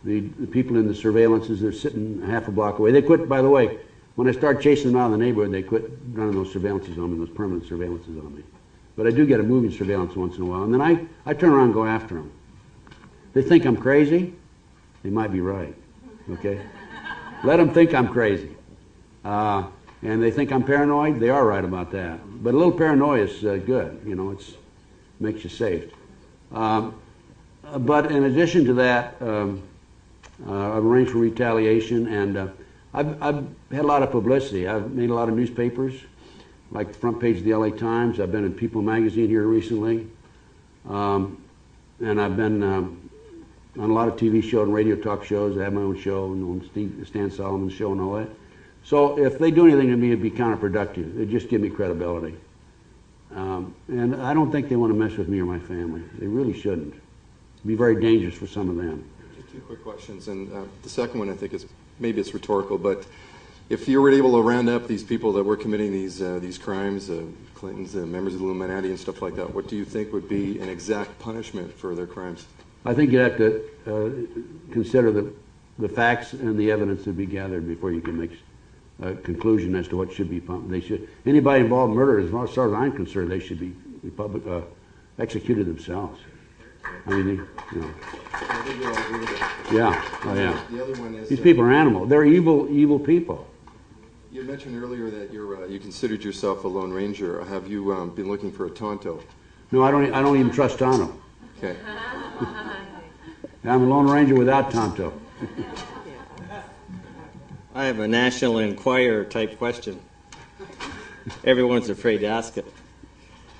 the people in the surveillances that are sitting half a block away. They quit, by the way, when I started chasing them out of the neighborhood, they quit running those surveillances on me, those permanent surveillances on me. But I do get a moving surveillance once in a while, and then I turn around and go after them. They think I'm crazy. They might be right, okay? Let them think I'm crazy. And they think I'm paranoid. They are right about that. But a little paranoia is good. You know, it makes you safe. But in addition to that, I've arranged for retaliation, and I've had a lot of publicity. I've made a lot of newspapers, like the front page of the L.A. Times. I've been in People magazine here recently. And I've been on a lot of TV shows and radio talk shows. I have my own show, on Stan Solomon's show and all that. So if they do anything to me, it'd be counterproductive. It'd just give me credibility. And I don't think they want to mess with me or my family. They really shouldn't. It'd be very dangerous for some of them. Just two quick questions, and the second one I think is maybe it's rhetorical, but if you were able to round up these people that were committing these crimes, Clintons, members of the Illuminati and stuff like that, what do you think would be an exact punishment for their crimes? I think you have to consider the facts and the evidence to be gathered before you can make a conclusion as to what should be punished. They should. Anybody involved in murder, as far as I'm concerned, they should be executed themselves. I mean, you know. I think we all agree with that. Yeah. Oh, yeah. The other one is These people are animals. They're evil people. You mentioned earlier that you considered yourself a Lone Ranger. Have you been looking for a Tonto? No, I don't even trust Tonto. Okay. I'm a Lone Ranger without Tonto. I have a National Enquirer type question. Everyone's afraid to ask it.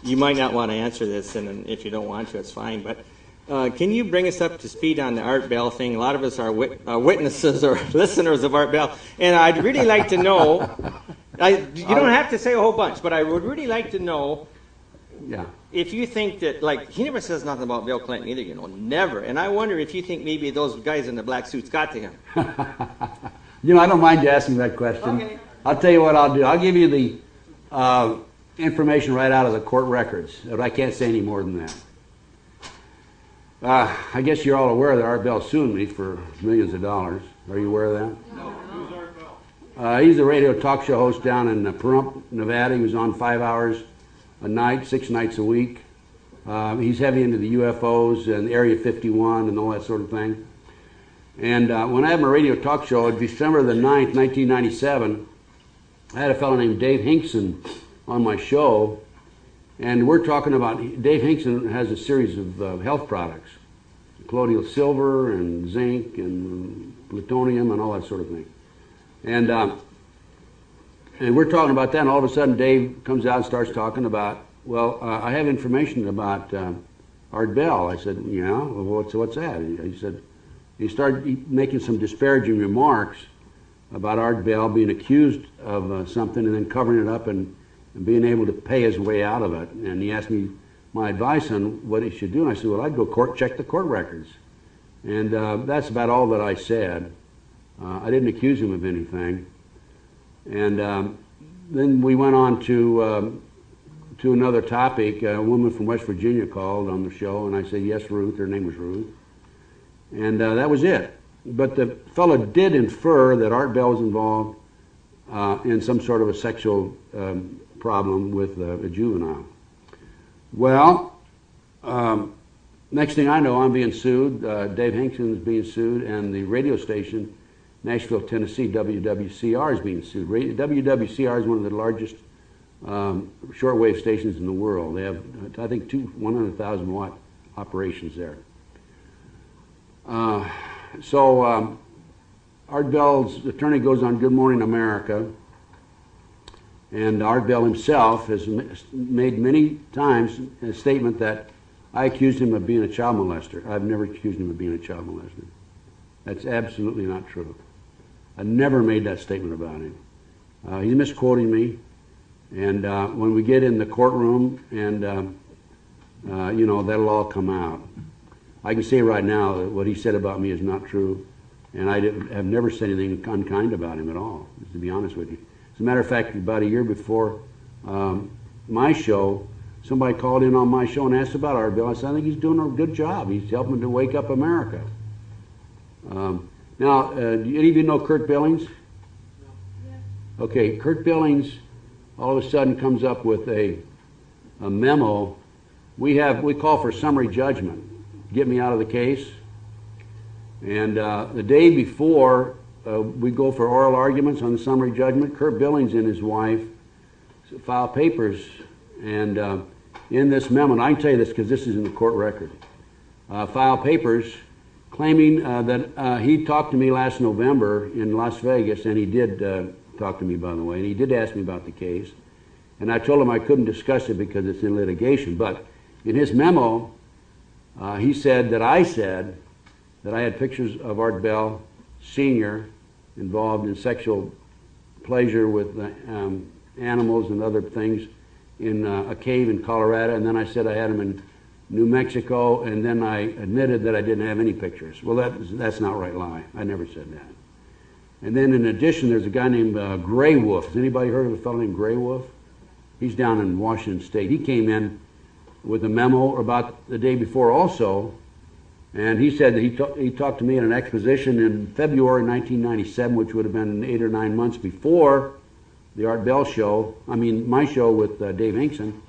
You might not want to answer this, and if you don't want to, it's fine. But can you bring us up to speed on the Art Bell thing? A lot of us are witnesses or listeners of Art Bell, and I'd really like to know. You don't have to say a whole bunch, but I would really like to know. Yeah. If you think that, like, he never says nothing about Bill Clinton either, never. And I wonder if you think maybe those guys in the black suits got to him. I don't mind you asking that question. Okay. I'll tell you what I'll do. I'll give you the information right out of the court records, but I can't say any more than that. I guess you're all aware that Art Bell sued me for millions of dollars. Are you aware of that? No. Who's Art Bell? He's a radio talk show host down in Pahrump, Nevada. He was on 5 hours a night, 6 nights a week. He's heavy into the UFOs and Area 51 and all that sort of thing. And when I had my radio talk show, on December the 9th, 1997, I had a fellow named Dave Hinkson on my show. And we're talking about, Dave Hinkson has a series of health products, colloidal silver and zinc and plutonium and all that sort of thing. And we're talking about that, and all of a sudden Dave comes out and starts talking about, well, I have information about Art Bell. I said, yeah, well, what's that? He said, he started making some disparaging remarks about Art Bell being accused of something and then covering it up and being able to pay his way out of it. And he asked me my advice on what he should do, and I said, well, I'd go check the court records. And that's about all that I said. I didn't accuse him of anything. And then we went on to another topic. A woman from West Virginia called on the show, and I said, yes, Ruth. Her name was Ruth. And that was it. But the fellow did infer that Art Bell was involved in some sort of a sexual problem with a juvenile. Well, next thing I know, I'm being sued. Dave Hinkson is being sued, and the radio station, Nashville, Tennessee, WWCR, is being sued. WWCR is one of the largest shortwave stations in the world. They have, I think, 100,000 watt operations there. So Art Bell's attorney goes on Good Morning America, and Art Bell himself has made many times a statement that I accused him of being a child molester. I've never accused him of being a child molester. That's absolutely not true. I never made that statement about him. He's misquoting me, and when we get in the courtroom, and you know, that'll all come out. I can say right now that what he said about me is not true, and I have never said anything unkind about him at all, to be honest with you. As a matter of fact, about a year before my show, somebody called in on my show and asked about Art Bell. I said, I think he's doing a good job. He's helping to wake up America. Now, do any of you know Kurt Billings? No. Okay, Kurt Billings all of a sudden comes up with a memo. We call for summary judgment. Get me out of the case. And the day before we go for oral arguments on the summary judgment, Kurt Billings and his wife file papers, and in this memo, and I can tell you this because this is in the court record, file papers claiming that he talked to me last November in Las Vegas, and he did talk to me, by the way, and he did ask me about the case, and I told him I couldn't discuss it because it's in litigation. But in his memo, he said that I had pictures of Art Bell Sr. involved in sexual pleasure with animals and other things in a cave in Colorado, and then I said I had him in New Mexico, and then I admitted that I didn't have any pictures. Well, that's not right lie. I never said that. And then in addition, there's a guy named Gray Wolf. Has anybody heard of a fellow named Gray Wolf? He's down in Washington State. He came in with a memo about the day before also, and he said that he talked to me in an exposition in February 1997, which would have been 8 or 9 months before the Art Bell show, my show with Dave Hinkson,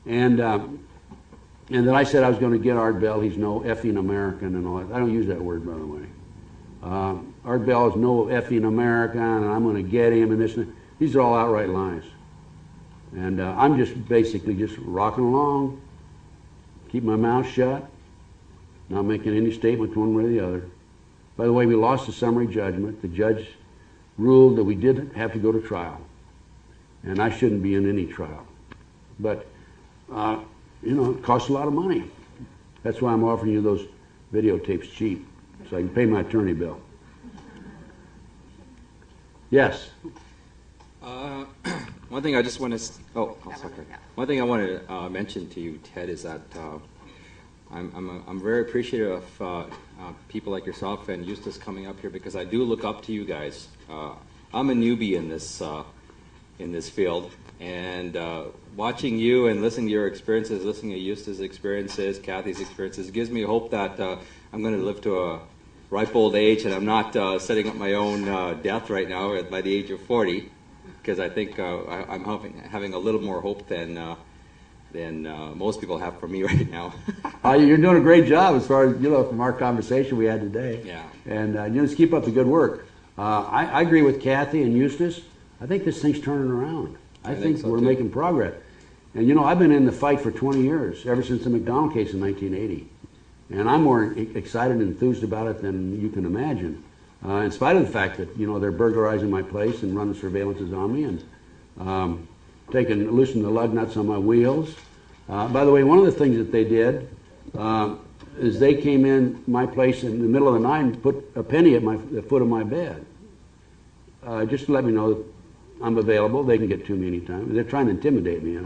and that I said I was going to get Art Bell. He's no effing American and all that. I don't use that word, by the way. Art Bell is no effing American, and I'm going to get him, and this and that. These are all outright lies. And I'm just basically just rocking along, keep my mouth shut, not making any statements one way or the other. By the way, we lost the summary judgment. The judge ruled that we did have to go to trial, and I shouldn't be in any trial. But, it costs a lot of money. That's why I'm offering you those videotapes cheap, so I can pay my attorney bill. Yes? One thing I just want to, one thing I want to mention to you, Ted, is that I'm very appreciative of people like yourself and Eustace coming up here, because I do look up to you guys. I'm a newbie in this field, And watching you and listening to your experiences, listening to Eustace's experiences, Kathy's experiences, gives me hope that I'm going to live to a ripe old age, and I'm not setting up my own death right now by the age of 40, because I think I'm having a little more hope than most people have for me right now. You're doing a great job as far as, from our conversation we had today. Yeah. And just keep up the good work. I agree with Kathy and Eustace. I think this thing's turning around. I think so we're too. making progress. And I've been in the fight for 20 years, ever since the McDonald case in 1980. And I'm more excited and enthused about it than you can imagine. In spite of the fact that, they're burglarizing my place and running surveillances on me and loosening the lug nuts on my wheels. By the way, one of the things that they did is they came in my place in the middle of the night and put a penny at the foot of my bed. Just to let me know that I'm available. They can get to me anytime. They're trying to intimidate me.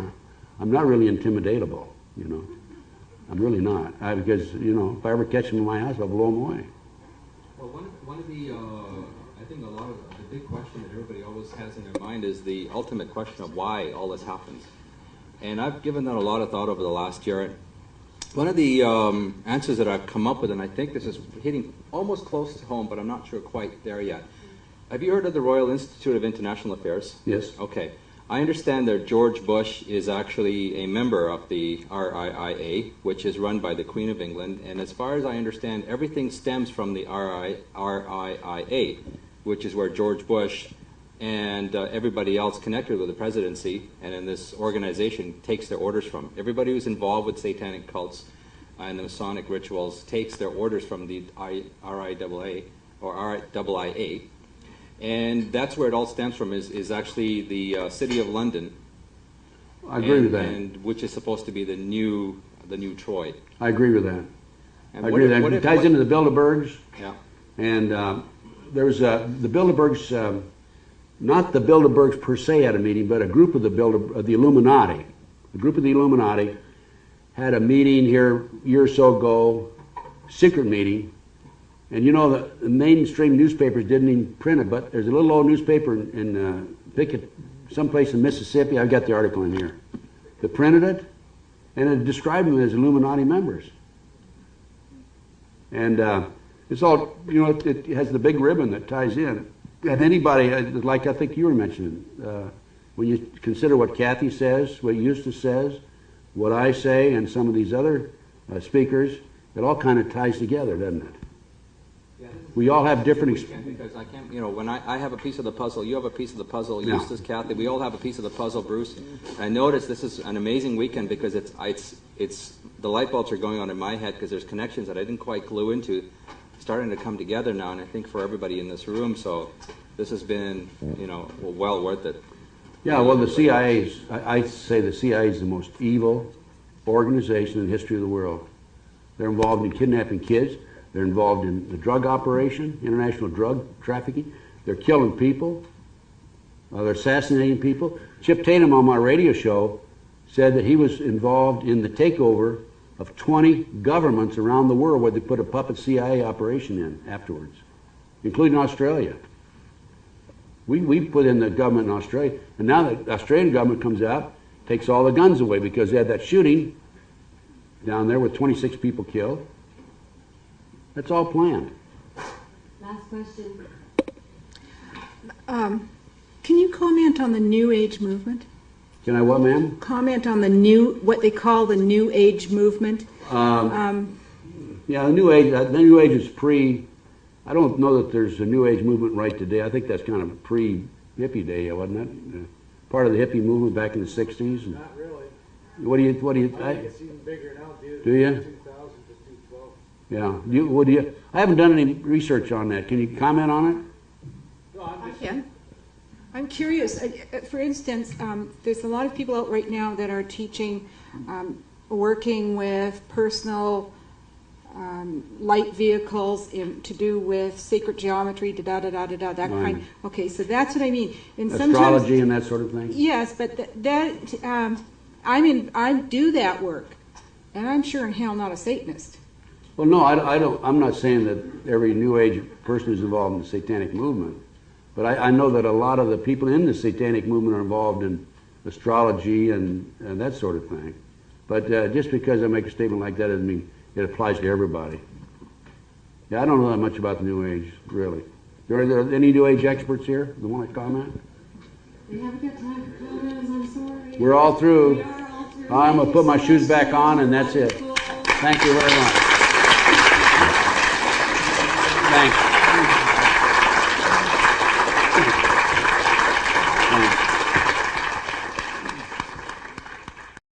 I'm not really intimidatable. I'm really not. Because if I ever catch them in my house, I'll blow them away. Well, one of the I think a lot of the big question that everybody always has in their mind is the ultimate question of why all this happens. And I've given that a lot of thought over the last year. One of the answers that I've come up with, and I think this is hitting almost close to home, but I'm not sure quite there yet. Have you heard of the Royal Institute of International Affairs? Yes. Okay. I understand that George Bush is actually a member of the RIIA, which is run by the Queen of England, and as far as I understand, everything stems from the RIIA, which is where George Bush and everybody else connected with the presidency and in this organization takes their orders from. Everybody who's involved with satanic cults and the Masonic rituals takes their orders from the RIAA or RIIA. And that's where it all stems from, is actually the City of London. I agree with that. And which is supposed to be the new Troy. I agree with that. And I agree with that. It ties into the Bilderbergs. Yeah. And there's the Bilderbergs, not the Bilderbergs per se had a meeting, but a group of the Illuminati. A group of the Illuminati had a meeting here a year or so ago, secret meeting. And the mainstream newspapers didn't even print it, but there's a little old newspaper in Pickett, someplace in Mississippi, I've got the article in here, that printed it, and it described them as Illuminati members. And it's all, it has the big ribbon that ties in. And anybody, like I think you were mentioning, when you consider what Kathy says, what Eustace says, what I say, and some of these other speakers, it all kind of ties together, doesn't it? We all have different experiences. Because I can't, when I have a piece of the puzzle, you have a piece of the puzzle, Yeah. Eustace, Kathy, we all have a piece of the puzzle, Bruce. I noticed this is an amazing weekend because it's the light bulbs are going on in my head because there's connections that I didn't quite glue into starting to come together now, and I think for everybody in this room, so this has been, well worth it. Yeah, well, the CIA is, I say the CIA is the most evil organization in the history of the world. They're involved in kidnapping kids. They're involved in the drug operation, international drug trafficking. They're killing people. They're assassinating people. Chip Tatum on my radio show said that he was involved in the takeover of 20 governments around the world where they put a puppet CIA operation in afterwards, including Australia. We put in the government in Australia, and now the Australian government comes out, takes all the guns away because they had that shooting down there with 26 people killed. That's all planned. Last question. Can you comment on the New Age movement? Can I what, ma'am? Comment on what they call the New Age movement. Yeah, the New Age is I don't know that there's a New Age movement right today. I think that's kind of pre-hippie day, wasn't it? Part of the hippie movement back in the 60s. Not really. What do you? I think it's even bigger now, dude. Do you? 2000 to 2012. Yeah. I haven't done any research on that. Can you comment on it? No, I'm just, I can. I'm curious. For instance, there's a lot of people out right now that are teaching, working with personal light vehicles to do with sacred geometry, that Right. kind. Okay, so that's what I mean. And Astrology and that sort of thing? Yes, but I do that work, and I'm sure in hell not a Satanist. Well, no, I don't. I'm not saying that every New Age person is involved in the satanic movement, but I know that a lot of the people in the satanic movement are involved in astrology and that sort of thing. But just because I make a statement like that doesn't mean it applies to everybody. Yeah, I don't know that much about the New Age, really. Are there any New Age experts here that want to comment? We haven't got time for comments, I'm sorry. We're all through. We are all through. I'm going to put my Thank you shoes so back on, and that's it. Cool. Thank you very much. Thanks.